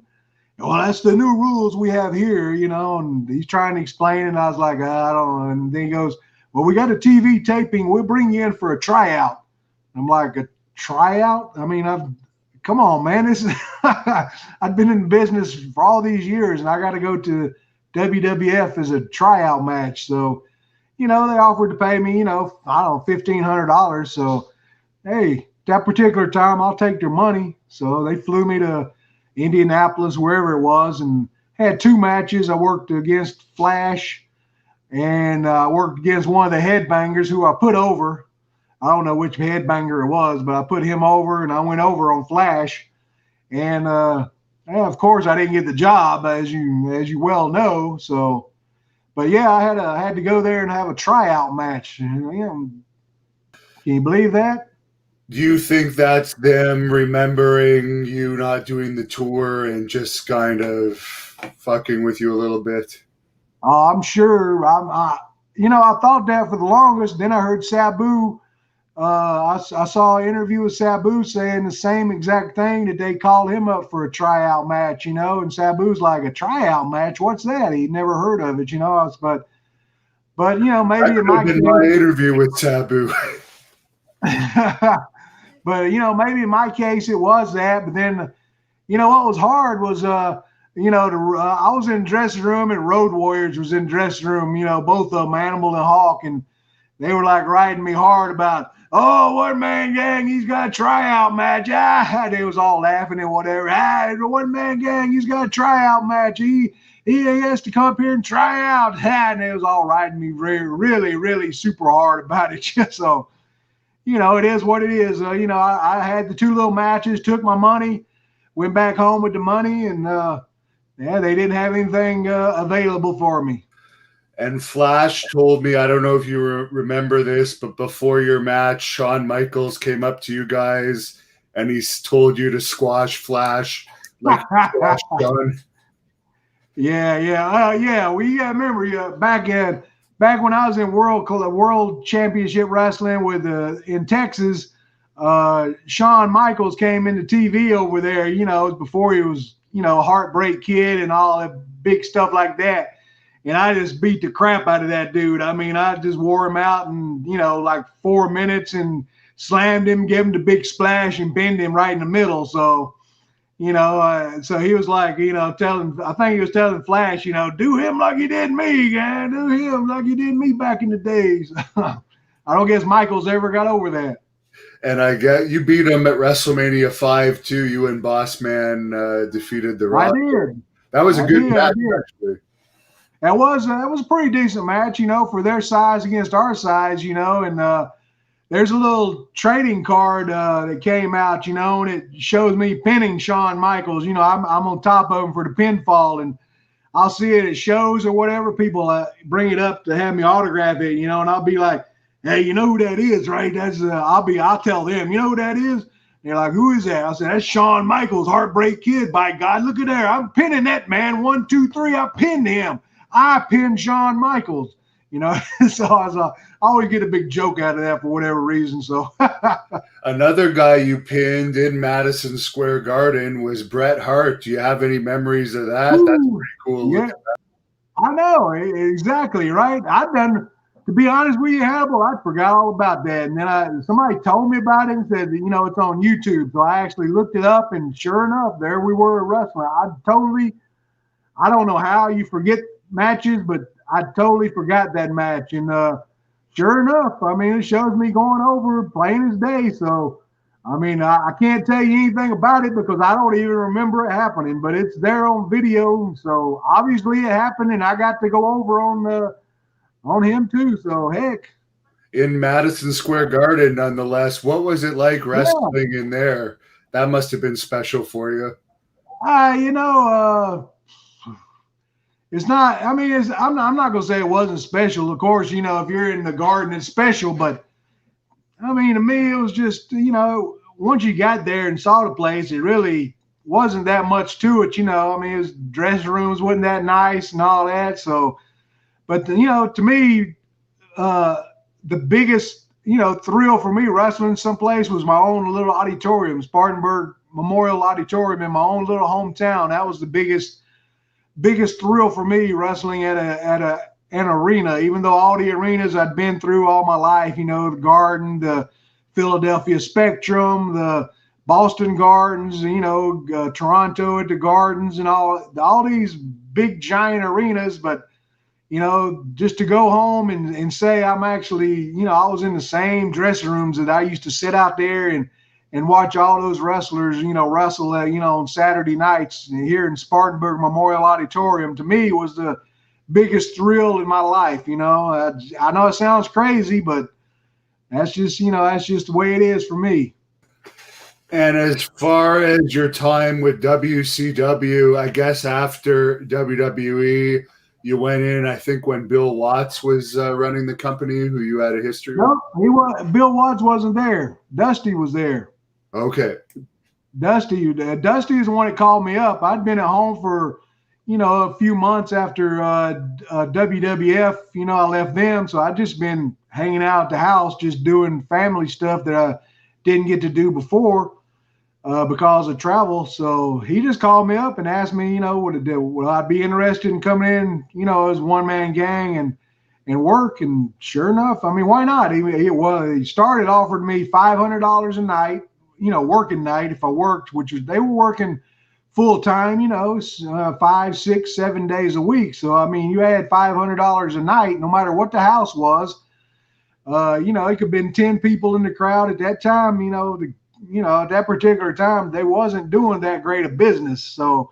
Speaker 2: well, that's the new rules we have here, and he's trying to explain, and I was like, I don't know. And then he goes, well, we got a TV taping. We'll bring you in for a tryout. I'm like, a tryout? I mean, come on, man. This is I've been in business for all these years, and I got to go to WWF as a tryout match. So, they offered to pay me, I don't know, $1,500. So, hey, that particular time, I'll take their money. So they flew me to Indianapolis, wherever it was, and had 2 matches. I worked against Flash, and I worked against one of the headbangers who I put over. I don't know which headbanger it was, but I put him over, and I went over on Flash. And of course, I didn't get the job, as you well know. So, but yeah, I had to go there and have a tryout match. Can you believe that?
Speaker 1: Do you think that's them remembering you not doing the tour and just kind of fucking with you a little bit?
Speaker 2: Oh, I'm sure. I thought that for the longest. Then I heard Sabu. I saw an interview with Sabu saying the same exact thing, that they called him up for a tryout match, and Sabu's like, a tryout match? What's that? He'd never heard of it, but maybe it might be
Speaker 1: my interview with Sabu.
Speaker 2: But, maybe in my case it was that. But then, what was hard was, I was in the dressing room, and Road Warriors was in the dressing room, both of them, Animal and Hawk. And they were like riding me hard about, oh, one man gang, he's got a tryout match. They was all laughing and whatever. The one man gang, he's got a tryout match. He has to come up here and try out. And they was all riding me really, really super hard about it. So, it is what it is. I had the 2 little matches, took my money, went back home with the money, and they didn't have anything available for me.
Speaker 1: And Flash told me, I don't know if you remember this, but before your match, Shawn Michaels came up to you guys and he's told you to squash Flash like squash Shawn.
Speaker 2: Yeah. We remember back when I was in World Championship Wrestling in Texas. Shawn Michaels came into TV over there, before he was, Heartbreak Kid and all that big stuff like that. And I just beat the crap out of that dude. I mean, I just wore him out in, like 4 minutes and slammed him, gave him the big splash and pinned him right in the middle. So, so he was like, I think he was telling Flash, do him like you did me, guy. Do him like you did me back in the days. I don't guess Michaels ever got over that.
Speaker 1: And I get you beat him at WrestleMania 5 too. You and Boss Man defeated the Rock.
Speaker 2: I did.
Speaker 1: That was a good match, actually.
Speaker 2: That was a pretty decent match, for their size against our size, and there's a little trading card that came out, and it shows me pinning Shawn Michaels. I'm on top of him for the pinfall, and I'll see it at shows or whatever. People bring it up to have me autograph it, and I'll be like, hey, you know who that is, right? That's I'll tell them, you know who that is? They're like, who is that? I said, that's Shawn Michaels, Heartbreak Kid. By God, look at there. I'm pinning that man. 1, 2, 3. I pinned him. I pinned Shawn Michaels, so I always get a big joke out of that for whatever reason. So
Speaker 1: another guy you pinned in Madison Square Garden was Bret Hart. Do you have any memories of that?
Speaker 2: Ooh,
Speaker 1: that's pretty cool.
Speaker 2: Yeah, I know, exactly, right? To be honest with you, Hannibal, I forgot all about that. And then somebody told me about it and said, it's on YouTube. So I actually looked it up, and sure enough, there we were wrestling. I don't know how you forget matches, but I totally forgot that match. And sure enough, it shows me going over plain as day. So, I can't tell you anything about it because I don't even remember it happening, but it's there on video. So obviously it happened, and I got to go over on him too. So heck.
Speaker 1: In Madison Square Garden, nonetheless, what was it like wrestling in there? That must have been special for you. It's not, I'm not going to say it wasn't special. Of course, if you're in the Garden, it's special. But, to me, it was just, once you got there and saw the place, it really wasn't that much to it, his dressing rooms wasn't that nice and all that. So, but, to me, the biggest, thrill for me wrestling someplace was my own little auditorium, Spartanburg
Speaker 2: Memorial Auditorium in my own little hometown. That was the biggest thrill for me, wrestling at an arena, even though all the arenas I'd been through all my life, you know, the Garden, the Philadelphia Spectrum, the Boston Gardens, you know, Toronto at the Gardens, and all these big giant arenas. But, you know, just to go home and say I'm actually, you know, I was in the same dressing rooms that I used to sit out there and watch all those wrestlers, you know, wrestle, you know, on Saturday nights here in Spartanburg Memorial Auditorium, to me was the biggest thrill in my life. You know, I know it sounds crazy, but that's just, you know, that's just the way it is for me.
Speaker 1: And as far as your time with WCW, I guess after WWE, you went in, I think, when Bill Watts was running the company, who you had a history with?
Speaker 2: No, Bill Watts wasn't there. Dusty was there.
Speaker 1: Okay.
Speaker 2: Dusty is the one that called me up. I'd been at home for, you know, a few months after WWF. You know, I left them, so I'd just been hanging out at the house, just doing family stuff that I didn't get to do before because of travel. So he just called me up and asked me, you know, would I be interested in coming in, you know, as one-man gang and work? And sure enough, I mean, why not? He started offered me $500 a night, you know, working night if I worked, which was, they were working full time, you know, 5, 6, 7 days a week. So, I mean, you had $500 a night, no matter what the house was. You know, it could have been 10 people in the crowd at that time. You know, at that particular time, they wasn't doing that great a business. So,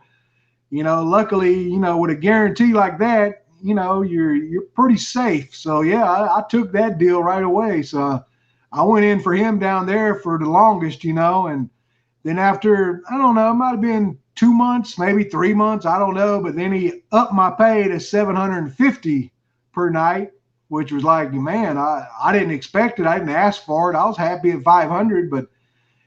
Speaker 2: you know, luckily, you know, with a guarantee like that, you know, you're pretty safe. So yeah, I took that deal right away. So I went in for him down there for the longest, you know, and then after, I don't know, it might have been 2 months, maybe 3 months, I don't know. But then he upped my pay to $750 per night, which was like, man, I didn't expect it. I didn't ask for it. I was happy at 500, but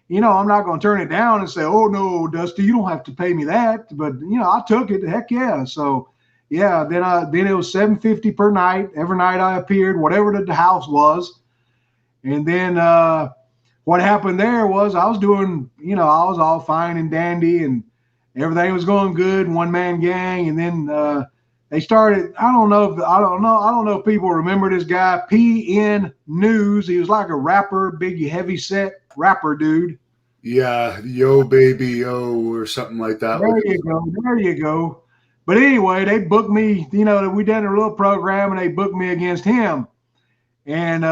Speaker 2: you know, I'm not going to turn it down and say, oh no, Dusty, you don't have to pay me that. But you know, I took it. Heck yeah. So yeah, then it was $750 per night. Every night I appeared, whatever the house was. And then what happened there was I was doing, you know, I was all fine and dandy and everything was going good, one-man gang. And then they started, I don't know if people remember this guy, PN News. He was like a rapper, big, heavy set rapper dude.
Speaker 1: Yeah, Yo Baby Yo or something like that.
Speaker 2: There you go. But anyway, they booked me, you know, we did a little program and they booked me against him. And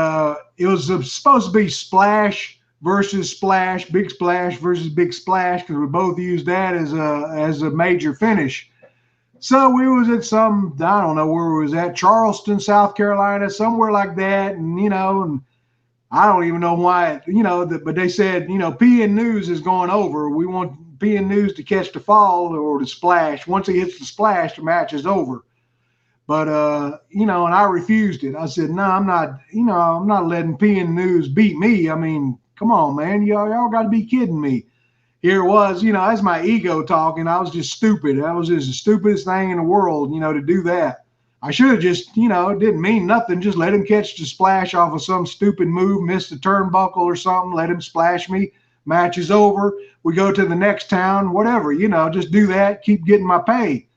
Speaker 2: it was supposed to be Splash versus Splash, Big Splash versus Big Splash, because we both used that as a major finish. So we was at some, I don't know where we was at, Charleston, South Carolina, somewhere like that. And, you know, and I don't even know why, you know, but they said, you know, PN News is going over. We want PN News to catch the fall or the splash. Once he hits the splash, the match is over. But, you know, and I refused it. I said, no, I'm not, you know, I'm not letting PN News beat me. I mean, come on, man, y'all got to be kidding me. Here it was, you know, that's my ego talking. I was just stupid. That was just the stupidest thing in the world, you know, to do that. I should have just, you know, it didn't mean nothing. Just let him catch the splash off of some stupid move, miss the turnbuckle or something, let him splash me. Match is over. We go to the next town, whatever, you know, just do that, keep getting my pay.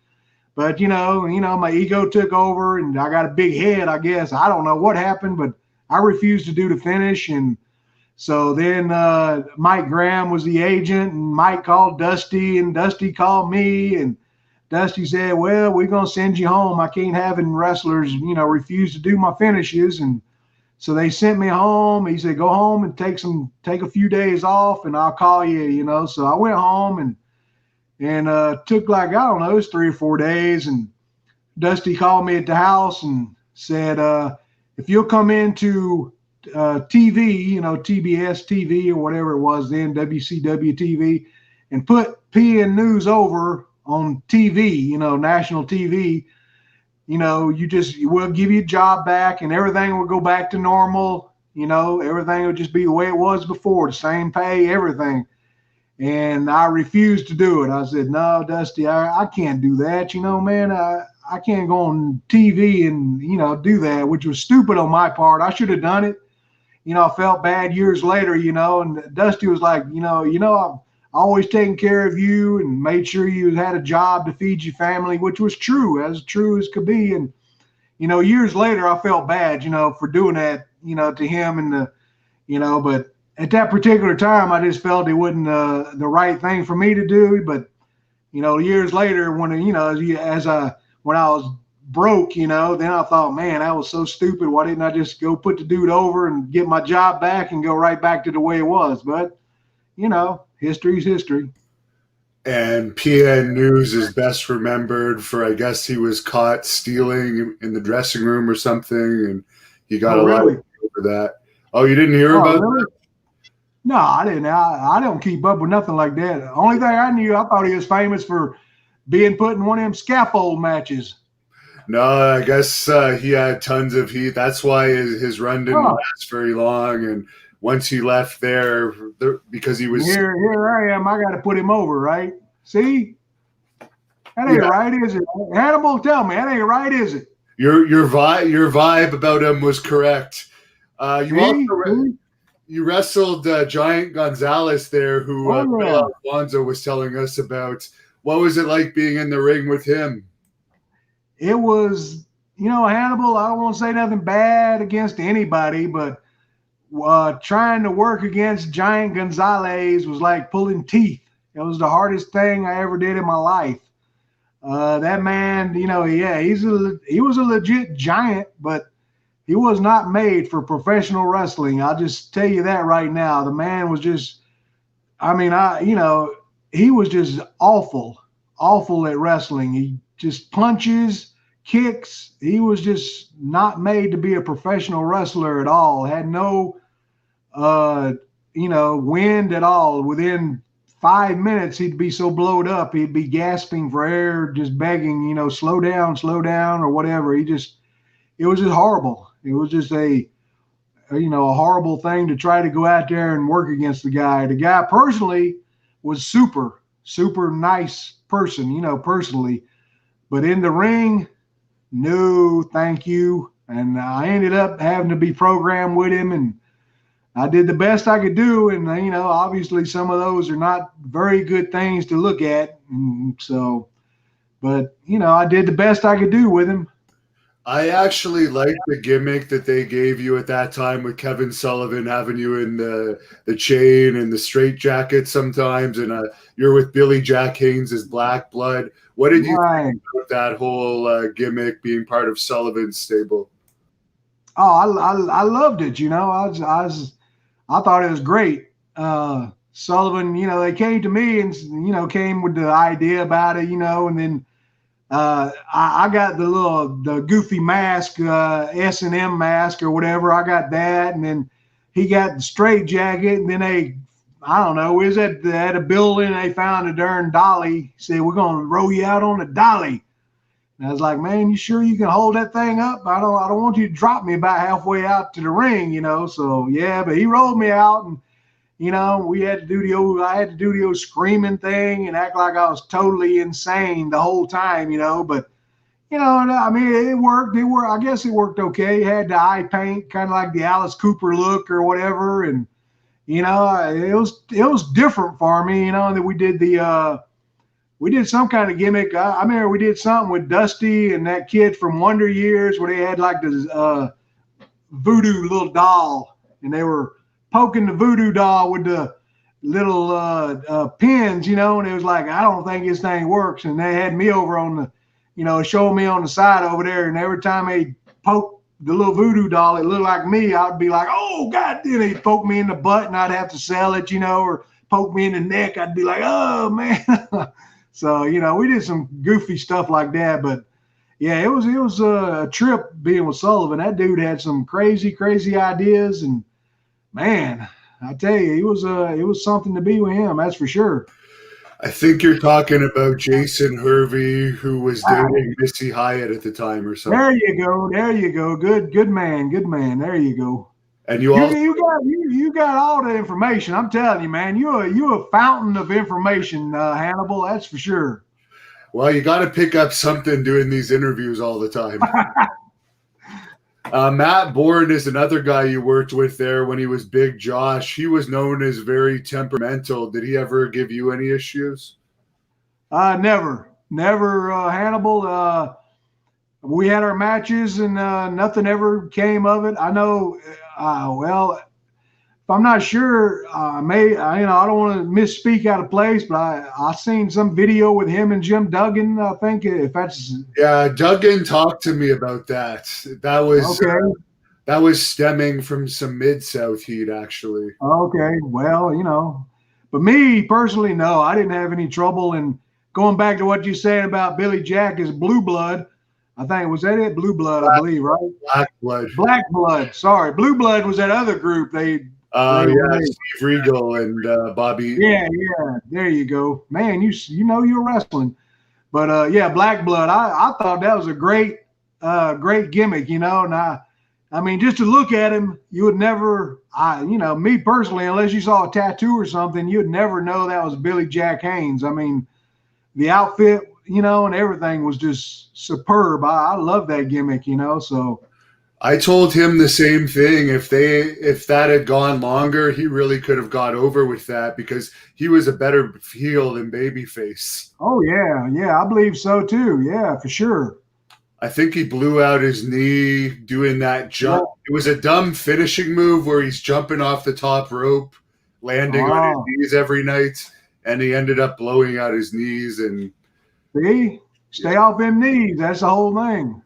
Speaker 2: But, you know, my ego took over and I got a big head, I guess. I don't know what happened, but I refused to do the finish. And so then Mike Graham was the agent and Mike called Dusty and Dusty called me and Dusty said, well, we're going to send you home. I can't have wrestlers, you know, refuse to do my finishes. And so they sent me home. He said, go home and take a few days off and I'll call you, you know. So I went home and took like, I don't know, it was 3 or 4 days. And Dusty called me at the house and said, if you'll come into TV, you know, TBS TV or whatever it was then, WCW TV, and put PN News over on TV, you know, national TV, you know, we'll give you a job back and everything will go back to normal. You know, everything will just be the way it was before, the same pay, everything. And I refused to do it. I said, no, Dusty, I can't do that. You know, man, I can't go on TV and, you know, do that, which was stupid on my part. I should have done it. You know, I felt bad years later, you know, and Dusty was like, you know, always taking care of you and made sure you had a job to feed your family, which was as true as could be. And, you know, years later, I felt bad, you know, for doing that, you know, to him and but at that particular time, I just felt it wasn't the right thing for me to do. But, you know, years later, when I was broke, you know, then I thought, man, that was so stupid. Why didn't I just go put the dude over and get my job back and go right back to the way it was? But, you know, history's history.
Speaker 1: And PN News is best remembered for, I guess he was caught stealing in the dressing room or something, and he got a lot of for that. Oh, you didn't hear about that?
Speaker 2: No, I didn't. I don't keep up with nothing like that. The only thing I knew, I thought he was famous for being put in one of them scaffold matches.
Speaker 1: No, I guess he had tons of heat. That's why his run didn't last very long. And once he left there, because he was
Speaker 2: here I am. I got to put him over, right? See, that ain't right, is it? Hannibal, tell me, that ain't right, is it?
Speaker 1: Your vibe about him was correct. You wrestled Giant Gonzales there, who Alfonso was telling us about. What was it like being in the ring with him?
Speaker 2: It was, you know, Hannibal, I don't want to say nothing bad against anybody, but trying to work against Giant Gonzales was like pulling teeth. It was the hardest thing I ever did in my life. That man, you know, he was a legit giant, but he was not made for professional wrestling. I'll just tell you that right now. The man was just, he was just awful at wrestling. He just punches, kicks. He was just not made to be a professional wrestler at all. Had no, wind at all. Within 5 minutes, he'd be so blowed up. He'd be gasping for air, just begging, you know, slow down, or whatever. It was just horrible. It was just a horrible thing to try to go out there and work against the guy. The guy personally was super, super nice person, you know, personally. But in the ring, no, thank you. And I ended up having to be programmed with him, and I did the best I could do. And, you know, obviously some of those are not very good things to look at. But, you know, I did the best I could do with him.
Speaker 1: I actually liked the gimmick that they gave you at that time with Kevin Sullivan, having you in the chain and the straight jacket sometimes, and you're with Billy Jack Haynes as Black Blood. What did you think about that whole gimmick being part of Sullivan's stable?
Speaker 2: Oh, I loved it. You know, I thought it was great. Sullivan, you know, they came to me and, you know, came with the idea about it, you know, and then I got the goofy mask, S&M mask or whatever. I got that, and then he got the straight jacket, and then we was at a building, and they found a darn dolly. Said, we're gonna roll you out on a dolly. And I was like, man, you sure you can hold that thing up? I don't want you to drop me about halfway out to the ring, you know. So yeah, but he rolled me out, and you know, I had to do the old screaming thing and act like I was totally insane the whole time, you know. But, you know, I mean, it worked. I guess it worked okay. It had the eye paint, kind of like the Alice Cooper look or whatever. And, you know, it was different for me, you know, that we did some kind of gimmick. I remember we did something with Dusty and that kid from Wonder Years where they had like this voodoo little doll, and they were poking the voodoo doll with the little pins, you know, and it was like, I don't think this thing works. And they had me over on the, you know, showing me on the side over there. And every time they poke the little voodoo doll, it looked like me. I'd be like, oh, God, then they'd poke me in the butt and I'd have to sell it, you know, or poke me in the neck. I'd be like, oh, man. So, you know, we did some goofy stuff like that. But, yeah, it was a trip being with Sullivan. That dude had some crazy, crazy ideas, and man, I tell you, it was something to be with him. That's for sure.
Speaker 1: I think you're talking about Jason Hervey, who was dating Missy Hyatt at the time or something.
Speaker 2: There you go. Good man. There you go.
Speaker 1: And
Speaker 2: you got all the information. I'm telling you, man, you're a fountain of information, Hannibal. That's for sure.
Speaker 1: Well, you got to pick up something doing these interviews all the time. Matt Bourne is another guy you worked with there when he was Big Josh. He was known as very temperamental. Did he ever give you any issues?
Speaker 2: Never, Hannibal. We had our matches and nothing ever came of it. I know, well, I'm not sure. I don't want to misspeak out of place, but I seen some video with him and Jim Duggan. I think if that's
Speaker 1: Duggan talked to me about that. That was
Speaker 2: okay.
Speaker 1: That was stemming from some Mid-South heat, actually.
Speaker 2: Okay, well, but me personally, no, I didn't have any trouble. And going back to what you said about Billy Jack is Blue Blood. I think was that it? Blue Blood, I believe, right?
Speaker 1: Black Blood.
Speaker 2: Black Blood. Sorry, Blue Blood was that other group.
Speaker 1: Steve Regal and Bobby.
Speaker 2: Yeah. There you go, man. You're wrestling, but Black Blood. I thought that was a great gimmick, And I mean, just to look at him, you would never. Me personally, unless you saw a tattoo or something, you'd never know that was Billy Jack Haynes. I mean, the outfit, and everything was just superb. I love that gimmick, So.
Speaker 1: I told him the same thing. If that had gone longer, he really could have got over with that because he was a better heel than babyface.
Speaker 2: Oh yeah, I believe so too. Yeah, for sure.
Speaker 1: I think he blew out his knee doing that jump. Yeah. It was a dumb finishing move where he's jumping off the top rope, landing on his knees every night, and he ended up blowing out his knees. And
Speaker 2: stay off them knees. That's the whole thing.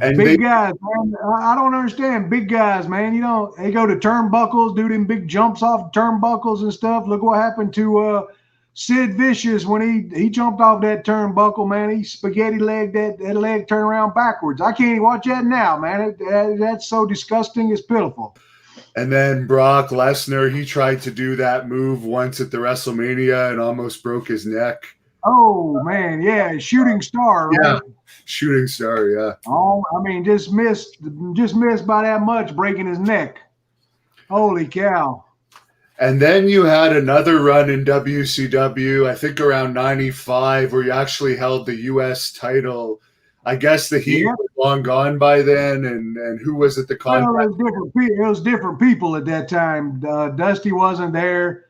Speaker 2: And big guys, man. I don't understand big guys, man. They go to turnbuckles, do them big jumps off turnbuckles and stuff. Look what happened to Sid Vicious when he jumped off that turnbuckle, man. He spaghetti legged that leg turned around backwards. I can't even watch that now, man. That's so disgusting. It's pitiful.
Speaker 1: And then Brock Lesnar, he tried to do that move once at the WrestleMania and almost broke his neck.
Speaker 2: Oh man, yeah, shooting star, right?
Speaker 1: Yeah, shooting star, yeah.
Speaker 2: Oh, I mean, just missed by that much, breaking his neck. Holy cow!
Speaker 1: And then you had another run in WCW, I think around '95, where you actually held the U.S. title. I guess the Heat was long gone by then, and who was at the contract?
Speaker 2: Well, it was different people at that time. Dusty wasn't there.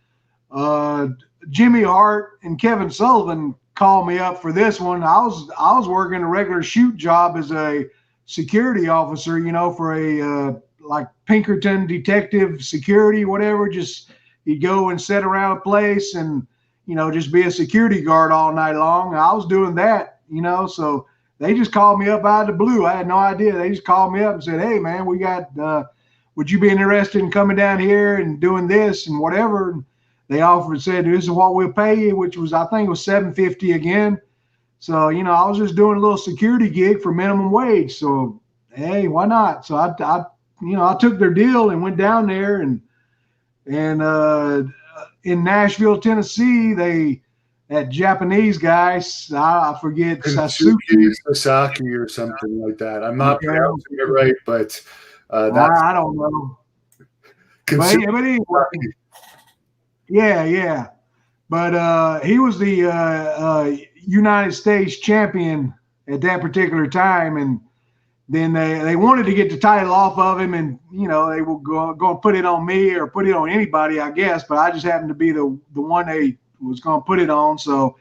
Speaker 2: Jimmy Hart and Kevin Sullivan called me up for this one. I was working a regular shoot job as a security officer, for a like Pinkerton detective security, whatever. Just you'd go and sit around a place and just be a security guard all night long. I was doing that, so they just called me up out of the blue. I had no idea. They just called me up and said, "Hey man, we got would you be interested in coming down here and doing this and whatever?" And they said, "This is what we'll pay you," which was, I think it was $7.50 again. So, I was just doing a little security gig for minimum wage. So, hey, why not? So I took their deal and went down there and in Nashville, Tennessee, that Japanese guy, I forget,
Speaker 1: Sasaki or something like that. I'm not pronouncing it right, but
Speaker 2: I don't know. But anyway, yeah. But he was the United States champion at that particular time, and then they wanted to get the title off of him, and they were going to put it on me or put it on anybody, I guess. But I just happened to be the one they was going to put it on. So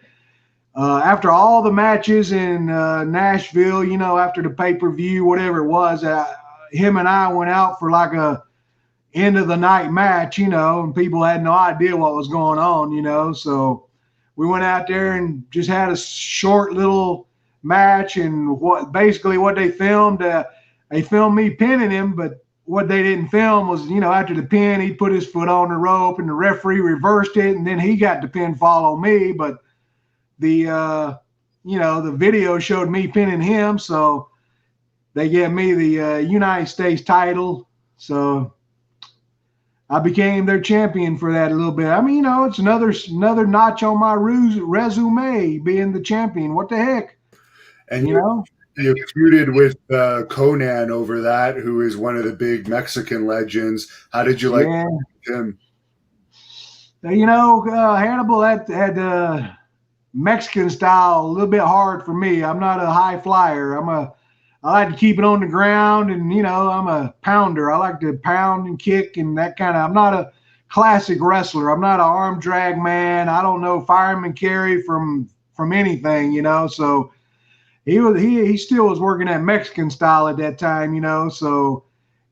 Speaker 2: after all the matches in Nashville, after the pay-per-view, whatever it was, him and I went out for like a end of the night match, and people had no idea what was going on, so we went out there and just had a short little match. And what they filmed me pinning him, but what they didn't film was, after the pin, he put his foot on the rope and the referee reversed it, and then he got the pinfall on me. But the video showed me pinning him, so they gave me the United States title. So I became their champion for that a little bit. I mean, it's another notch on my resume, being the champion. What the heck?
Speaker 1: And you feuded with Conan over that, who is one of the big Mexican legends. How did you like him?
Speaker 2: Hannibal had Mexican style a little bit hard for me. I'm not a high flyer. I like to keep it on the ground, and I'm a pounder. I like to pound and kick and that kind of. I'm not a classic wrestler. I'm not an arm drag man. I don't know fireman carry from anything, So he still was working that Mexican style at that time, So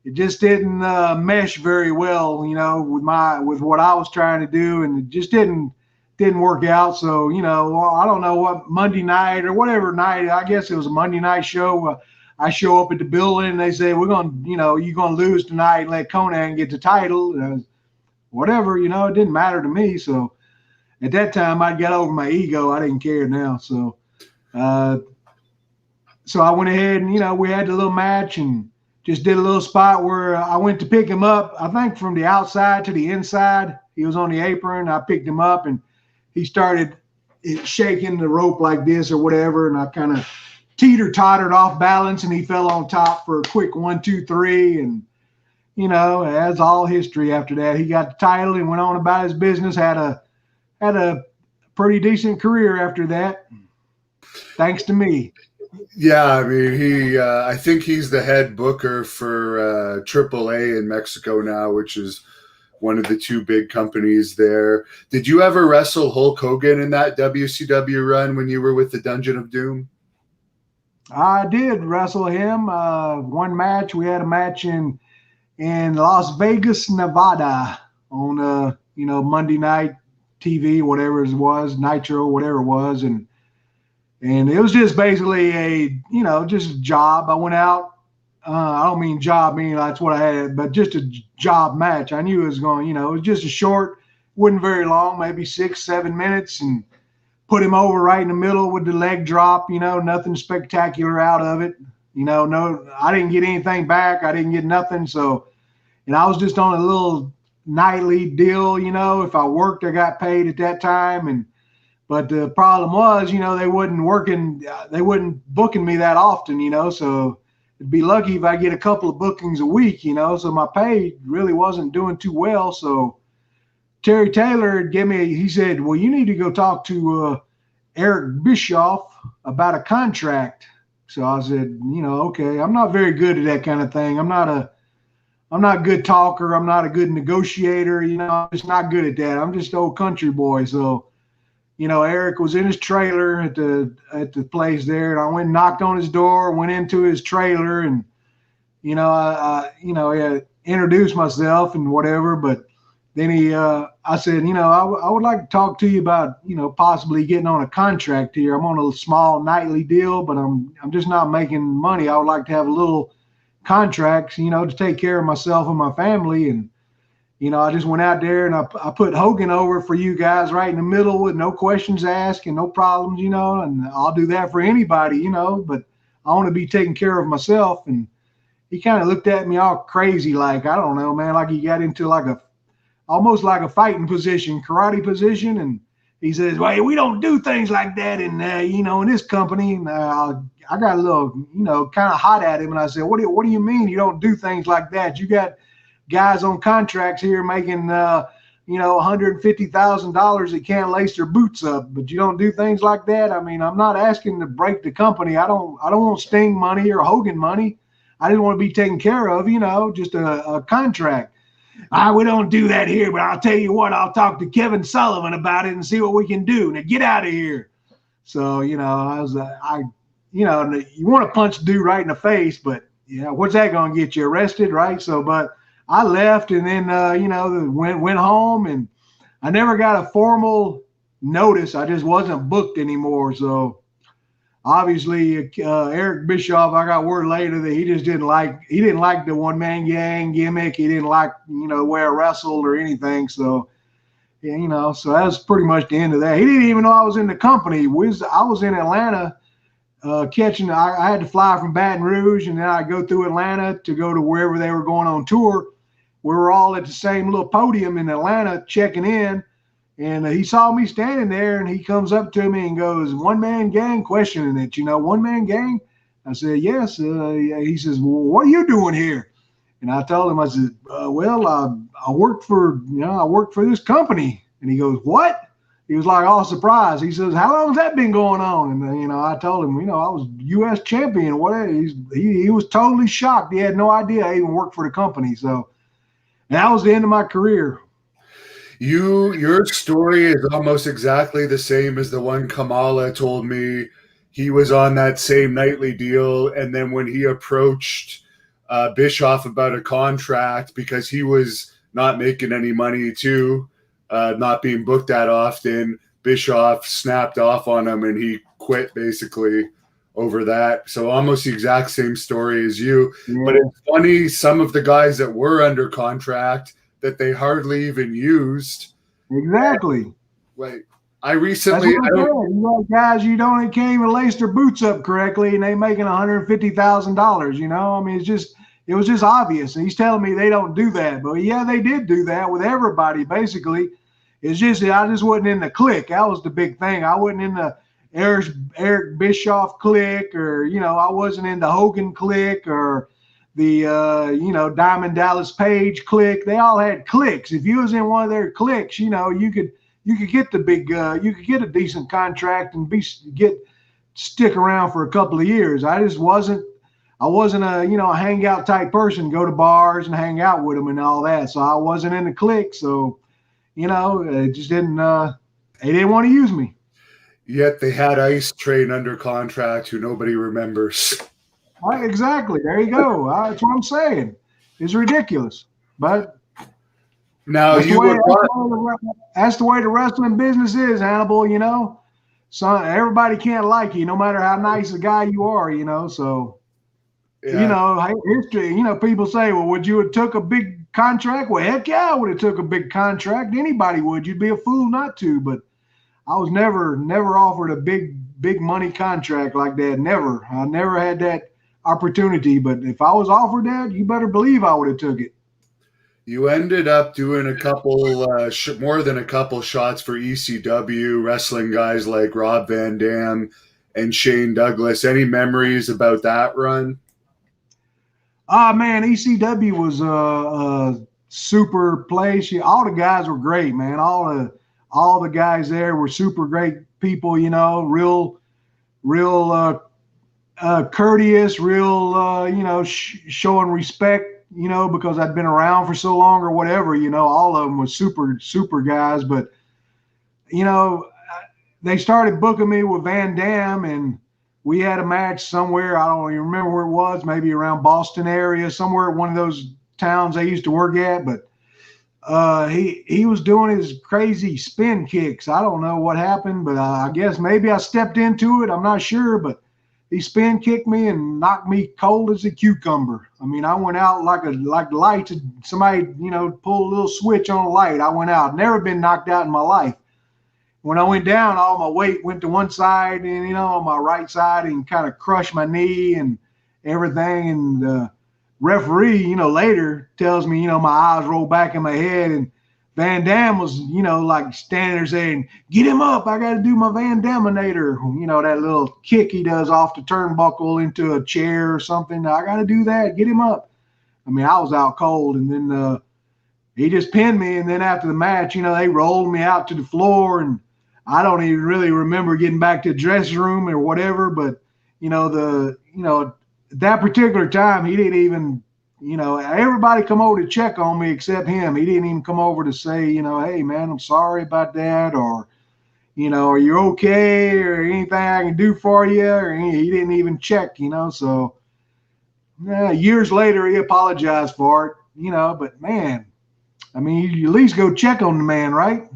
Speaker 2: it just didn't mesh very well, with what I was trying to do, and it just didn't work out. So I don't know what Monday night or whatever night. I guess it was a Monday night show. I show up at the building and they say, we're going to, you're going to lose tonight and let Conan get the title. Whatever, it didn't matter to me. So at that time, I'd got over my ego. I didn't care now. So I went ahead and, we had the little match and just did a little spot where I went to pick him up, I think from the outside to the inside. He was on the apron. I picked him up and he started shaking the rope like this or whatever. And I kind of teeter-tottered off balance and he fell on top for a quick 1, 2, 3. And, that's all history after that. He got the title and went on about his business, had a pretty decent career after that, thanks to me.
Speaker 1: Yeah, I mean, I think he's the head booker for AAA in Mexico now, which is one of the two big companies there. Did you ever wrestle Hulk Hogan in that WCW run when you were with the Dungeon of Doom?
Speaker 2: I did wrestle him. One match. We had a match in Las Vegas, Nevada on Monday night TV, whatever it was, Nitro, whatever it was, and it was just basically just a job. I went out. I don't mean job, meaning that's what I had, but just a job match. I knew it was going. It was just a short, wasn't very long, maybe 6, 7 minutes, and put him over right in the middle with the leg drop. Nothing spectacular out of it. No, I didn't get anything back. I didn't get nothing. So, and I was just on a little nightly deal. If I worked, I got paid at that time. But the problem was, they wasn't booking me that often. So it'd be lucky if I get a couple of bookings a week. So my pay really wasn't doing too well. So Terry Taylor he said, well, you need to go talk to Eric Bischoff about a contract. So I said, okay, I'm not very good at that kind of thing. I'm not a good talker. I'm not a good negotiator. I'm just not good at that. I'm just an old country boy. So, Eric was in his trailer at the place there, and I went and knocked on his door, went into his trailer, and, I introduced myself and whatever, but then I said, I would like to talk to you about, possibly getting on a contract here. I'm on a small nightly deal, but I'm just not making money. I would like to have a little contract, to take care of myself and my family. And, I just went out there and I put Hogan over for you guys right in the middle with no questions asked and no problems, and I'll do that for anybody, but I want to be taking care of myself. And he kind of looked at me all crazy, like, I don't know, man, like he got into almost like a fighting position, karate position. And he says, well, we don't do things like that in this company. And I got a little, kind of hot at him. And I said, what do you mean you don't do things like that? You got guys on contracts here making, $150,000 that can't lace their boots up, but you don't do things like that. I mean, I'm not asking to break the company. I don't want Sting money or Hogan money. I just want to be taken care of, just a contract. We don't do that here, but I'll tell you what, I'll talk to Kevin Sullivan about it and see what we can do. Now get out of here. So, you want to punch a dude right in the face, but what's that going to get you arrested, right? So, but I left and then, went home, and I never got a formal notice. I just wasn't booked anymore. So obviously, Eric Bischoff, I got word later that he didn't like the one-man gang gimmick. He didn't like, the way I wrestled or anything. So, so that was pretty much the end of that. He didn't even know I was in the company. I was in Atlanta catching. I had to fly from Baton Rouge, and then I go through Atlanta to go to wherever they were going on tour. We were all at the same little podium in Atlanta checking in. And he saw me standing there, and he comes up to me and goes, one-man gang, questioning it, one-man gang? I said, yes. He says, well, what are you doing here? And I told him, I said, I work for this company. And he goes, what? he was like all surprised. He says, "How long has that been going on?" And I told him, I was U.S. champion. What? He was totally shocked. He had no idea I even worked for the company. So that was the end of my career.
Speaker 1: Your story is almost exactly the same as the one Kamala told me. He was on that same nightly deal, and then when he approached Bischoff about a contract because he was not making any money too, not being booked that often, Bischoff snapped off on him and he quit basically over that. So almost the exact same story as you. Yeah. But it's funny, some of the guys that were under contract that they hardly even used.
Speaker 2: Exactly.
Speaker 1: Like I recently,
Speaker 2: guys, can't even lace their boots up correctly, and they making $150,000. I mean, it was just obvious. And he's telling me they don't do that, but yeah, they did do that with everybody. Basically, it's just that I just wasn't in the clique. That was the big thing. I wasn't in the Eric Bischoff clique, or I wasn't in the Hogan clique, or the Diamond Dallas Page clique. They all had cliques. If you was in one of their cliques, you could get the big you could get a decent contract and stick around for a couple of years. I wasn't a hangout type person, go to bars and hang out with them and all that. So I wasn't in the clique. So it just didn't they didn't want to use me.
Speaker 1: Yet they had Ice Train under contract, who nobody remembers.
Speaker 2: Right, exactly. There you go. That's what I'm saying. It's ridiculous. But
Speaker 1: now
Speaker 2: that's the way the wrestling business is, Hannibal. So everybody can't like you, no matter how nice a guy you are, So, yeah. History, people say, well, would you have took a big contract? Well, heck yeah, I would have took a big contract. Anybody would. You'd be a fool not to. But I was never offered a big money contract like that. Never. I never had that opportunity. But if I was offered that, you better believe I would have took it.
Speaker 1: You ended up doing a couple, more than a couple shots for ECW, wrestling guys like Rob Van Dam and Shane Douglas. Any memories about that run?
Speaker 2: Man, ECW was a super place. All the guys were great, man. All the guys there were super great people, real courteous, real, showing respect. Because I'd been around for so long or whatever, all of them was super guys. But, they started booking me with Van Dam, and we had a match somewhere. I don't even remember where it was, maybe around Boston area, somewhere at one of those towns I used to work at. But he was doing his crazy spin kicks. I don't know what happened, but I guess maybe I stepped into it. I'm not sure, but he spin kicked me and knocked me cold as a cucumber. I mean, I went out like lights. Somebody, pulled a little switch on a light. I went out. Never been knocked out in my life. When I went down, all my weight went to one side and, on my right side, and kind of crushed my knee and everything. And the referee, later tells me, my eyes rolled back in my head, and Van Dam was, like standing there saying, "Get him up. I got to do my Van Daminator." That little kick he does off the turnbuckle into a chair or something. I got to do that. Get him up. I mean, I was out cold. And then he just pinned me. And then after the match, they rolled me out to the floor. And I don't even really remember getting back to the dressing room or whatever. But, that particular time, he didn't even, everybody come over to check on me except him. He didn't even come over to say, "Hey, man, I'm sorry about that," or, "Are you okay?" or anything I can do for you. Or he didn't even check, So years later, he apologized for it, But man, I mean, you at least go check on the man, right?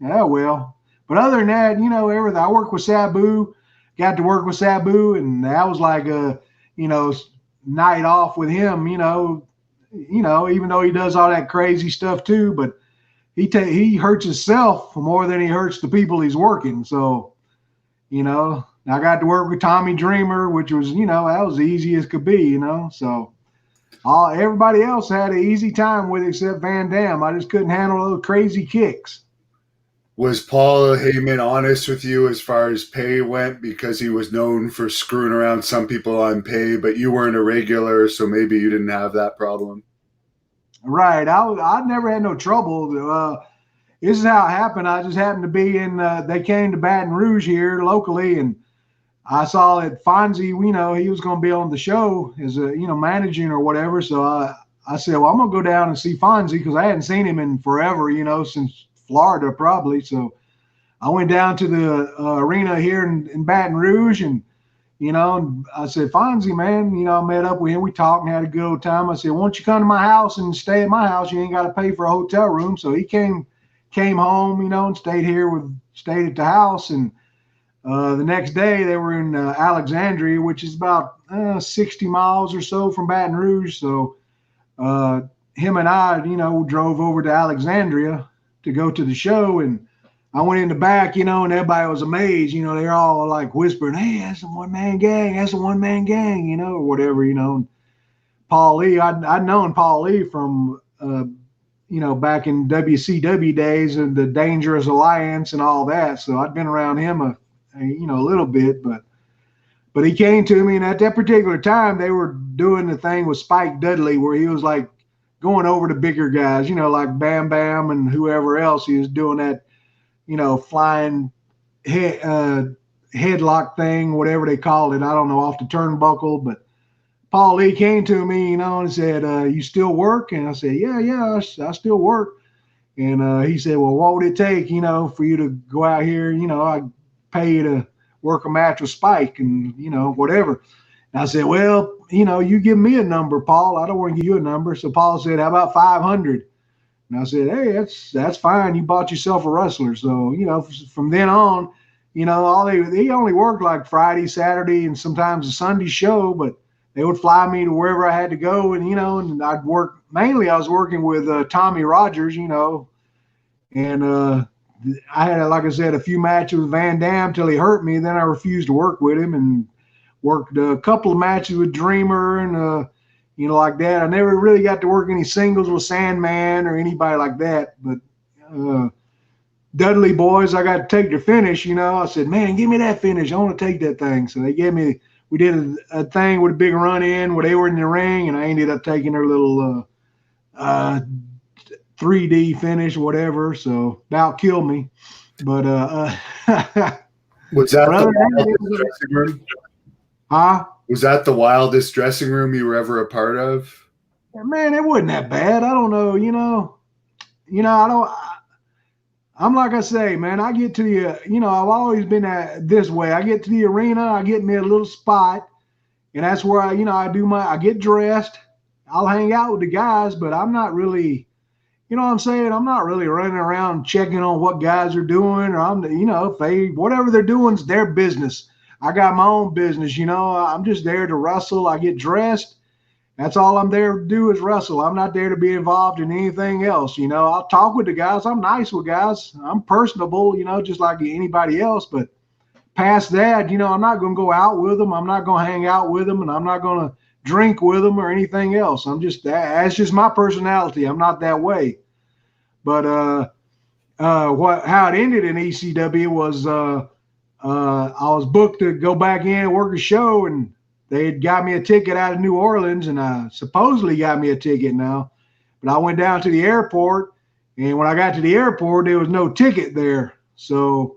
Speaker 2: Yeah, well. But other than that, everything. I worked with Sabu, got to work with Sabu, and that was like a, night off with him, even though he does all that crazy stuff too, but he hurts himself more than he hurts the people he's working. So, I got to work with Tommy Dreamer, which was, that was the easiest could be, So everybody else had an easy time with it except Van Dam. I just couldn't handle those crazy kicks.
Speaker 1: Was Paul Heyman honest with you as far as pay went, because he was known for screwing around some people on pay, but you weren't a regular, so maybe you didn't have that problem?
Speaker 2: Right. I never had no trouble. this is how it happened. I just happened to be in, they came to Baton Rouge here locally, and I saw that Fonzie, he was going to be on the show as a, managing or whatever. So I said, well, I'm going to go down and see Fonzie because I hadn't seen him in forever, since Florida probably. So I went down to the arena here in Baton Rouge, and, and I said, Fonzie, man, I met up with him. We talked and had a good old time. I said, why don't you come to my house and stay at my house? You ain't got to pay for a hotel room. So he came home, and stayed at the house. And the next day they were in Alexandria, which is about 60 miles or so from Baton Rouge. So him and I, drove over to Alexandria to go to the show. And I went in the back, and everybody was amazed. They're all like whispering, hey, that's the one-man gang. That's the one-man gang, or whatever, Paul Lee, I'd known Paul Lee from, back in WCW days and the Dangerous Alliance and all that. So I'd been around him a little bit, but he came to me, and at that particular time they were doing the thing with Spike Dudley where he was like going over the bigger guys, like Bam Bam and whoever else. He was doing that, flying headlock thing, whatever they called it. I don't know, off the turnbuckle. But Paul Lee came to me, and said, you still work? And I said, yeah, I still work. And he said, well, what would it take, for you to go out here? I pay you to work a match with Spike and, whatever. And I said, well, you give me a number, Paul. I don't want to give you a number. So Paul said, how about 500? And I said, hey, that's fine. You bought yourself a wrestler. So, from then on, he only worked like Friday, Saturday, and sometimes a Sunday show, but they would fly me to wherever I had to go. And, and I'd work, mainly I was working with Tommy Rogers, and I had, like I said, a few matches with Van Dam till he hurt me. Then I refused to work with him and worked a couple of matches with Dreamer and, like that. I never really got to work any singles with Sandman or anybody like that. But Dudley boys, I got to take their finish, I said, man, give me that finish. I want to take that thing. So they gave me, we did a thing with a big run in where they were in the ring, and I ended up taking their little 3D finish, whatever. So about killed me. But
Speaker 1: was that the wildest dressing room?
Speaker 2: Huh?
Speaker 1: Was that the wildest dressing room you were ever a part of?
Speaker 2: Man, it wasn't that bad. I don't know, I'm like I say, man, I get to the, I've always been this way. I get to the arena, I get me a little spot, and that's where I get dressed. I'll hang out with the guys, but I'm not really, what I'm saying? I'm not really running around checking on what guys are doing, or if they, whatever they're doing is their business. I got my own business, I'm just there to wrestle. I get dressed. That's all I'm there to do is wrestle. I'm not there to be involved in anything else. I'll talk with the guys. I'm nice with guys. I'm personable, just like anybody else. But past that, I'm not going to go out with them. I'm not going to hang out with them, and I'm not going to drink with them or anything else. That's just my personality. I'm not that way. But how it ended in ECW was I was booked to go back in and work a show, and they had got me a ticket out of New Orleans, and supposedly got me a ticket now. But I went down to the airport, and when I got to the airport, there was no ticket there. So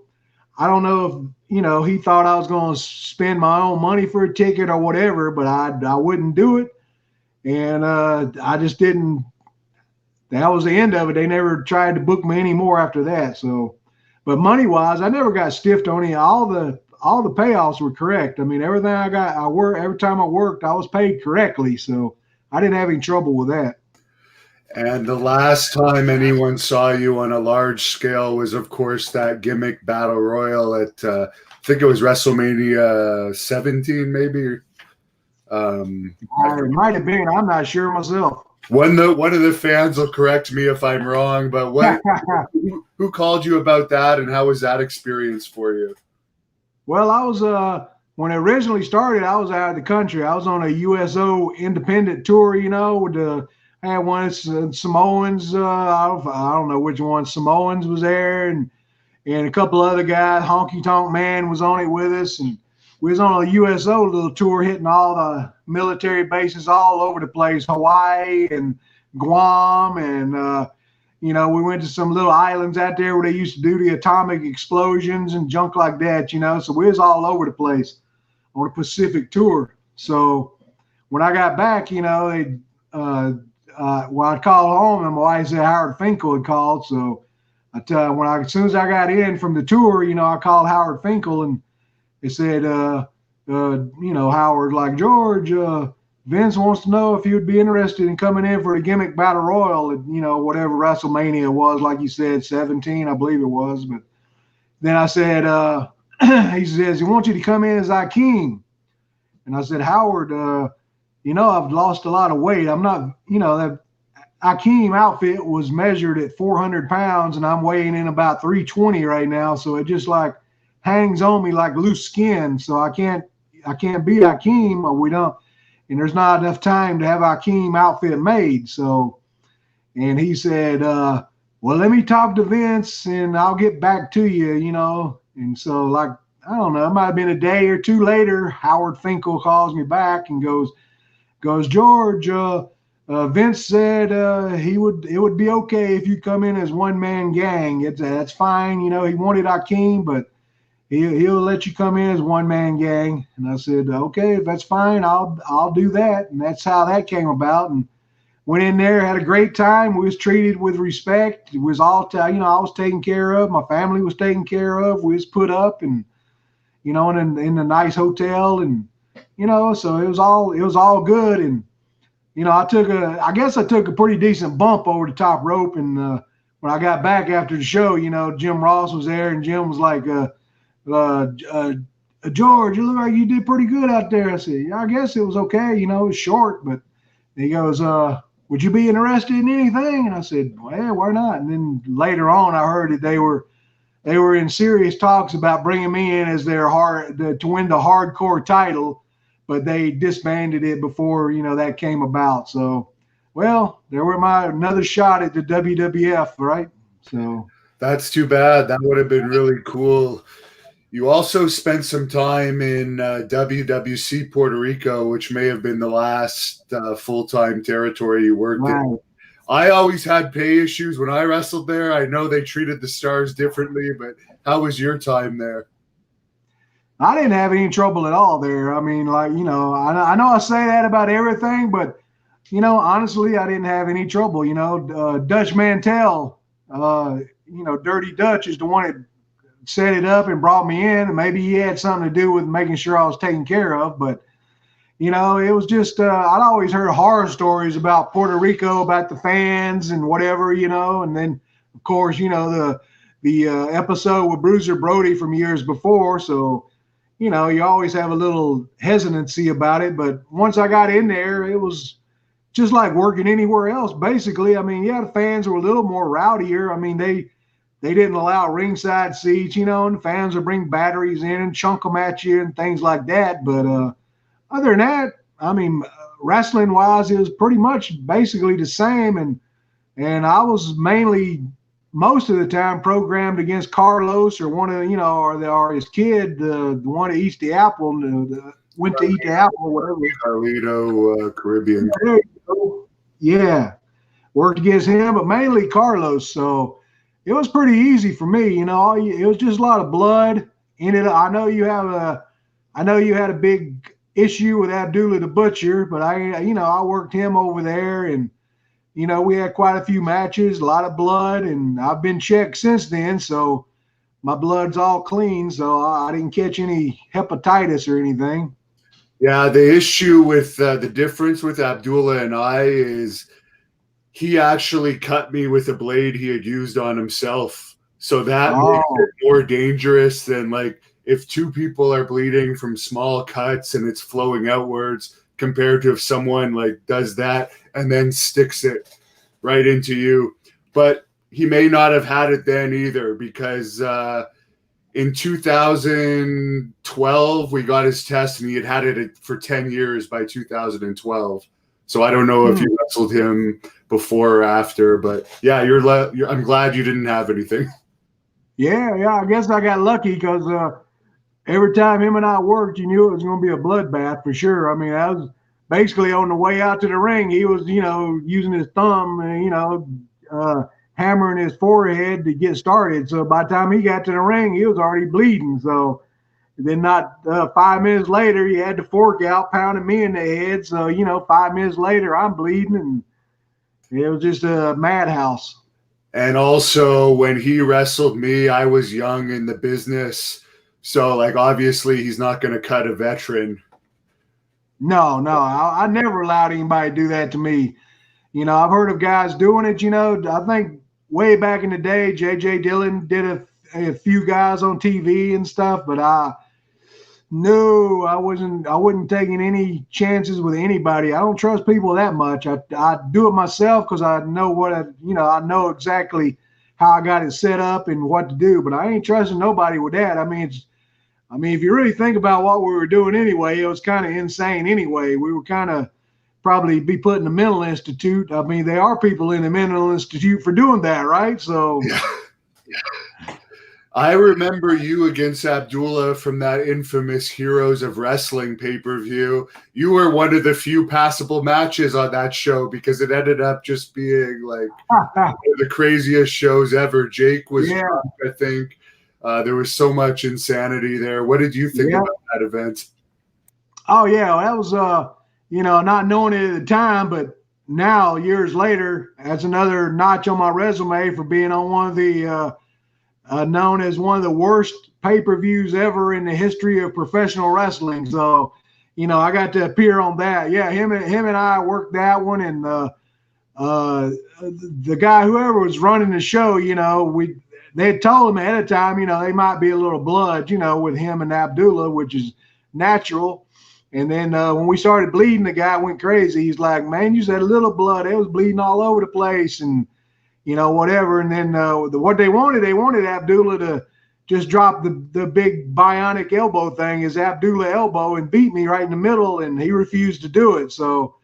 Speaker 2: I don't know if, he thought I was going to spend my own money for a ticket or whatever, but I wouldn't do it. And I just didn't. That was the end of it. They never tried to book me anymore after that. So, but money-wise, I never got stiffed on any. All the payoffs were correct. I mean, everything every time I worked, I was paid correctly. So I didn't have any trouble with that.
Speaker 1: And the last time anyone saw you on a large scale was, of course, that gimmick battle royal at, I think it was WrestleMania 17, maybe.
Speaker 2: It might have been. I'm not sure myself.
Speaker 1: One of the fans will correct me if I'm wrong, but who called you about that, and how was that experience for you?
Speaker 2: Well, I was when it originally started, I was out of the country. I was on a USO independent tour, with I had one Samoans. I don't know which one. Samoans was there, and a couple other guys. Honky Tonk Man was on it with us, and we was on a USO little tour, hitting all the military bases all over the place, Hawaii and Guam, and We went to some little islands out there where they used to do the atomic explosions and junk like that, So we was all over the place on a Pacific tour. So when I got back, they when I called home, and my wife said Howard Finkel had called. So as soon as I got in from the tour, I called Howard Finkel, and they said, Howard, like, George, Vince wants to know if you would be interested in coming in for the gimmick battle royal at, whatever WrestleMania was, like you said, 17, I believe it was. But then I said, he says, he wants you to come in as Akeem. And I said, Howard, I've lost a lot of weight. I'm not, that Akeem outfit was measured at 400 pounds, and I'm weighing in about 320 right now. So it just like hangs on me like loose skin. So I can't beat Akeem, or we don't. And there's not enough time to have Akeem outfit made. So, and he said, well, let me talk to Vince and I'll get back to you, And so, like, I don't know, it might have been a day or two later, Howard Finkel calls me back and goes, George, Vince said it would be okay if you come in as one-man gang. That's fine. He wanted Akeem, but he'll let you come in as one-man gang. And I said, okay, if that's fine, I'll do that. And that's how that came about. And went in there, had a great time. We was treated with respect. It was all, I was taken care of. My family was taken care of. We was put up and, in a nice hotel. And, so it was all good. And, I guess I took a pretty decent bump over the top rope. And when I got back after the show, Jim Ross was there, and Jim was like, George, you look like you did pretty good out there. I said, yeah, I guess it was okay. It was short, but he goes, would you be interested in anything? And I said, well, yeah, why not? And then later on, I heard that they were in serious talks about bringing me in as their to win the hardcore title, but they disbanded it before, that came about. So, well, there were another shot at the WWF, right? So
Speaker 1: that's too bad. That would have been really cool. You also spent some time in WWC Puerto Rico, which may have been the last full-time territory you worked in. I always had pay issues when I wrestled there. I know they treated the stars differently, but how was your time there?
Speaker 2: I didn't have any trouble at all there. I mean, like, I know I say that about everything, but, honestly, I didn't have any trouble. Dutch Mantel, Dirty Dutch is the one that set it up and brought me in, and maybe he had something to do with making sure I was taken care of. But it was just I'd always heard horror stories about Puerto Rico, about the fans and whatever, and then of course the episode with Bruiser Brody from years before. So you always have a little hesitancy about it. But once I got in there, it was just like working anywhere else, basically. I mean, yeah, the fans were a little more rowdier. I mean, they didn't allow ringside seats, and the fans would bring batteries in and chunk them at you and things like that. But other than that, I mean, wrestling-wise, it was pretty much basically the same. And I was mainly most of the time programmed against Carlos or one of, or his kid, the one that eats the apple, went to eat the apple, whatever.
Speaker 1: Carlito, Caribbean.
Speaker 2: Yeah, worked against him, but mainly Carlos. So it was pretty easy for me, it was just a lot of blood in it. I know you had a big issue with Abdullah the Butcher, but I worked him over there, and, we had quite a few matches, a lot of blood, and I've been checked since then. So my blood's all clean. So I didn't catch any hepatitis or anything.
Speaker 1: Yeah. The issue with the difference with Abdullah and I is he actually cut me with a blade he had used on himself. So that makes it more dangerous than like if two people are bleeding from small cuts and it's flowing outwards, compared to if someone like does that and then sticks it right into you. But he may not have had it then either, because in 2012, we got his test and he had it for 10 years by 2012. So I don't know if you wrestled him before or after, but yeah, I'm glad you didn't have anything.
Speaker 2: Yeah, I guess I got lucky because every time him and I worked, you knew it was going to be a bloodbath for sure. I mean, I was basically on the way out to the ring. He was, using his thumb, hammering his forehead to get started. So by the time he got to the ring, he was already bleeding. So then not 5 minutes later, he had the fork out, pounding me in the head. So, 5 minutes later, I'm bleeding, and it was just a madhouse.
Speaker 1: And also, when he wrestled me, I was young in the business. So, obviously, he's not going to cut a veteran.
Speaker 2: No, I never allowed anybody to do that to me. I've heard of guys doing it. I think way back in the day, J.J. Dillon did a few guys on TV and stuff, but I wasn't taking any chances with anybody. I don't trust people that much. I do it myself because I know I know exactly how I got it set up and what to do, but I ain't trusting nobody with that. I mean, if you really think about what we were doing anyway, it was kind of insane anyway. We were kind of probably be put in the mental institute. I mean, there are people in the mental institute for doing that, right? So
Speaker 1: yeah. I remember you against Abdullah from that infamous Heroes of Wrestling pay-per-view. You were one of the few passable matches on that show because it ended up just being one of the craziest shows ever. Jake was drunk, I think. There was so much insanity there. What did you think about that event?
Speaker 2: Oh, yeah. That was, not knowing it at the time, but now, years later, that's another notch on my resume for being on one of the known as one of the worst pay-per-views ever in the history of professional wrestling. So, I got to appear on that. Yeah, him and I worked that one, and the guy, whoever was running the show, they had told him ahead of time, they might be a little blood, with him and Abdullah, which is natural. And then when we started bleeding, the guy went crazy. He's like, man, you said a little blood. It was bleeding all over the place and, whatever. And then what they wanted Abdullah to just drop the big bionic elbow thing, his Abdullah elbow, and beat me right in the middle. And he refused to do it. So,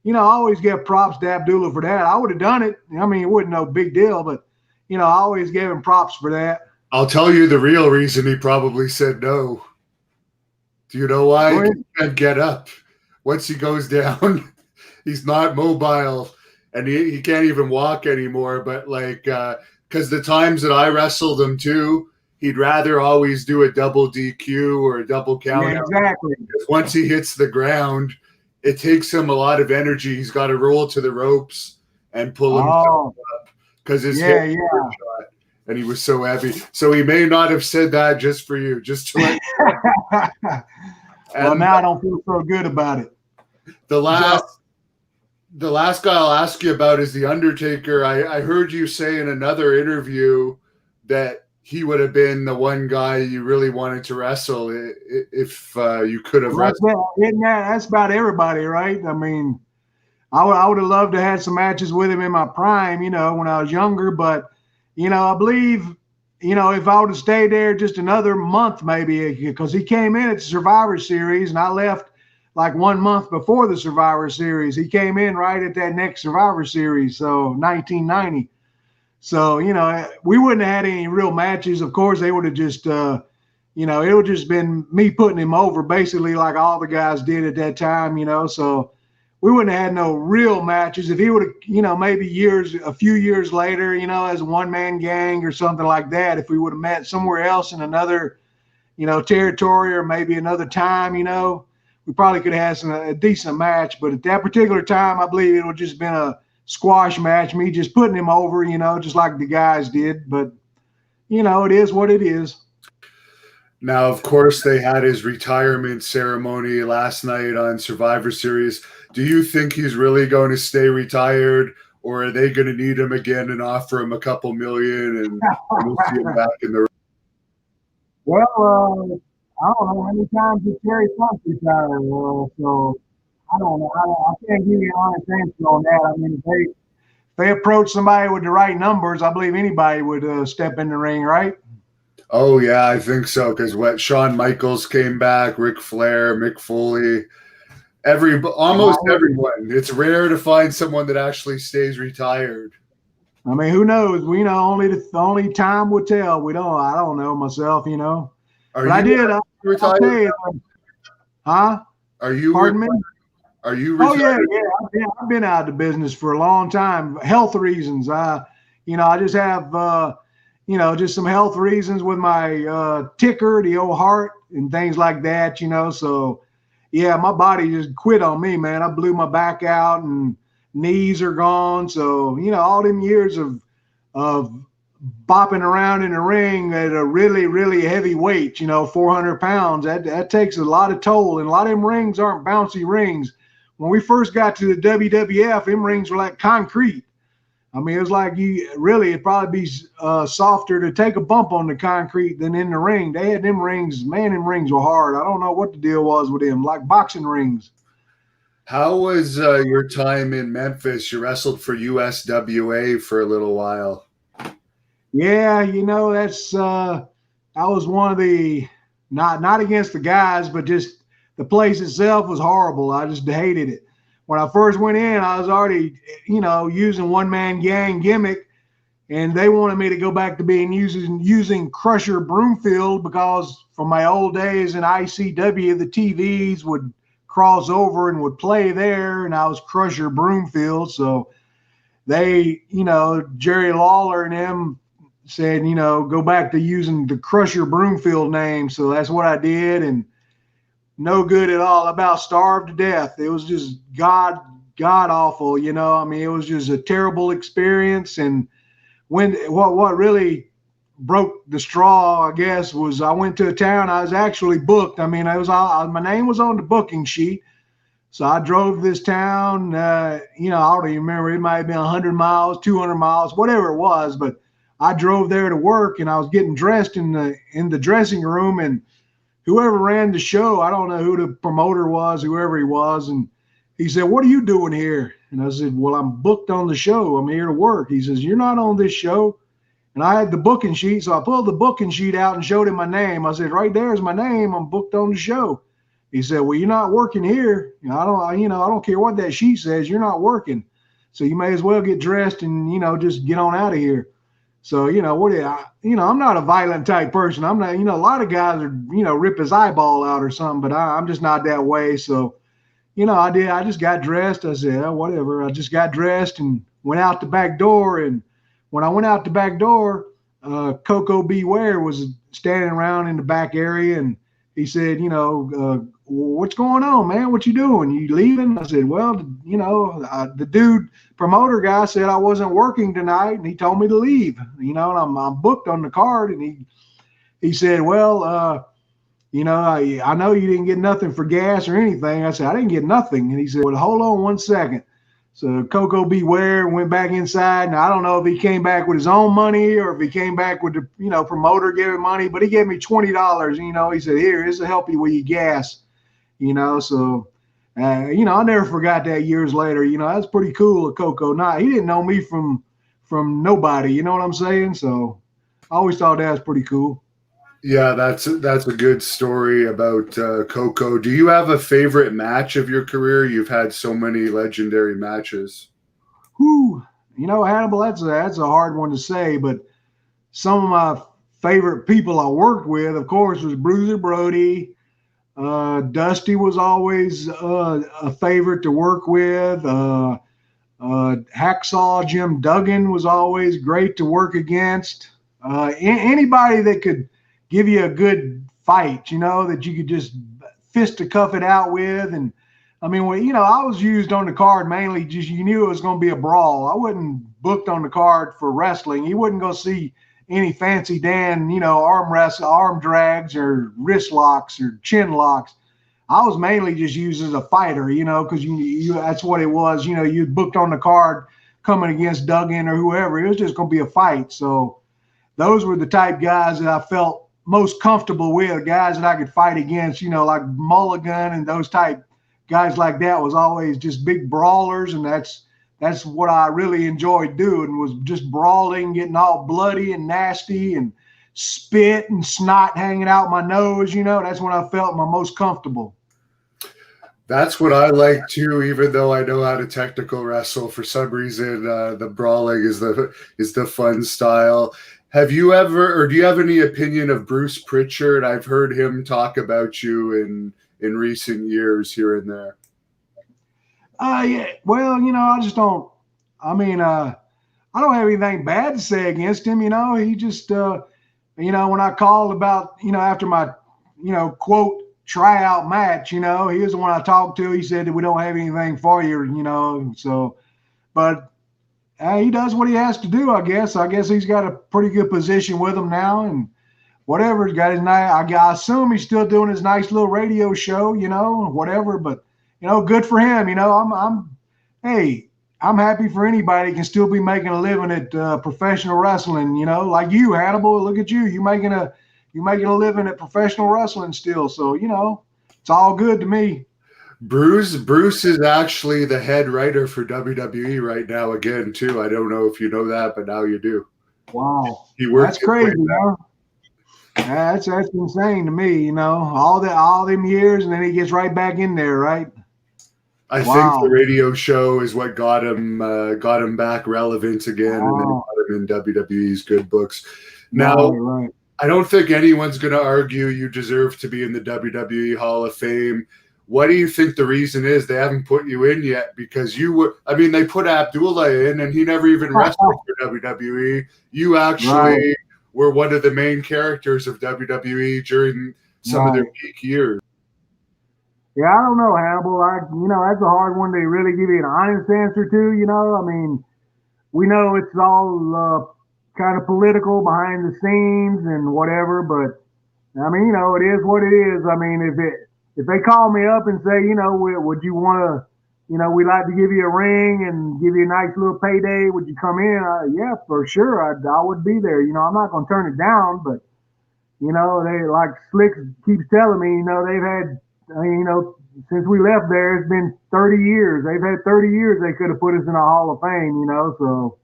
Speaker 2: I always give props to Abdullah for that. I would have done it. I mean, it wasn't no big deal, but, I always gave him props for that.
Speaker 1: I'll tell you the real reason he probably said no. Do you know why? He can't get up. Once he goes down, he's not mobile, and he can't even walk anymore. But because the times that I wrestled him too, he'd rather always do a double DQ or a double count.
Speaker 2: Yeah, exactly.
Speaker 1: Because once he hits the ground, it takes him a lot of energy. He's got to roll to the ropes and pull himself up because his hip was shot, and he was so heavy. So he may not have said that just for you, just to let you know.
Speaker 2: Well, now I don't feel so good about it.
Speaker 1: The last guy I'll ask you about is the Undertaker. I heard you say in another interview that he would have been the one guy you really wanted to wrestle if you could have wrestled.
Speaker 2: That's about everybody, right? I mean, I would have loved to have some matches with him in my prime, when I was younger. But, I believe, if I would have stayed there just another month, maybe, because he came in at the Survivor Series and I left like 1 month before the Survivor Series. He came in right at that next Survivor Series, so 1990. So, we wouldn't have had any real matches. Of course, they would have just, it would have just been me putting him over basically like all the guys did at that time, so we wouldn't have had no real matches. If he would have, maybe a few years later, as a one-man gang or something like that, if we would have met somewhere else in another, territory or maybe another time, we probably could have had a decent match. But at that particular time, I believe it would have just been a squash match, me just putting him over, just like the guys did. But, it is what it is.
Speaker 1: Now, of course, they had his retirement ceremony last night on Survivor Series. Do you think he's really going to stay retired, or are they going to need him again and offer him a couple million and we'll see him back in the ring?
Speaker 2: Well, I don't know how many times did Terry Funk retire, so I don't know. I can't give you an honest answer on that. I mean, if they approach somebody with the right numbers, I believe anybody would step in the ring, right?
Speaker 1: Oh, yeah, I think so, because Shawn Michaels came back, Ric Flair, Mick Foley, almost everyone. It's rare to find someone that actually stays retired.
Speaker 2: I mean, who knows? Only time will tell. I don't know myself,
Speaker 1: I did.
Speaker 2: Retired? Huh?
Speaker 1: Are you?
Speaker 2: Pardon me?
Speaker 1: Are you retired?
Speaker 2: Oh, yeah. I've been out of the business for a long time. Health reasons. I just have, just some health reasons with my ticker, the old heart, and things like that, So, yeah, my body just quit on me, man. I blew my back out and knees are gone. So, all them years of bopping around in the ring at a really, really heavy weight, 400 pounds, that takes a lot of toll. And a lot of them rings aren't bouncy rings. When we first got to the WWF, them rings were like concrete. I mean, it was like it'd probably be softer to take a bump on the concrete than in the ring. They had them rings, man, them rings were hard. I don't know what the deal was with them, like boxing rings.
Speaker 1: How was your time in Memphis? You wrestled for USWA for a little while.
Speaker 2: Yeah, that's I was one of the not against the guys, but just the place itself was horrible. I just hated it. When I first went in, I was already, using one-man gang gimmick, and they wanted me to go back to being using Crusher Broomfield because from my old days in ICW, the TVs would cross over and would play there, and I was Crusher Broomfield. So they, Jerry Lawler and them said, go back to using the Crusher Broomfield name. So that's what I did, and no good at all. About starved to death. It was just god awful, I mean, it was just a terrible experience. And what really broke the straw, I guess, was I went to a town. I was actually booked. I mean, my name was on the booking sheet. So I drove this town, I don't even remember. It might have been 100 miles, 200 miles, whatever it was. But I drove there to work, and I was getting dressed in the dressing room, and whoever ran the show, I don't know who the promoter was, whoever he was, and he said, "What are you doing here?" And I said, "Well, I'm booked on the show. I'm here to work." He says, "You're not on this show." And I had the booking sheet, so I pulled the booking sheet out and showed him my name. I said, "Right there's my name. I'm booked on the show." He said, "Well, you're not working here. I don't care what that sheet says. You're not working. So you may as well get dressed and, just get on out of here." So, I'm not a violent type person. I'm not, a lot of guys are, rip his eyeball out or something, but I'm just not that way. So, I just got dressed. I said, "Oh, whatever." I just got dressed and went out the back door. And when I went out the back door, Coco Beware was standing around in the back area, and he said, "What's going on, man? What you doing? You leaving?" I said, "Well, the dude promoter guy said I wasn't working tonight, and he told me to leave. And I'm booked on the card." And he said, "Well, I know you didn't get nothing for gas or anything." I said, "I didn't get nothing." And he said, "Well, hold on one second." So Coco Beware went back inside. Now, I don't know if he came back with his own money or if he came back with the, promoter giving money, but he gave me $20. He said, "Here, this will help you with your gas." So, I never forgot that years later. That's pretty cool of Coco. He didn't know me from nobody. You know what I'm saying? So I always thought that was pretty cool.
Speaker 1: Yeah, that's a good story about Coco. Do you have a favorite match of your career? You've had so many legendary matches.
Speaker 2: Whew. Hannibal, that's a hard one to say, but some of my favorite people I worked with, of course, was Bruiser Brody. Dusty was always a favorite to work with. Hacksaw Jim Duggan was always great to work against. Anybody that could give you a good fight, that you could just fist to cuff it out with. And I mean, I was used on the card mainly just, you knew it was going to be a brawl. I wasn't booked on the card for wrestling. You wouldn't go see any fancy Dan, arm drags or wrist locks or chin locks. I was mainly just used as a fighter, because you that's what it was. You booked on the card coming against Duggan or whoever. It was just going to be a fight. So those were the type guys that I felt most comfortable with, guys that I could fight against, like Mulligan and those type guys like that was always just big brawlers. And that's what I really enjoyed doing, was just brawling, getting all bloody and nasty and spit and snot hanging out my nose. That's when I felt my most comfortable.
Speaker 1: That's what I like too, even though I know how to technical wrestle. For some reason, the brawling is the fun style. Have you ever, or do you have any opinion of Bruce Prichard? I've heard him talk about you in recent years here and there.
Speaker 2: Yeah. Well, I just don't. I mean, I don't have anything bad to say against him. He just, when I called about, after my, quote, tryout match, he was the one I talked to. He said that we don't have anything for you, so, but he does what he has to do, I guess. I guess he's got a pretty good position with him now, and whatever. He's got his nice, I assume he's still doing his nice little radio show, whatever, but, good for him. Hey, I'm happy for anybody who can still be making a living at professional wrestling, like you, Hannibal. Look at you. You making a living at professional wrestling still. So, it's all good to me.
Speaker 1: Bruce is actually the head writer for WWE right now again, too. I don't know if you know that, but now you do.
Speaker 2: Wow.
Speaker 1: He works.
Speaker 2: That's crazy, That's insane to me, all them years, and then he gets right back in there, right?
Speaker 1: I think the radio show is what got him back relevant again, and then got him in WWE's good books. Now,
Speaker 2: right.
Speaker 1: I don't think anyone's going to argue you deserve to be in the WWE Hall of Fame. What do you think the reason is they haven't put you in yet? Because they put Abdullah in, and he never even wrestled for WWE. You actually were one of the main characters of WWE during some of their peak years.
Speaker 2: Yeah, I don't know, Hannibal. That's a hard one to really give you an honest answer to. We know it's all kind of political behind the scenes and whatever, but it is what it is. If they call me up and say, would you want to, we'd like to give you a ring and give you a nice little payday, would you come in? Yeah, for sure. I would be there. I'm not going to turn it down, but, they, like Slick keeps telling me, they've had, since we left there, it's been 30 years. They've had 30 years they could have put us in a Hall of Fame, so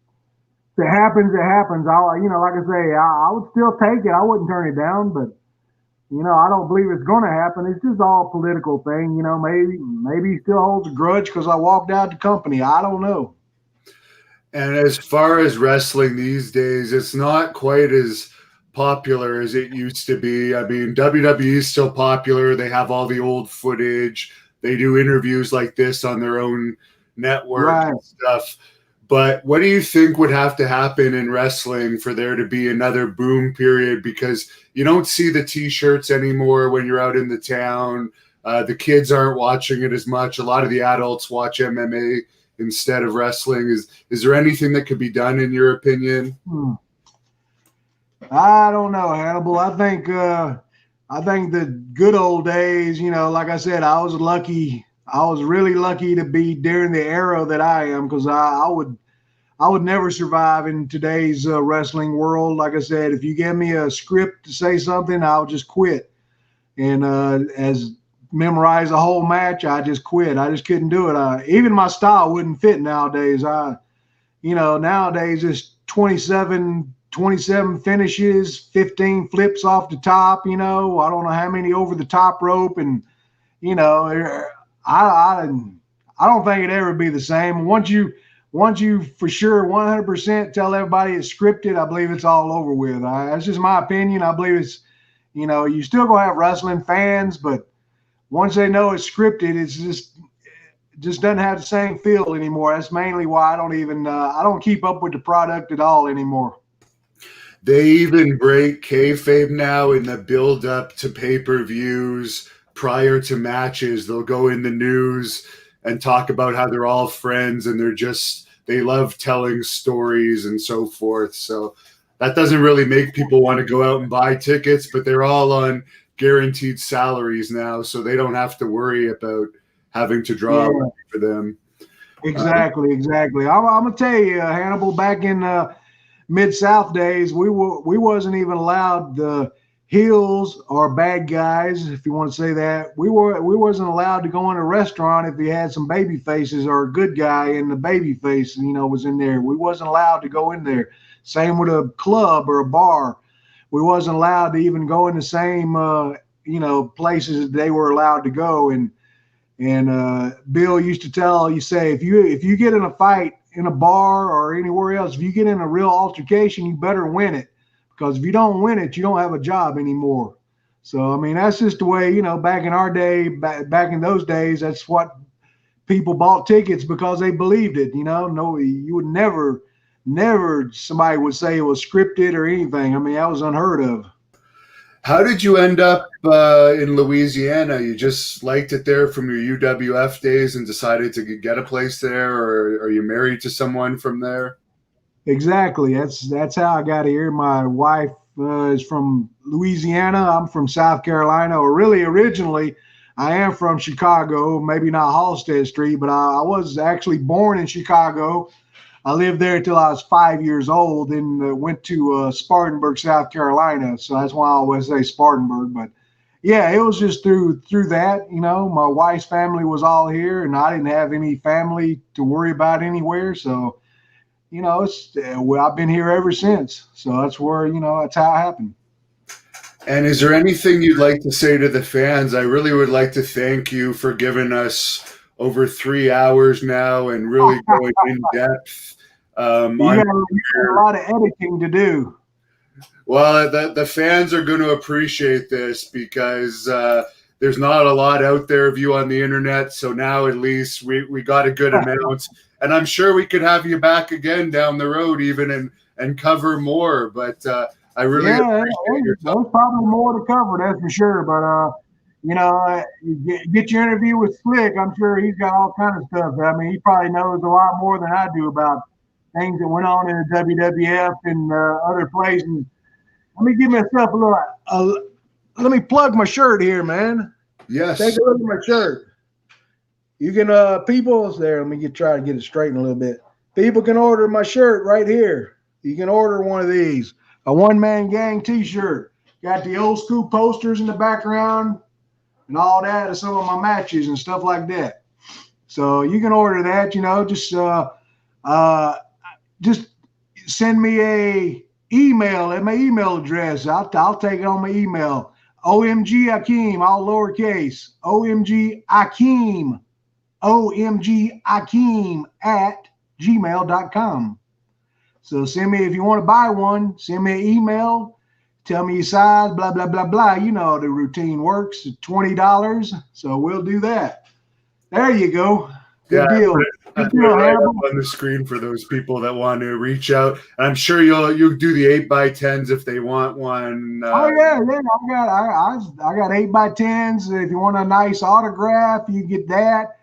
Speaker 2: if it happens, it happens. Like I say, I would still take it. I wouldn't turn it down, but, I don't believe it's going to happen. It's just all political thing, maybe he still holds a grudge because I walked out the company. I don't know.
Speaker 1: And as far as wrestling these days, it's not quite as popular as it used to be. WWE is still popular. They have all the old footage. They do interviews like this on their own network and stuff. But what do you think would have to happen in wrestling for there to be another boom period? Because you don't see the T-shirts anymore when you're out in the town. The kids aren't watching it as much. A lot of the adults watch MMA instead of wrestling. Is there anything that could be done in your opinion?
Speaker 2: I don't know, Hannibal. I think the good old days, like I said, I was lucky. I was really lucky to be during the era that I am, because I would never survive in today's wrestling world. Like I said, if you give me a script to say something, I'll just quit. And as memorize a whole match, I just quit. I just couldn't do it. Even my style wouldn't fit nowadays. Nowadays it's 27 finishes, 15 flips off the top. I don't know how many over the top rope, and I don't think it'd ever be the same. Once you for sure 100% tell everybody it's scripted, I believe it's all over with. That's just my opinion. I believe it's, you still gonna have wrestling fans, but once they know it's scripted, it just doesn't have the same feel anymore. That's mainly why I don't keep up with the product at all anymore.
Speaker 1: They even break kayfabe now in the build up to pay-per-views. Prior to matches, they'll go in the news and talk about how they're all friends and they love telling stories and so forth. So that doesn't really make people want to go out and buy tickets, but they're all on guaranteed salaries now, so they don't have to worry about having to draw money for them.
Speaker 2: Exactly. I'm gonna tell you, Hannibal, back in Mid-South days, we wasn't even allowed the heels or bad guys, if you want to say that. We wasn't allowed to go in a restaurant if you had some baby faces or a good guy and the baby face, was in there. We wasn't allowed to go in there. Same with a club or a bar. We wasn't allowed to even go in the same places that they were allowed to go. And Bill used to say, if you get in a fight in a bar or anywhere else, if you get in a real altercation, you better win it. Because if you don't win it, you don't have a job anymore. So, that's just the way, back in our day, back in those days, that's what people bought tickets, because they believed it. No, you would never never somebody would say it was scripted or anything. I mean, that was unheard of.
Speaker 1: How did you end up in Louisiana? You just liked it there from your UWF days and decided to get a place there, or are you married to someone from there?
Speaker 2: Exactly. That's how I got here. My wife is from Louisiana. I'm from South Carolina, or really originally I am from Chicago, maybe not Halsted Street, but I was actually born in Chicago. I lived there until I was 5 years old, and went to Spartanburg, South Carolina. So that's why I always say Spartanburg. But yeah, it was just through that. You know, my wife's family was all here, and I didn't have any family to worry about anywhere. So, you know, I've been here ever since. So that's where, you know, that's how it happened.
Speaker 1: And is there anything you'd like to say to the fans? I really would like to thank you for giving us over 3 hours now and really going in depth.
Speaker 2: You got a lot of editing to do.
Speaker 1: Well, the fans are going to appreciate this because there's not a lot out there of you on the internet. So now at least we got a good amount. And I'm sure we could have you back again down the road even and cover more. But I really appreciate your time.
Speaker 2: There's probably more to cover, that's for sure. But you know, get your interview with Slick. I'm sure he's got all kinds of stuff. I mean, he probably knows a lot more than I do about things that went on in the WWF and other places. Let me give myself a little. Let me plug my shirt here, man.
Speaker 1: Yes.
Speaker 2: Take a look at my shirt. You can people there. Let me try to get it straightened a little bit. People can order my shirt right here. You can order one of these, a one-man gang T-shirt. Got the old school posters in the background and all that of some of my matches and stuff like that. So you can order that. You know, just send me a email at my email address. I'll take it on my email. OMG Akeem, all lowercase. OMG Akeem. OMG Akeem at gmail.com. So send me, if you want to buy one, send me an email. Tell me your size, blah, blah, blah, blah. You know how the routine works. $20. So we'll do that. There you go. Good deal.
Speaker 1: I put it right up on the screen for those people that want to reach out. I'm sure you'll do the 8x10s if they want one.
Speaker 2: Oh yeah. I got 8x10s. If you want a nice autograph, you get that.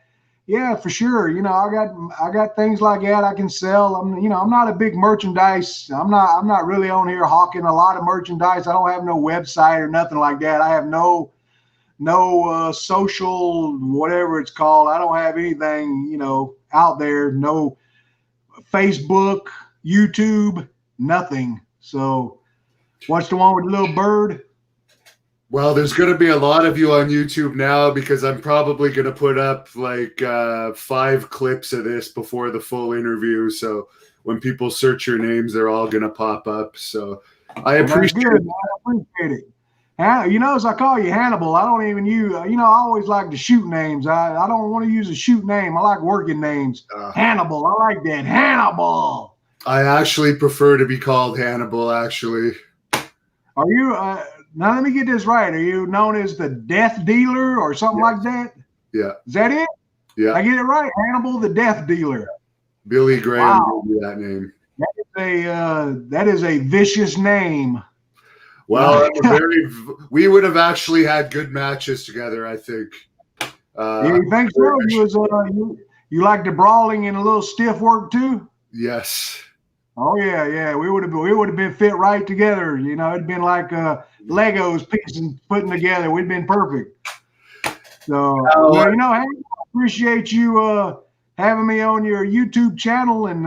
Speaker 2: Yeah, for sure. You know, I got things like that I can sell. I'm not a big merchandise. I'm not really on here hawking a lot of merchandise. I don't have no website or nothing like that. I have no social, whatever it's called. I don't have anything, you know, out there. No Facebook, YouTube, nothing. So what's the one with the little bird?
Speaker 1: Well, there's going to be a lot of you on YouTube now because I'm probably going to put up like 5 clips of this before the full interview. So when people search your names, they're all going to pop up. So I appreciate it.
Speaker 2: I appreciate it. You know, as I call you Hannibal, I don't even use, you know, I always like to shoot names. I don't want to use a shoot name. I like working names. Hannibal. I like that. Hannibal.
Speaker 1: I actually prefer to be called Hannibal, actually.
Speaker 2: Are you, now let me get this right. Are you known as the Death Dealer or something like that?
Speaker 1: Yeah.
Speaker 2: Is that it?
Speaker 1: Yeah.
Speaker 2: I get it right? Hannibal the Death Dealer.
Speaker 1: Billy Graham gave me that name.
Speaker 2: That is a vicious name.
Speaker 1: Well, we would have actually had good matches together, I think.
Speaker 2: You think so? You like the brawling and a little stiff work too?
Speaker 1: Yes.
Speaker 2: Oh yeah. We would have been fit right together. You know, it'd been like Legos pieces putting together. We'd been perfect. So you know, hey, I appreciate you having me on your YouTube channel. And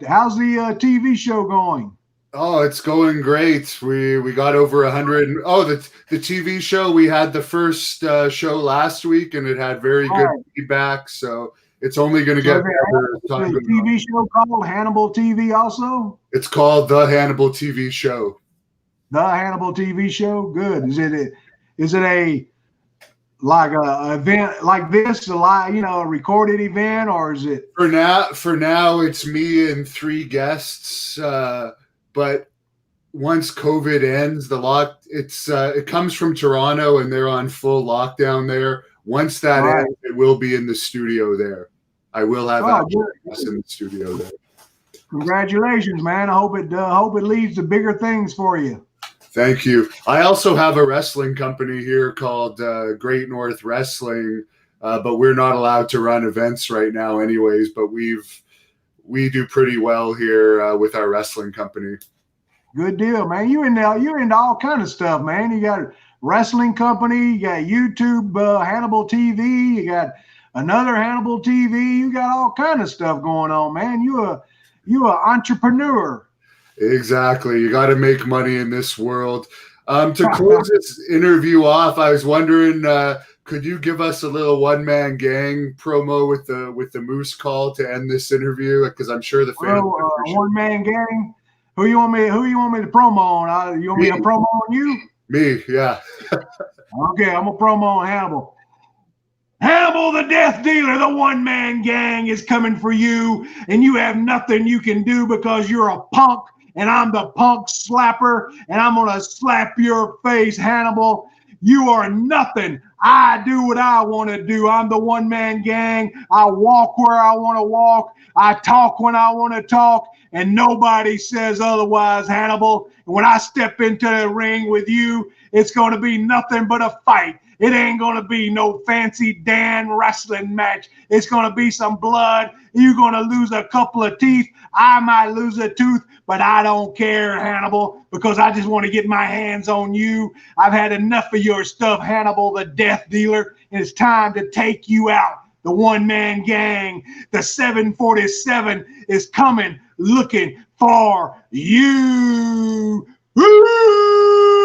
Speaker 2: how's the TV show going?
Speaker 1: Oh, it's going great. We got over 100. Oh, the TV show, we had the first show last week, and it had very good feedback. So it's only going to get better.
Speaker 2: Is the TV show called Hannibal TV also?
Speaker 1: It's called The Hannibal TV Show.
Speaker 2: The Hannibal TV Show? Good. Is it a like a event like this, a recorded event, or is it?
Speaker 1: For now, it's me and 3 guests. But once COVID ends, it comes from Toronto, and they're on full lockdown there. Once that ends, it will be in the studio there. I will have access in the studio there.
Speaker 2: Congratulations, man. I hope it leads to bigger things for you.
Speaker 1: Thank you. I also have a wrestling company here called Great North Wrestling, but we're not allowed to run events right now anyways, but we do pretty well here with our wrestling company.
Speaker 2: Good deal, man. You're into all kind of stuff, man. You got a wrestling company, you got YouTube, Hannibal TV, you got another Hannibal TV, you got all kind of stuff going on, man. You a entrepreneur.
Speaker 1: Exactly. You got to make money in this world. To close this interview off, I was wondering, could you give us a little one-man gang promo with the Moose Call to end this interview? Because I'm sure the fans.
Speaker 2: One-man gang. Who you want me to promo on? You want me to promo on you?
Speaker 1: Me, yeah.
Speaker 2: Okay, I'm gonna promo on Hannibal. Hannibal the Death Dealer, the one-man gang is coming for you, and you have nothing you can do because you're a punk, and I'm the punk slapper, and I'm gonna slap your face, Hannibal. You are nothing. I do what I want to do. I'm the one-man gang. I walk where I want to walk. I talk when I want to talk, and nobody says otherwise, Hannibal. And when I step into the ring with you, it's going to be nothing but a fight. It ain't going to be no fancy Dan wrestling match. It's going to be some blood. You're going to lose a couple of teeth. I might lose a tooth, but I don't care, Hannibal, because I just want to get my hands on you. I've had enough of your stuff, Hannibal the Death Dealer, and it's time to take you out. The one-man gang, the 747 is coming, looking for you. Woo!